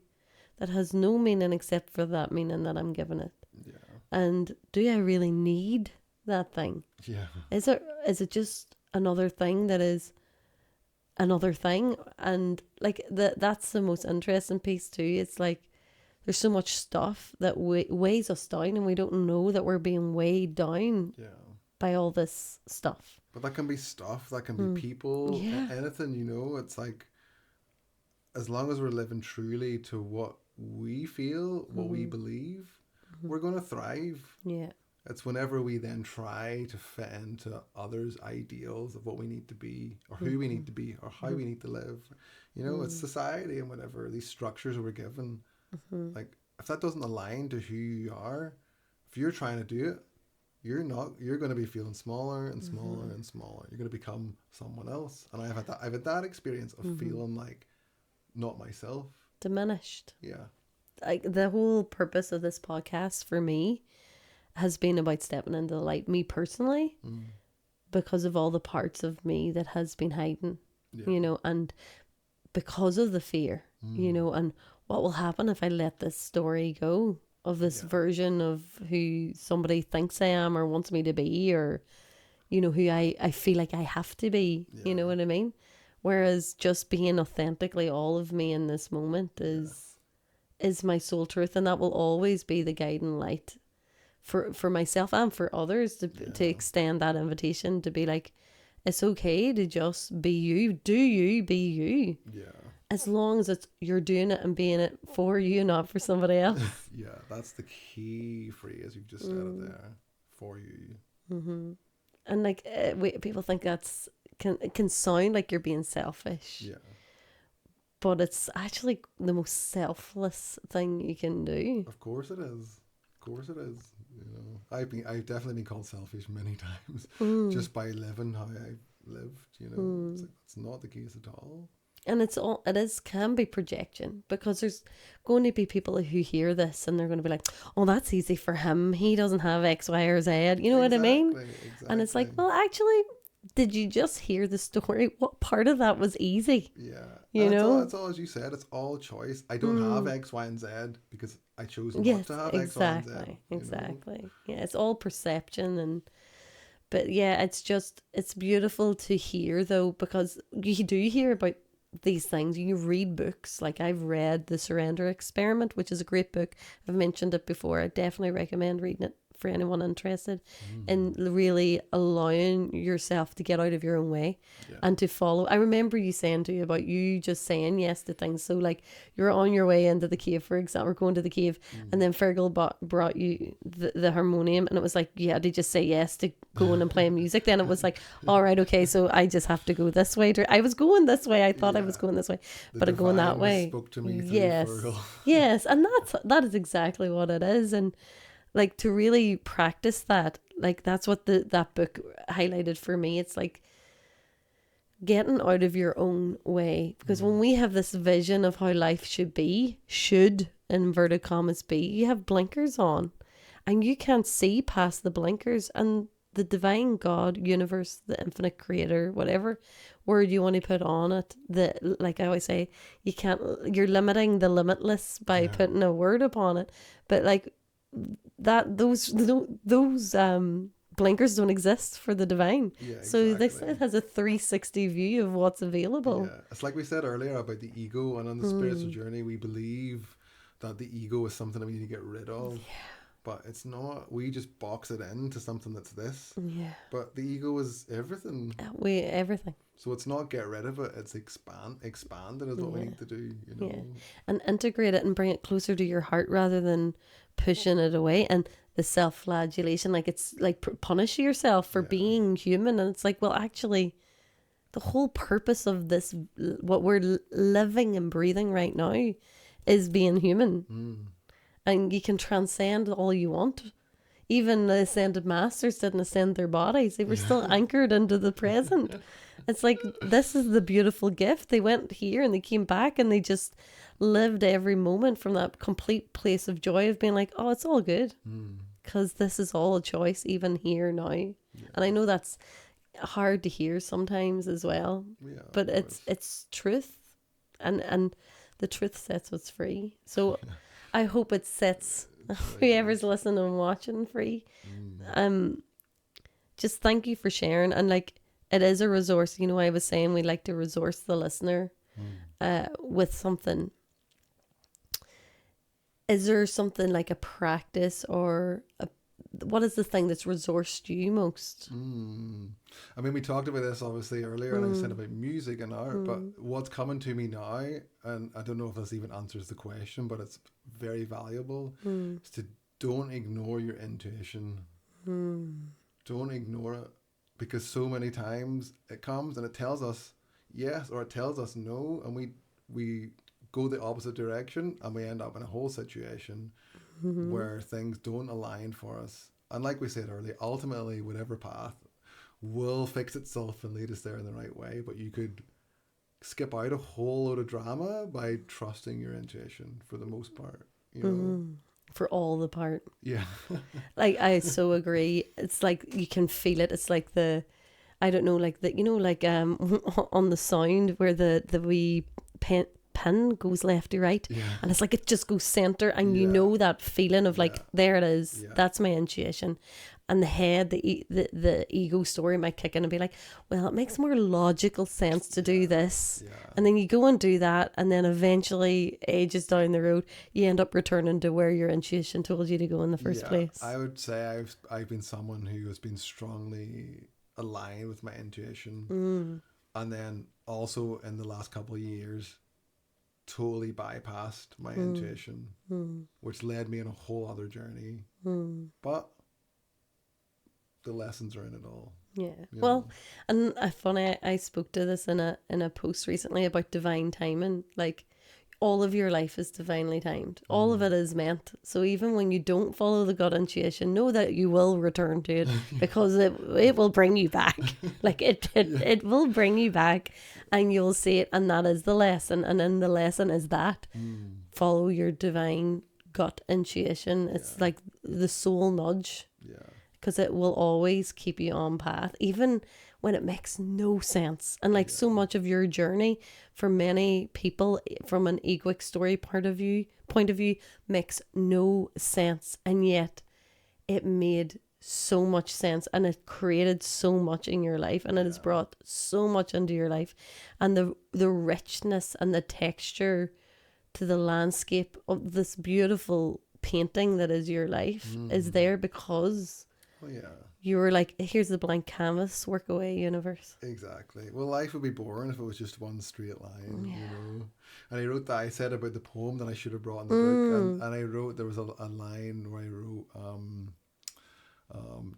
that has no meaning except for that meaning that I'm giving it? Yeah. And do I really need that thing? Yeah. Is it just another thing that is another thing? And like that's the most interesting piece too. It's like there's so much stuff that weighs us down, and we don't know that we're being weighed down by all this stuff. But that can be stuff, that can be people, anything, you know. It's like, as long as we're living truly to what we feel, what we believe, we're going to thrive. Yeah. It's whenever we then try to fit into others' ideals of what we need to be, or who we need to be, or how we need to live. You know, it's society and whatever, these structures we're given. Like, if that doesn't align to who you are, if you're trying to do it, you're going to be feeling smaller and smaller and smaller. You're going to become someone else. And I've had that experience of feeling like not myself. Diminished. Yeah. Like, the whole purpose of this podcast for me has been about stepping into the light, me personally, because of all the parts of me that has been hiding, you know, and because of the fear, you know, and what will happen if I let this story go of this version of who somebody thinks I am or wants me to be, or, you know, who I feel like I have to be, you know what I mean? Whereas just being authentically all of me in this moment is my soul truth, and that will always be the guiding light for myself and for others to extend that invitation to be like, it's okay to just be you. Do you be you? Yeah. As long as you're doing it and being it for you, not for somebody else. Yeah, that's the key phrase you've just said it there. For you. And like people think it can sound like you're being selfish. Yeah. But it's actually the most selfless thing you can do. Of course it is. Of course it is. You know, I've definitely been called selfish many times just by living how I've lived. You know, it's not the case at all. And can be projection, because there's going to be people who hear this and they're going to be like, oh, that's easy for him. He doesn't have X, Y, or Z. You know what I mean? Exactly. And it's like, well, actually, did you just hear the story? What part of that was easy? Yeah. You know? It's all, as you said, it's all choice. I don't have X, Y, and Z because I chose not to have X, Y, and Z. Exactly. Know? Yeah, it's all perception. But yeah, it's beautiful to hear though, because you do hear about these things. You read books, like I've read The Surrender Experiment, which is a great book. I've mentioned it before. I definitely recommend reading it for anyone interested in really allowing yourself to get out of your own way and to follow. I remember you saying to you about you just saying yes to things. So like you're on your way into the cave, for example, or going to the cave, and then Fergal brought you the harmonium, and it was like, yeah, did you say yes to going and playing music? Then it was like, all right, okay, so I just have to go this way. I was going this way. I thought I was going this way, but I'm going that way. Spoke to me through Fergal. Yes, and that is exactly what it is. And like, to really practice that, like that's what that book highlighted for me. It's like getting out of your own way, because when we have this vision of how life should inverted commas be, you have blinkers on and you can't see past the blinkers, and the divine God, universe, the infinite creator, whatever word you want to put on it, like I always say, you're limiting the limitless by putting a word upon it. But like that, those blinkers don't exist for the divine. Yeah, exactly. So this has a 360 view of what's available. Yeah, it's like we said earlier about the ego, and on the spiritual journey we believe that the ego is something that we need to get rid of. Yeah. But it's not. We just box it into something that's this. Yeah. But the ego is everything. Everything. So it's not get rid of it. It's expand it is what we need to do. You know. Yeah. And integrate it and bring it closer to your heart rather than pushing it away. And the self-flagellation, like it's like punish yourself for being human. And it's like, well, actually, the whole purpose of this, what we're living and breathing right now, is being human. And you can transcend all you want. even the ascended masters didn't ascend their bodies. They were still anchored into the present. It's like, this is the beautiful gift. They went here and they came back and they just lived every moment from that complete place of joy of being like, oh, it's all good. Because this is all a choice, even here now. Yeah. And I know that's hard to hear sometimes as well. Yeah, but it's truth. And the truth sets us free. So I hope it sets whoever's listening and watching free. Just thank you for sharing. And like, it is a resource. You know, I was saying we like to resource the listener with something. Is there something like a practice or what is the thing that's resourced you most? I mean, we talked about this obviously earlier, and I said about music and art, but what's coming to me now, and I don't know if this even answers the question, but it's very valuable, is to don't ignore your intuition. Don't ignore it, because so many times it comes and it tells us yes or it tells us no, and we go the opposite direction and we end up in a whole situation where things don't align for us. And like we said earlier, ultimately whatever path will fix itself and lead us there in the right way, but you could skip out a whole load of drama by trusting your intuition for the most part, you know. For all the part. Yeah. Like, I so agree. It's like you can feel it. It's like I don't know, like the, you know, like on the sound where the wee pin goes left to right, and it's like it just goes center, and you know that feeling of like, there it is. That's my intuition. And the head, the ego story might kick in and be like, well, it makes more logical sense to do this. And then you go and do that, and then eventually, ages down the road, you end up returning to where your intuition told you to go in the first place. I would say I've been someone who has been strongly aligned with my intuition, and then also in the last couple of years totally bypassed my intuition, which led me on a whole other journey. But the lessons are in it all. Yeah. Well, and funny, I spoke to this in a post recently about divine timing. Like, all of your life is divinely timed. All of it is meant. So even when you don't follow the gut intuition, know that you will return to it, because it will bring you back. Like, it will bring you back, and you'll see it, and that is the lesson. And then the lesson is that follow your divine gut intuition. It's like the soul nudge. Yeah. Because it will always keep you on path, even when it makes no sense. And like, so much of your journey for many people from an egoic story point of view makes no sense, and yet it made so much sense, and it created so much in your life, and it has brought so much into your life, and the richness and the texture to the landscape of this beautiful painting that is your life is there because you were like, here's the blank canvas, work away, universe. Exactly. Well, life would be boring if it was just one straight line, you know. And I wrote that, I said about the poem that I should have brought in the book, and I wrote, there was a line where I wrote,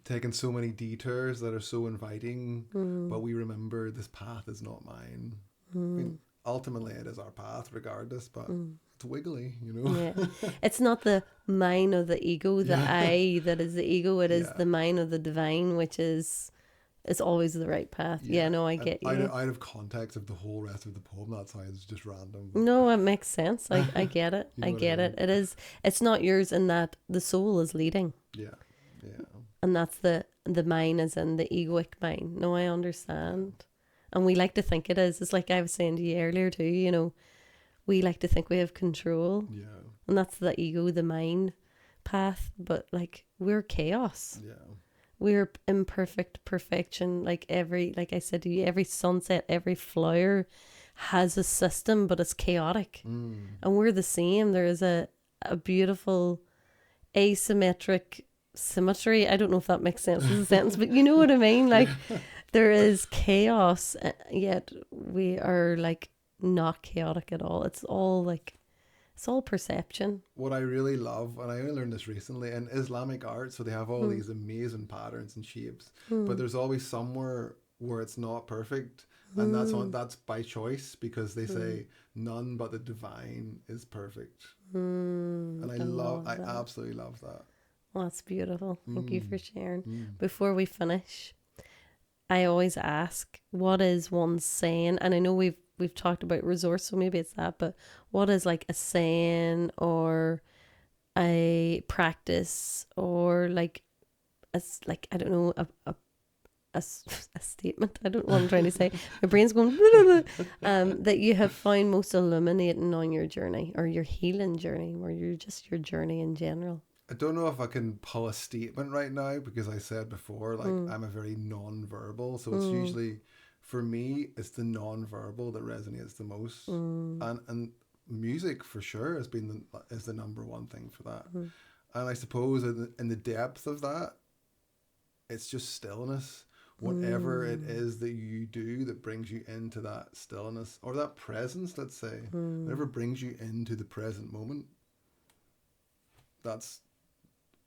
taking so many detours that are so inviting, but we remember this path is not mine. I mean, ultimately it is our path regardless, but it's wiggly, you know. It's not the mine of the ego, the I that is the ego. It is the mine of the divine, which is always the right path. No, I get you. Out of context of the whole rest of the poem, that sounds just random. No, it makes sense. I get it. I get it. It is. It's not yours in that the soul is leading. Yeah. And that's the mine is in the egoic mine. No, I understand. And we like to think it is. It's like I was saying to you earlier too, you know, we like to think we have control. Yeah. And that's the ego, the mind path. But like, we're chaos. Yeah. We're imperfect perfection. Like I said to you, every sunset, every flower has a system, but it's chaotic. And we're the same. There is a beautiful asymmetric symmetry. I don't know if that makes sense as a sentence, but you know what I mean? Like, there is chaos, yet we are like not chaotic at all. It's all like, it's all perception. What I really love, and I only learned this recently, in Islamic art, so they have all these amazing patterns and shapes, but there's always somewhere where it's not perfect, and that's by choice, because they say none but the divine is perfect. And I absolutely love that. Well, that's beautiful. Thank you for sharing. Mm. Before we finish, I always ask, what is one saying? And I know we've talked about resource, so maybe it's that, but what is like a saying or a practice or like I don't know, a statement. I don't know what I'm trying to say. My brain's going that you have found most illuminating on your journey or your healing journey or your journey in general. I don't know if I can pull a statement right now because I said before, like I'm a very non-verbal, so it's usually for me it's the non-verbal that resonates the most, and music for sure has been is the number one thing for that, and I suppose in the depth of that, it's just stillness. Whatever it is that you do that brings you into that stillness or that presence, let's say, whatever brings you into the present moment, that's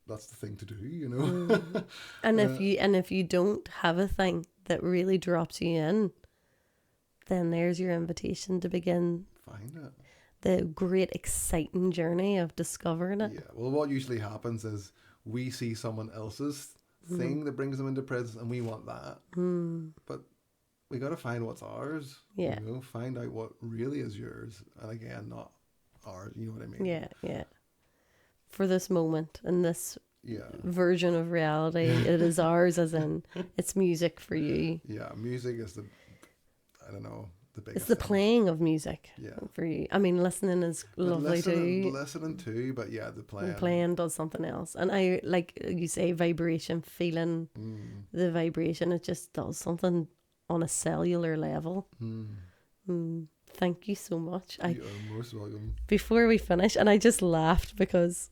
the thing to do, you know. And if you don't have a thing that really drops you in, then there's your invitation to begin Find it. The great exciting journey of discovering it. Yeah. Well, what usually happens is we see someone else's thing that brings them into presence and we want that. But we got to find what's ours. Yeah. You know, find out what really is yours. And again, not ours. You know what I mean? Yeah, yeah. For this moment and this Yeah. version of reality, it is ours, as in it's music for you. Yeah. Music is the biggest It's the thing. playing of music Yeah. for you. I mean, listening is lovely too. Listening too, but yeah, the playing. And playing does something else. And I, like you say, vibration, feeling the vibration, it just does something on a cellular level. Thank you so much. You are most welcome. Before we finish, and I just laughed because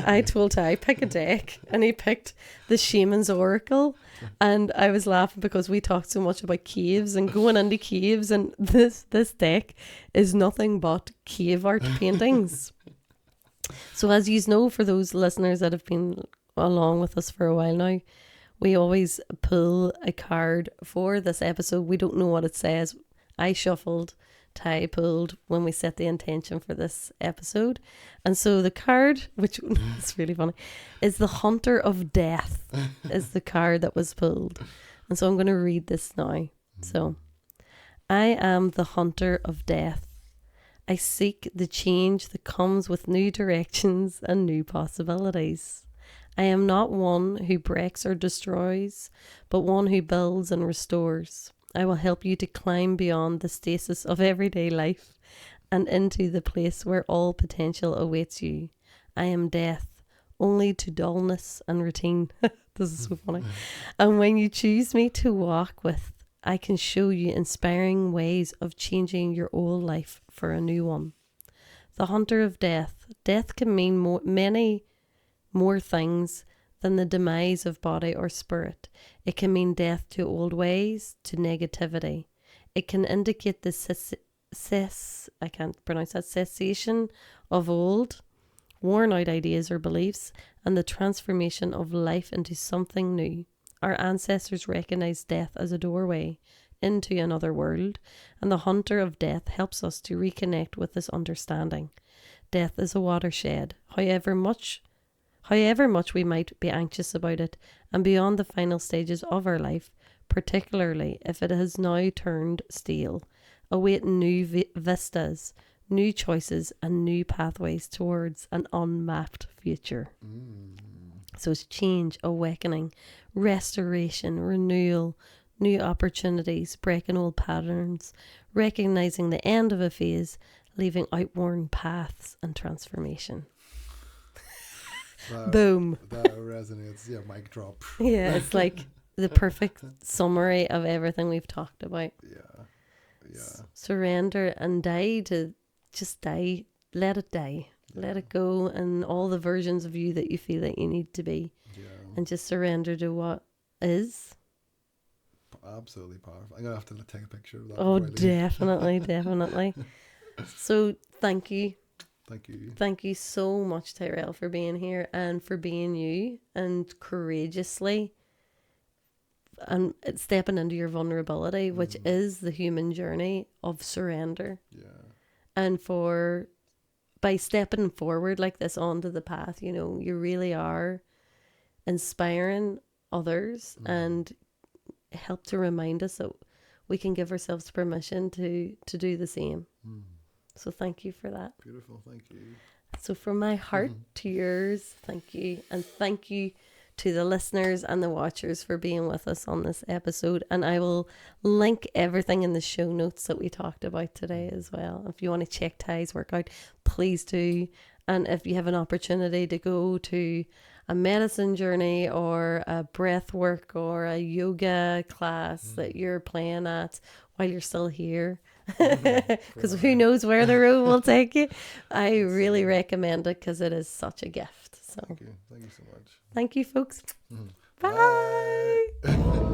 I told Ty, pick a deck, and he picked the Shaman's Oracle, and I was laughing because we talked so much about caves and going into caves, and this deck is nothing but cave art paintings. So as you know, for those listeners that have been along with us for a while now, we always pull a card for this episode. We don't know what it says. I shuffled, Ty pulled when we set the intention for this episode. And so the card, which is really funny, is the Hunter of Death, is the card that was pulled. And so I'm going to read this now. So, I am the Hunter of Death. I seek the change that comes with new directions and new possibilities. I am not one who breaks or destroys, but one who builds and restores. I will help you to climb beyond the stasis of everyday life and into the place where all potential awaits you. I am death, only to dullness and routine. This is so funny. And when you choose me to walk with, I can show you inspiring ways of changing your old life for a new one. The Hunter of Death. Death can mean many more things than the demise of body or spirit. It can mean death to old ways, to negativity. It can indicate the cessation of old, worn out ideas or beliefs, and the transformation of life into something new. Our ancestors recognized death as a doorway into another world, and the Hunter of Death helps us to reconnect with this understanding. Death is a watershed, however much we might be anxious about it, and beyond the final stages of our life, particularly if it has now turned stale, await new vistas, new choices, and new pathways towards an unmapped future. So it's change, awakening, restoration, renewal, new opportunities, breaking old patterns, recognizing the end of a phase, leaving outworn paths, and transformation. Boom. That resonates. Yeah, mic drop. Yeah, it's like the perfect summary of everything we've talked about. Yeah. Surrender and die to just die. Let it die. Let it go, and all the versions of you that you feel that you need to be. Yeah. And just surrender to what is. Absolutely powerful. I'm going to have to take a picture of that. Oh, before I leave. definitely, definitely. So thank you. Thank you. Thank you so much, Tyrell, for being here and for being you and courageously and stepping into your vulnerability, which is the human journey of surrender. Yeah. And by stepping forward like this onto the path, you know, you really are inspiring others and help to remind us that we can give ourselves permission to do the same. So thank you for that. Beautiful, thank you. So from my heart to yours, thank you. And thank you to the listeners and the watchers for being with us on this episode. And I will link everything in the show notes that we talked about today as well. If you want to check Ty's workout, please do. And if you have an opportunity to go to a medicine journey or a breath work or a yoga class that you're playing at while you're still here, because who knows where the road will take you, I really recommend it because it is such a gift. So Thank you so much. Thank you, folks. Bye.